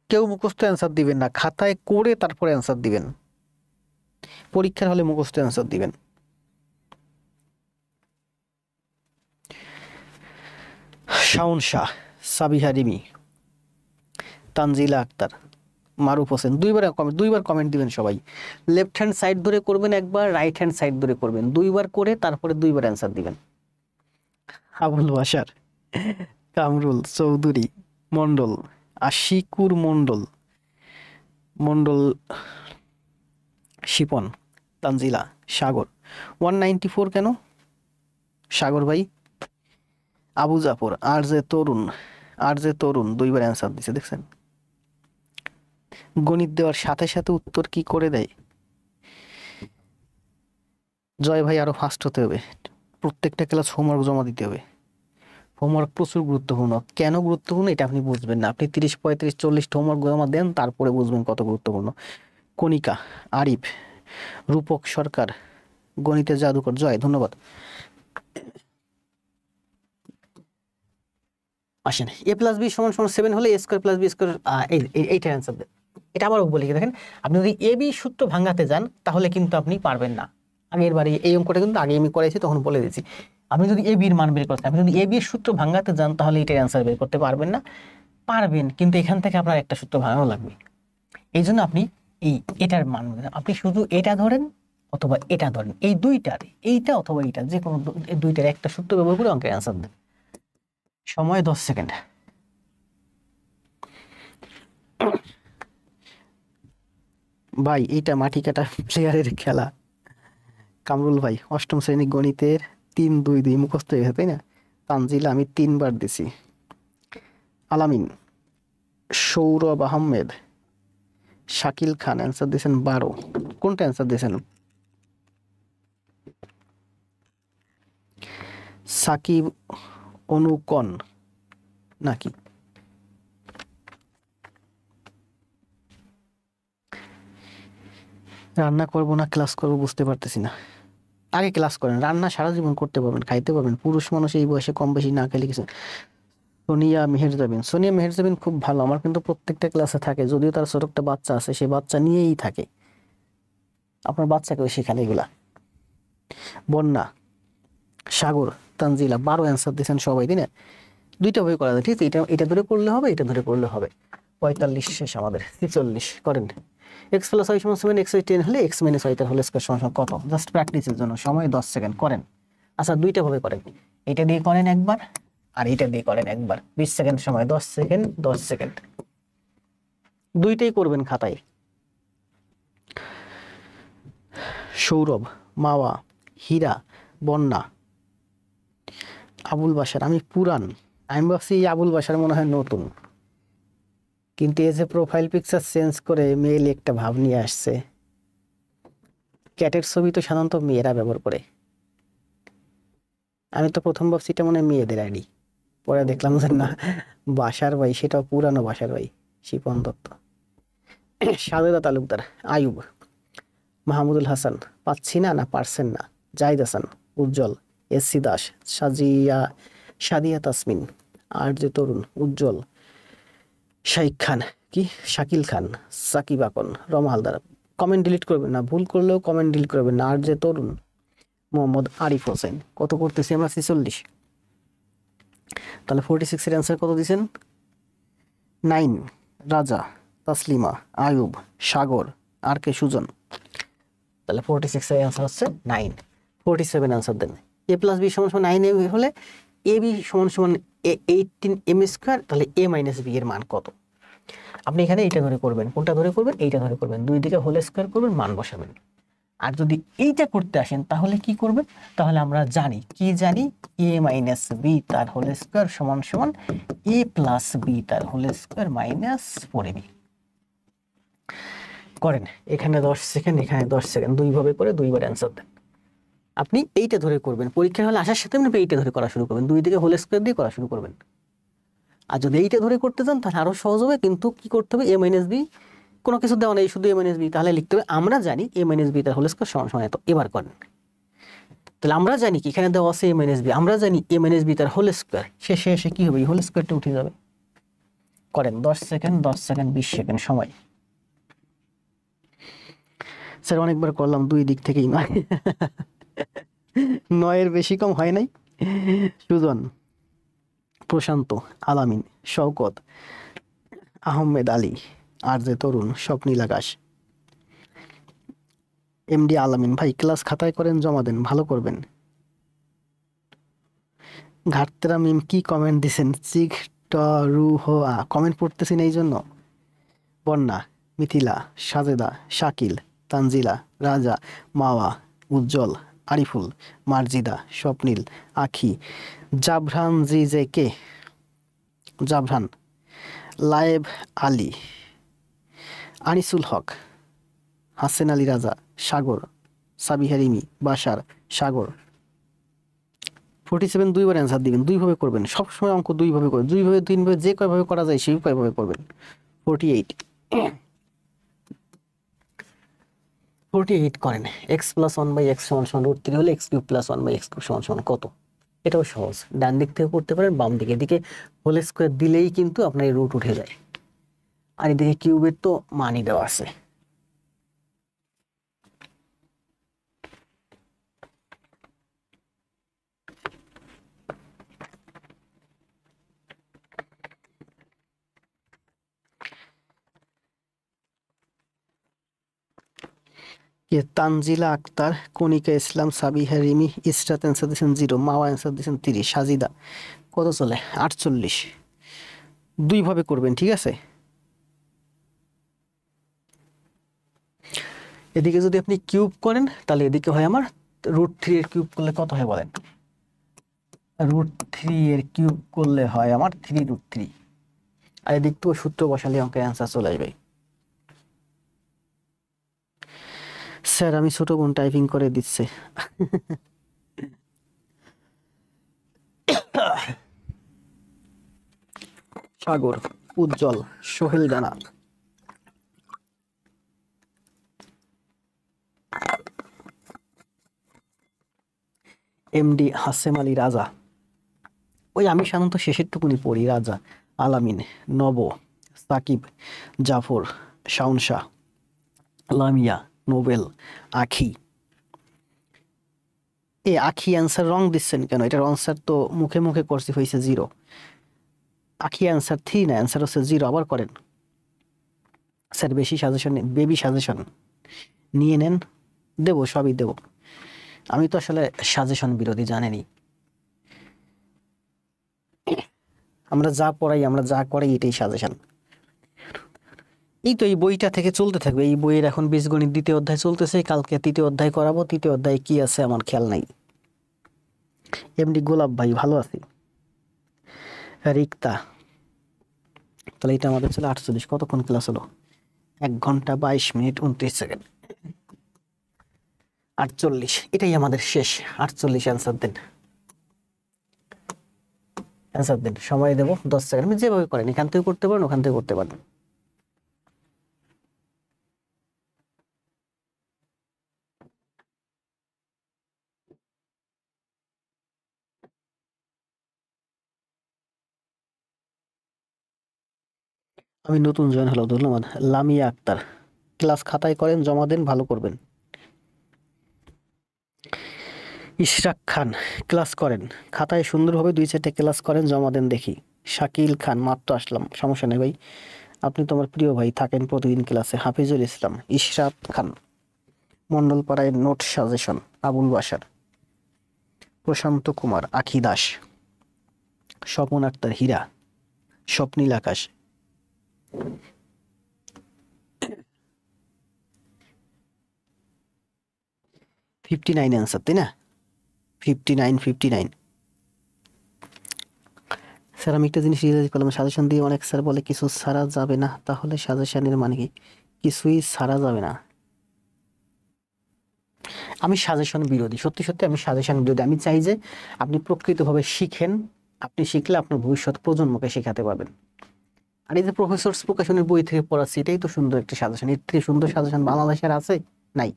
কেউ মুখস্থ অ্যান্সার দিবেন না, খাতায় করে তারপরে অ্যান্সার দিবেন। পরীক্ষার হলে মুখস্থ অ্যান্সার দিবেন। শাওন শাহ, সাবিহা রিমি, তানজিলা আক্তার, মারুফ হোসেন, দুইবার কমেন্ট দিবেন সবাই। লেফট হ্যান্ড সাইড ধরে করবেন একবার, রাইট হ্যান্ড সাইড ধরে করবেন দুইবার, করে তারপরে দুইবার অ্যান্সার দিবেন। আবুল বাশার, কামরুল চৌধুরী মন্ডল, আশিকুর মন্ডল, শিপন, তানজিলা, সাগর। 194 কেন সাগর ভাই? আবু জাফর, আর যে তরুণ দুইবার অ্যান্সার দিছে, দেখছেন? গণিত দেওয়ার সাথে সাথে উত্তর কি করে দেয়। জয় ভাই, আরো ফাস্ট হতে হবে, প্রত্যেকটা ক্লাস হোমওয়ার্ক জমা দিতে হবে। হোমওয়ার্ক প্রচুর গুরুত্বপূর্ণ। কেন গুরুত্বপূর্ণ এটা আপনি বুঝবেন না, আপনি 30, 35, 40 হোমওয়ার্ক জমা দেন, তারপরে বুঝবেন কত গুরুত্বপূর্ণ। কণিকা, আরিফ, রূপক সরকার, গণিতের জাদুকর জয়, ধন্যবাদ। আসেন, a প্লাস বি সমান সমান 7 হলে a square plus B square, এইটার অ্যান্সার দেন। এটা আবারও বলি, দেখেন আপনি যদি এ বি সূত্র ভাঙাতে যান তাহলে কিন্তু আপনি পারবেন না। আগের বারে এই অঙ্কটা কিন্তু আগে আমি করেছি, তখন বলে দিয়েছি। আপনি যদি এ বির মান বের করতে, আপনি যদি এ বি এর সূত্র ভাঙাতে যান তাহলে এটার অ্যান্সার বের করতে পারবেন না। পারবেন, কিন্তু এখান থেকে আপনার একটা সূত্র ভাঙানো লাগবে। এই জন্য আপনি এটার মান, আপনি শুধু এটা ধরেন অথবা এটা ধরেন, এই দুইটার, এইটা অথবা এইটা, যে কোনো দুইটার একটা সূত্র ব্যবহার করে অঙ্কের অ্যান্সার দেন। সময় 10 সেকেন্ড। ভাই এইটা মাটি কাটা প্লেয়ারের খেলা। কামরুল ভাই, অষ্টম শ্রেণী গণিতের 3-2-2 মুখস্থ হয়ে গেছে, তাই না? তানজিলা, আমি 3 বার দিছি। আলামিন, সৌরভ আহমেদ, শাকিল খান অ্যান্সার দিয়েছেন 12। কোনটা অ্যান্সার দিয়েছেন? সাকিব অনুকন নাকি? রান্না করবো না ক্লাস করবো বুঝতে পারতেছি না। আগে ক্লাস করেন, রান্না সারা জীবন করতে পারবেন, খাইতে পারবেন। পুরুষ মানুষ এই বয়সে কম বেশি না খেলে কিছু। সোনিয়া মেহেরজাবিন খুব ভালো, আমার কিন্তু প্রত্যেকটা ক্লাসে থাকে, যদিও তার ছোট একটা বাচ্চা আছে, সেই বাচ্চা নিয়েই থাকে। আপনার বাচ্চাকেও শেখান এগুলা। বন্যা, সাগর, তানজিলা, 12 অ্যান্সার দিয়েছেন সবাই, তাই না? দুইটা বই করা যায়, ঠিক আছে? এটা ধরে করলে হবে, এটা ধরে করলে হবে। 45 শেষ আমাদের, 46 করেন। x প্লাস y সমান 7, x y 10 হলে x মাইনাস y তার হোল স্কয়ার সমান কত? জাস্ট প্র্যাকটিসের জন্য, সময় 10 সেকেন্ড, করেন। আচ্ছা, দুইটা ভাবে করেন, এটা দিয়ে করেন একবার, আর এটা দিয়ে করেন একবার। 20 সেকেন্ড সময়, 10 সেকেন্ড 10 সেকেন্ড, দুইটাই করবেন খাতায়। সৌরভ, মাওয়া, হীরা, বন্যা, আবুল বাশার, আমি পুরান। আমি ভাবছি আবুল বাশার মনে হয় নতুন, কিন্তু এই যে প্রোফাইল পিকচার চেঞ্জ করে মেল একটা ভাব নিয়ে আসছে। ক্যাটের ছবি তো সাধারণত মেয়েরা ব্যবহার করে। আমি তো প্রথম ভাবছি এটা মনে হয় মেয়েদের আইডি, পরে দেখলাম যে না, বাসার ভাই, সেটাও পুরানো বাসার ভাই, শিপন দত্ত। সাজেদা তালুকদার, আয়ুব, মাহমুদুল হাসান, পাচ্ছি না না পারছেন না, জাহিদ হাসান, উজ্জ্বল, এসসি দাস, সাদিয়া তাসমিন, আর যে তরুণ, উজ্জ্বল, শাইক খান, কি শাকিল খান, সাকিব আকন, রমা হালদার। কমেন্ট ডিলিট করবেন না, ভুল করলেও কমেন্ট ডিলিট করবেন না। আর যে তরুণ, মোহাম্মদ আরিফ হোসেন। কত করতেছি আমরা? 46। তাহলে 46 এর অ্যান্সার কত দিয়েছেন? 9। রাজা, তাসলিমা, আয়ুব, সাগর, আর কে? সুজন। তাহলে 46 এর অ্যান্সার হচ্ছে 9। 47 অ্যান্সার দেন। a প্লাস বি সমান সমান 9 হলে এ বি সমান সমান 18 m স্কয়ার, তাহলে a মাইনাস বি এর মান কত? আপনি এখানে এইটা ধরে করবেন। কোনটা ধরে করবেন? এইটা ধরে করবেন। দুই দিকে হোল স্কয়ার করবেন, মান বসাবেন। আর যদি এইটা করতে আসেন তাহলে কি করবেন? তাহলে আমরা জানি, কি জানি, a মাইনাস বি তার হোল স্কয়ার সমান সমান a প্লাস বি তার হোল স্কয়ার মাইনাস 4ab। করেন, এখানে 10 সেকেন্ড, এখানে 10 সেকেন্ড, দুইভাবে করে দুইবার অ্যান্সার দেন। আপনি এইটা ধরে করবেন, পরীক্ষা হলে আসার সাথে আপনি এইটা ধরে করা শুরু করবেন, দুই দিকে হোল স্কয়ার দিয়ে করা শুরু করবেন। আর যদি এইটা ধরে করতে চান তাহলে আরো সহজ হবে, কিন্তু কি করতে হবে? a মাইনাস বি, কোনো কিছু দেওয়া নেই, শুধু a মাইনাস বি, তাহলে লিখতে হবে আমরা জানি a মাইনাস বি তার হোল স্কয়ার সমান সমান এত। এবার করেন, তাহলে আমরা জানি কি এখানে দেওয়া আছে a মাইনাস বি, আমরা জানি a মাইনাস বি তার হোল স্কয়ার, শেষে এসে কি হবে? এই হোল স্কয়ারটা উঠে যাবে। করেন, 10 সেকেন্ড 10 সেকেন্ড 20 সেকেন্ড সময়। স্যার অনেকবার করলাম, দুই দিক থেকেই নয়। 9 এর বেশি কম হয় নাই। সুজন, প্রশান্ত, আলামিন, শওকত, আহমেদ আলী, আর যে তরুণ, স্বপ্নীল আকাশ। এমডি আলামিন, ভাই ক্লাস খাতায় করেন, জমা দেন, ভালো করবেন। ঘাটতেরা মিম কি কমেন্ট দিছেন? চিক টরু হোয়া কমেন্ট পড়তেছেন এই জন্য। বন্যা, মিথিলা, সাজেদা, শাকিল, তানজিলা, রাজা, মাওয়া, উজ্জ্বল, Ariful, Marjida, Swapnil, Akhi, Javran, G J K, Javran, Laeb Ali, Anisul Haque, Hasan Ali রাজা, সাগর, সাবিহা রিমি, বাশার, সাগর। 47 দুইবার অ্যান্সার দিবেন, দুইভাবে করবেন, সবসময় অঙ্ক দুইভাবে করবেন, দুইভাবে তিনভাবে যে কয়ভাবে করা যায় সেই কয়ভাবে করবেন। 48 48 করেন, x plus one by x সমান সমান √3 হলে x cube plus one by x cube সমান সমান কত? এটাও সহজ, ডান দিক থেকে করতে পারেন, বাম দিকে, এদিকে হোল স্কোয়ার দিলেই কিন্তু আপনার এই রুট উঠে যায়, আর এদিকে কিউবের তো মানই দেওয়া আছে। তানজিলা আক্তার, কণিকা ইসলাম, সাবিহা রিমি, ইসরাত অ্যান্সার দিয়েছেন 0, মাওয়া অ্যান্সার দিয়েছেন 30, সাজিদা কত চলে 48। দুইভাবে করবেন, ঠিক আছে। এদিকে যদি আপনি কিউব করেন তাহলে এদিকে হয় আমার √3 এর কিউব করলে কত হয় বলেন? √3 এর কিউব করলে হয় আমার 3√3, আর এদিক তো সূত্র বসালে অঙ্কের অ্যান্সার চলে আসবে। স্যার আমি ছোট বোন টাইপিং করে দিচ্ছে। সাগর, উজ্জ্বল, সোহেল রানা, এমডি হাসেম আলী রাজা, ওই আমি সাধারণত শেষের টুকুনি পড়ি, রাজা, আলামিন, নব, সাকিব, জাফর, শাওন শাহ, লামিয়া, নোবেল, আখি। এ আখি অ্যান্সার রং দিচ্ছেন কেন? এটার অ্যান্সার তো মুখে মুখে করছি, হয়েছে 0। আখি অ্যান্সার 3 না, অ্যান্সার হচ্ছে 0, আবার করেন। স্যার বেশি সাজেশন, বেবি সাজেশন নিয়ে নেন, দেব, সবই দেব। আমি তো আসলে সাজেশন বিরোধী, জানেনই। আমরা যা পড়াই, আমরা যা করাই এটাই সাজেশন। এই তো এই বইটা থেকে চলতে থাকবে, এই বইয়ের এখন বীজগণিত 2য় অধ্যায় চলতেছে, কালকে 3য় অধ্যায় করাবো। 3য় অধ্যায়ে কি আছে আমার খেয়াল নাই। এমডি গোলাপ ভাই, ভালো আছি। রিক্তা, তাহলে এটা আমাদের ছিল 48। কতক্ষণ ক্লাস হলো? 1 ঘন্টা 22 মিনিট 29 সেকেন্ড। 48, এটাই আমাদের শেষ। 48 অ্যান্সার দেন, অ্যান্সার দেন, সময় দেবো 10 সেকেন্ড। আমি যেভাবে করেন, এখান থেকে করতে পারেন, ওখান থেকে করতে পারেন। আমি নতুন জয়েন হলো, ধন্যবাদ। লামিয়া আক্তার, ক্লাস খাতায় করেন, জমা দেন, ভালো করবেন। ইশরাক খান, ক্লাস করেন, খাতায় সুন্দরভাবে 2-4টে ক্লাস করেন, জমা দেন দেখি। শাকিল খান, মাত্র আসলাম, সমস্যা নেই ভাই, আপনি তোমার প্রিয় ভাই, থাকেন প্রতিদিন ক্লাসে। হাফিজুল ইসলাম, ইশরাত খান, মন্ডলপাড়ায় নোট সাজেশন, আবুল বাসার, প্রশান্ত কুমার, আখি দাস, স্বপন আক্তার, হীরা, স্বপ্নীল আকাশ, 59 অ্যান্সার, তাই না? 59। স্যার আমি একটা জিনিস রিয়েলাইজ করলাম, সাজেশন দিয়ে অনেক স্যার বলে কিছু ছাড়া যাবে না, তাহলে সাজেশনের মানে কি? কিছুই ছাড়া যাবে না। আমি সাজেশন বিরোধী, সত্যি সত্যি আমি সাজেশন বিরোধী। আমি চাই যে আপনি প্রকৃতভাবে শিখেন, আপনি শিখলে আপনার ভবিষ্যৎ প্রজন্মকে শেখাতে পারবেন। আর এই যে প্রফেসরস প্রকাশনের বই থেকে পড়াচ্ছি, এটাই তো সুন্দর একটা সাজেশন। এর থেকে সুন্দর সাজেশন বাংলাদেশের আছে? নাই।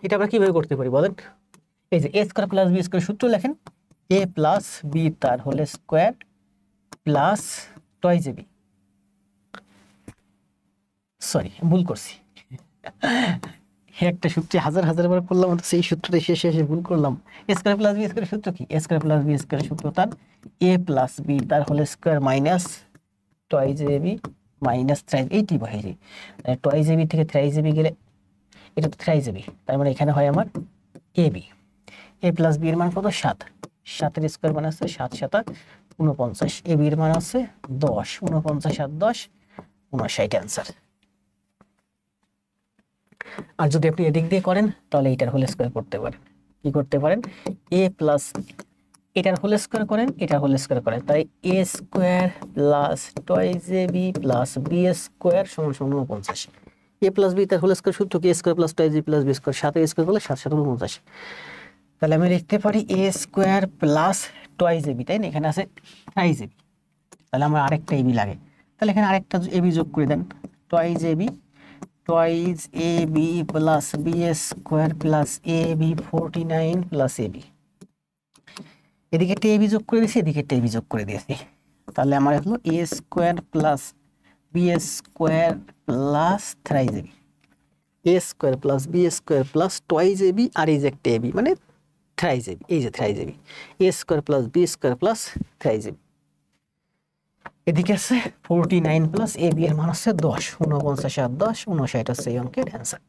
এটা আমরা কিভাবে করতে পারি বলেন? এই যে a square plus b square সূত্র লেখেন, a প্লাস b তার whole square plus twice ab, sorry ভুল করছি, একটা সূত্রে হাজার হাজার বার করলাম, সেই সূত্রটা শেষে এসে ভুল করলাম। a square plus b square সূত্র কি? a square plus b square সূত্র তার a প্লাস b তার whole square minus twice AB minus thrice এইটি বাইরে, টয়েস এবি থেকে থ্রাইস এবি গেলে এটা তো থ্রাইস এবি, তার মানে এখানে হয় আমার এবি। এ প্লাস বি এর মান কত 7, 7 এর স্কয়ার মানে আছে 7 7 49, এ বি এর মান আছে 10, 49 আর 10 59 অ্যান্সার। আর যদি আপনি এদিক দিয়ে করেন তাহলে এটার হোল স্কয়ার করতে পারেন। কি করতে পারেন? এ প্লাস এটার হোল স্কয়ার করেন, এটার হোল স্কয়ার করেন, তাই A square plus twice A B plus B square সমান সমান 49। এ প্লাস বি তার হোল স্কয়ার সূত্র কি? A square plus twice B plus B square, 7 এর স্কয়ার করলে 7 7 49। তাহলে আমি লিখতে পারি এ স্কয়ার প্লাস টয়েস এবি, তাই না? এখানে আছে থ্রাইস এবি, তাহলে আমার আরেকটা এবি লাগে, তাহলে এখানে আরেকটা এবি যোগ করে দেন, twice AB plus B square plus A B 49 plus AB. এদিকে একটা এবি যোগ করে দিয়েছি, এদিকে একটা এবি যোগ করে দিয়েছি, তাহলে আমার হলো A square plus B square plus thrice AB, A square plus B square plus twice AB, আর এই যে একটা এবি মানে থ্রাইস এবি, এই যে thrice AB, A square plus B square plus thrice AB. এদিকে আছে 49 প্লাস এ বি এর মান হচ্ছে 10, 49 আর 10 59 হচ্ছে এই অঙ্কের অ্যান্সার।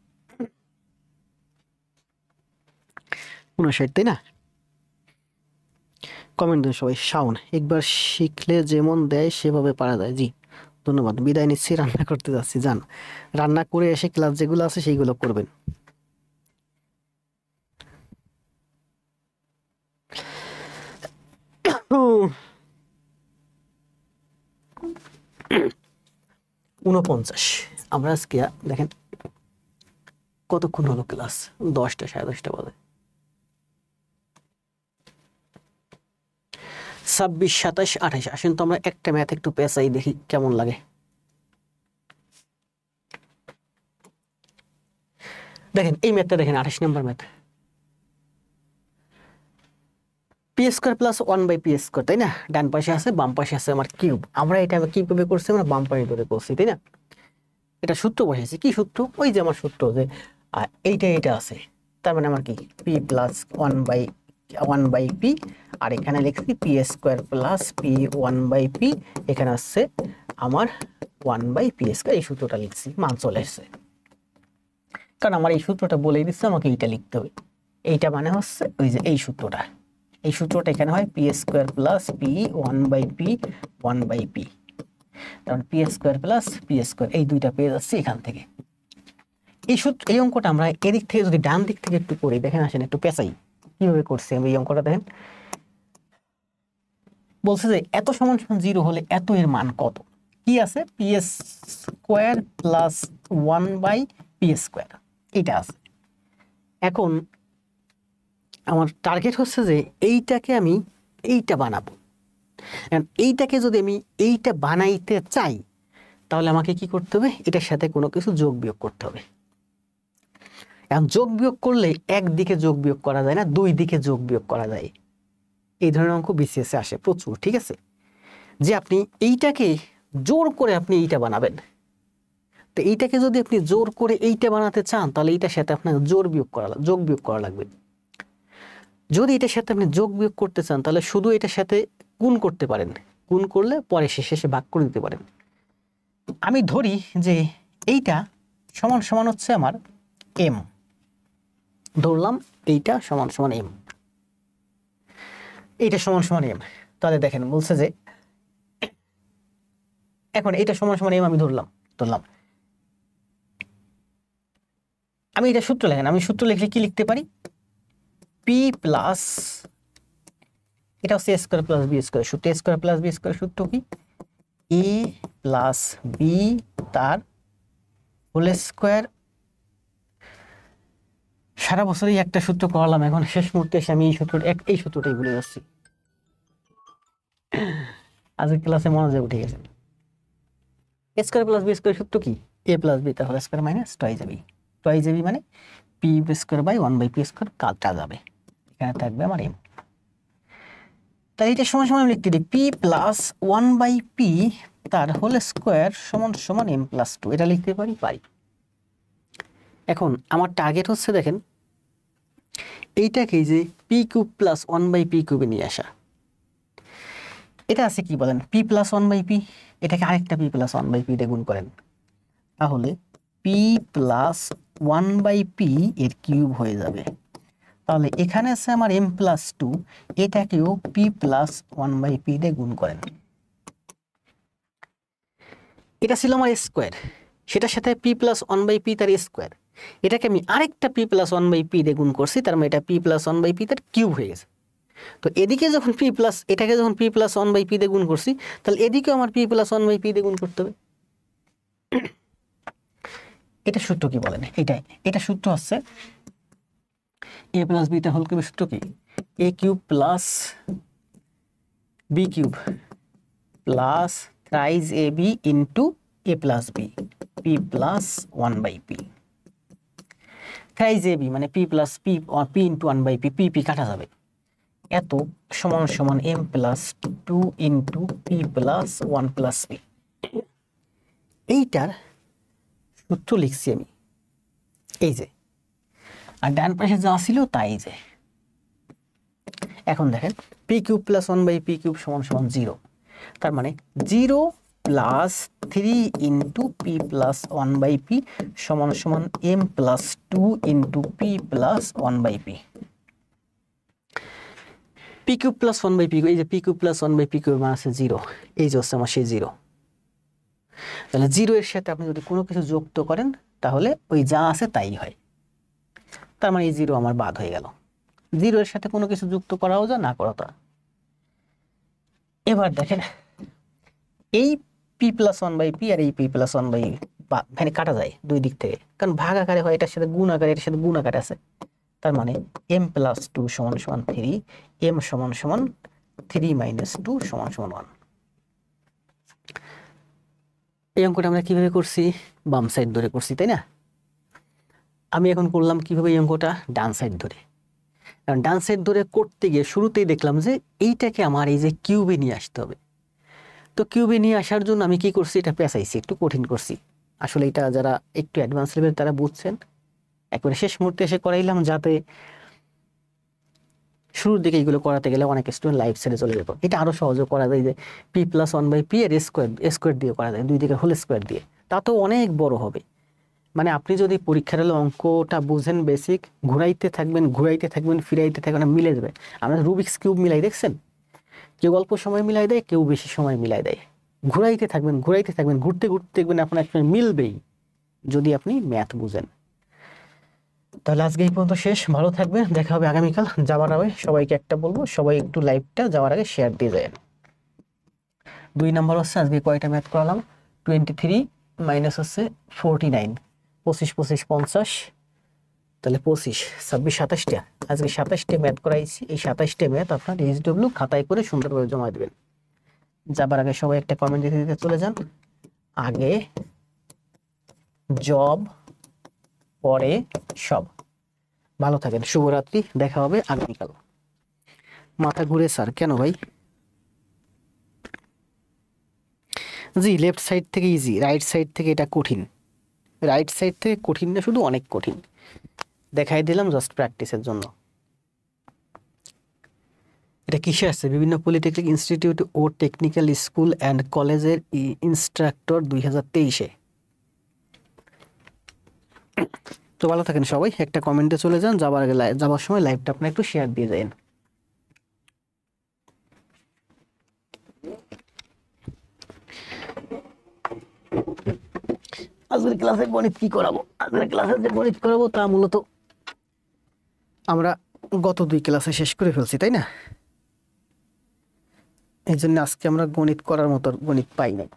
59, তাই না? কমেন্ট দেন সবাই। শাওন, একবার শিখলে যেমন দেয় সেভাবে পারা যায়। জি ধন্যবাদ, বিদায় নিচ্ছি, রান্না করতে যাচ্ছি। যান রান্না করে এসে ক্লাস যেগুলো আছে সেইগুলো করবেন। ঊনপঞ্চাশ। আমরা আজকে দেখেন কতক্ষণ হলো ক্লাস, 10টা 10:30 বাজে। 26 27 28। আসেন তো আমরা একটা ম্যাথ একটু পেঁচাই, দেখি কেমন লাগে। দেখেন এই ম্যাথটা দেখেন, 28 number math. P square plus 1/পি স্কয়ার, তাই না? ডান পাশে আছে, বাম পাশে আছে আমার কিউব। আমরা এটা কিভাবে করছি? আমরা বাম পাশে ধরে করছি, তাই না? এটা সূত্র বসেছি। কি সূত্র? ওই যে আমার সূত্র যে এইটা আছে, তার মানে আমার কি পি প্লাস 1/পি, আর এখানে লিখছি পি স্কয়ার প্লাস পি 1/পি, এখানে আসছে আমার 1/পি স্কয়ার। এই সূত্রটা লিখছি, মান চলে এসছে, কারণ আমার এই সূত্রটা বলেই দিচ্ছে আমাকে এইটা লিখতে হবে। এইটা মানে হচ্ছে ওই যে এই সূত্রটা, এই সূত্রটা এখানে হয় পি স্কয়ার প্লাস পি 1/পি, কারণ P square plus P square এই দুইটা পেয়ে যাচ্ছে এখান থেকে। এই সূত্র, এই অঙ্কটা আমরা এদিক থেকে যদি ডান দিক থেকে একটু করি, দেখেন আসেন একটু পেঁচাই কিভাবে করছি আমি এই অঙ্কটা। দেখেন বলছে যে এত সমান সমান 0 হলে এত এর মান কত? কি আছে? পি স্কয়ার প্লাস 1/পি স্কয়ার, এইটা আছে। এখন আমার টার্গেট হচ্ছে যে এইটাকে আমি এইটা বানাবো। এইটাকে যদি আমি এইটা বানাইতে চাই তাহলে আমাকে কি করতে হবে? এটার সাথে কোনো কিছু যোগ বিয়োগ করতে হবে। এখন যোগ বিয়োগ করলে একদিকে যোগ বিয়োগ করা যায় না, দুই দিকে যোগ বিয়োগ করা যায়। এই ধরনের অঙ্ক বিসিএসে আসে প্রচুর, ঠিক আছে? যে আপনি এইটাকে জোর করে আপনি এইটা বানাবেন, তো এইটাকে যদি আপনি জোর করে এইটা বানাতে চান তাহলে এইটার সাথে আপনার যোগ বিয়োগ করা লাগবে। যদি এটার সাথে আপনি যোগ বিয়োগ করতে চান তাহলে শুধু এটার সাথে গুণ করতে পারেন, গুণ করলে পরে শেষে ভাগ করে দিতে পারেন। আমি ধরি যে এইটা সমান সমান হচ্ছে আমার এম, ধরলাম এইটা সমান সমান এম, এইটা সমান সমান এম। তাহলে দেখেন বলছে যে এখন এইটা সমান সমান এম আমি ধরলাম, আমি এটা সূত্র লেখেন, আমি সূত্র লিখলে কি লিখতে পারি? পি প্লাস, এটা হচ্ছে এ স্কয়ার প্লাস বি স্কয়ার সূত্র। এ স্কয়ার প্লাস বি স্কয়ার সূত্র কি? এ প্লাস বি তার হোল স্কয়ার। সারা বছরই একটা সূত্র করলাম, এখন শেষ মুহূর্তে এসে আমি এই সূত্রটাই ভুলে যাচ্ছি। আজকের ক্লাসে মনোযোগ উঠে গেছে। A square plus B square সূত্র কি? এ প্লাস বি তার whole square minus twice ab. Twice ab মানে পি স্কয়ার বাই 1/পি স্কয়ার, কাটটা যাবে, এখানে থাকবে আমার এম। তাহলে এটা সমান সমান লিখতে দিই পি প্লাস 1/পি তার হোল স্কয়ার সমান সমান এম প্লাস 2, এটা লিখতে পারি। এখন আমার টার্গেট হচ্ছে দেখেন এইটাকে যে পি কিউব প্লাস 1/পি কিউবে নিয়ে আসা। এটা আছে কি বলেন, p plus one by p, এটাকে আরেকটা p plus one by p দিয়ে গুণ করেন, তাহলে p plus one by p এর কিউব হয়ে যাবে। তাহলে এখানে আছে আমার এম প্লাস টু, এটাকেও p plus one by p দিয়ে গুণ করেন। এটা ছিল আমার স্কোয়ার, সেটার সাথে p plus one by p তার স্কোয়ার, এটাকে আমি আরেকটা p plus one by p দিয়ে গুণ করছি, তার মানে এটা p plus one by p তার কিউব হয়ে গেছে। তো এদিকে যখন পি প্লাস, এটাকে যখন p plus one by p দিয়ে গুণ করছি, তাহলে এদিকেও আমার p plus one by p দিয়ে গুণ করতে হবে। এটা সূত্র কি বলেন, এটাই, এটা সূত্র হচ্ছে এ প্লাস বি তার হোল কিউবের সূত্র কি, এ cube plus B cube plus thrice A B into A plus B, P plus one by P. Thrice A B মানে P plus P, P into one by P, P P কাটা যাবে, এত সমান সমান M plus two into P plus one plus P. এইটার সূত্র লিখছি আমি এই যে, আর ডান পাশে যা ছিল তাই যে। এখন দেখেন p cube plus one by p cube সমান সমান জিরো, তার মানে zero plus three into P plus one by p সমান সমান M plus two into P plus one by P. P cube plus one by p, এই যে p cube plus one by p cube মান আছে জিরো, এই যে হচ্ছে আমার সেই জিরো। তাহলে জিরো এর সাথে আপনি যদি কোনো কিছু যুক্ত করেন তাহলে ওই যা আছে তাই হয়, তার মানে এই জিরো আমার বাদ হয়ে গেল। জিরো এর সাথে কোনো কিছু যুক্ত করাও যা না করা তা। এবার দেখেন এই P plus one by P আর এই পি প্লাস ওয়ান বাই মানে কাটা যায় দুই দিক থেকে, কারণ ভাগ আকারে হয়, এটার সাথে গুণ আকারে, এটার সাথে গুণ আকারে আছে। তার মানে এম প্লাস টু সমান সমান থ্রি, এম সমান সমান থ্রি মাইনাস টু সমান সমান ওয়ান। এই অঙ্কটা আমরা কিভাবে করছি, বাম সাইড ধরে করছি তাই না। আমি এখন করলাম কিভাবে এই অঙ্কটা, ডান সাইড ধরে। কারণ ডান সাইড ধরে করতে গিয়ে শুরুতেই দেখলাম যে এইটাকে আমার এই যে কিউবে নিয়ে আসতে হবে। তো কিউবে নিয়ে আসার জন্য আমি কি করছি, এটা পেঁচাইছি, একটু কঠিন করছি। আসলে এটা যারা একটু অ্যাডভান্স লেভেল তারা বুঝছেন, একবারে শেষ মুহূর্তে এসে করাইলাম যাতে শুরুর দিকে এইগুলো করাতে গেলে অনেক স্টুডেন্ট লাইফ ছেড়ে চলে যেত। এটা আরো সহজে করা যায়, যে p plus one by p এর স্কোয়ার দিয়ে করা যায়, দুই দিকে হোল স্কোয়ার দিয়ে, তা তো অনেক বড় হবে। মানে আপনি যদি পরীক্ষার হলে অঙ্কটা বুঝেন, বেসিক ঘুরাইতে থাকবেন ফিরাইতে থাকবেন, মিলে যাবে। আমরা রুবিক্স কিউব মিলাই দেখছেন, কেউ অল্প সময় মিলাই দেয়, কেউ বেশি সময় মিলাই দেয়। ঘুরাইতে থাকবেন ঘুরতে ঘুরতে দেখবেন আপনার একটা মিলবেই, যদি আপনি ম্যাথ বুঝেন। তাহলে আজকে এই পর্যন্ত শেষ, ভালো থাকবেন, দেখা হবে আগামীকাল। যাওয়ার আগে সবাইকে একটা বলবো, সবাই একটু লাইভটা যাওয়ার আগে শেয়ার দিয়ে যায়। 2 নম্বর হচ্ছে আজকে কয়টা ম্যাথ করালাম, 23 মাইনাস হচ্ছে 49, 25 25 50, তাহলে 25 26 27টা, আজকে 27টে ম্যাথ করাইছি। এই 27টে ম্যাথ আপনার এইচডব্লিউ খাতায় করে সুন্দরভাবে জমা দেবেন। যাবার আগে সবাই একটা কমেন্ট দিতে চলে যান, আগে জব পরে সব। ভালো থাকেন, শুভরাত্রি, দেখা হবে আগামীকাল। মাথা ঘুরে স্যার কেন ভাই? জি, লেফট সাইড থেকে ইজি, রাইট সাইড থেকে এটা কঠিন। রাইট সাইড থেকে কঠিন না, শুধু অনেক কঠিন। দেখাই দিলাম জাস্ট প্র্যাকটিসের জন্য। এটা কিসে আসছে, বিভিন্ন পলিটেকনিক ইনস্টিটিউট ও টেকনিক্যাল স্কুল অ্যান্ড কলেজের ইনস্ট্রাক্টর 2023-এ। তো ভালো থাকেন সবাই, একটা কমেন্টে চলে যান, যাবার সময় লাইভটা আপনার একটু শেয়ার দিয়ে যান। আজকের ক্লাসে গণিত কি করাবো, আজকের ক্লাসে যে গণিত করাবো তা মূলত আমরা গত 2 ক্লাসে শেষ করে ফেলছি তাই না। এই জন্য আজকে আমরা গণিত করার মতো গণিত পাই নাই।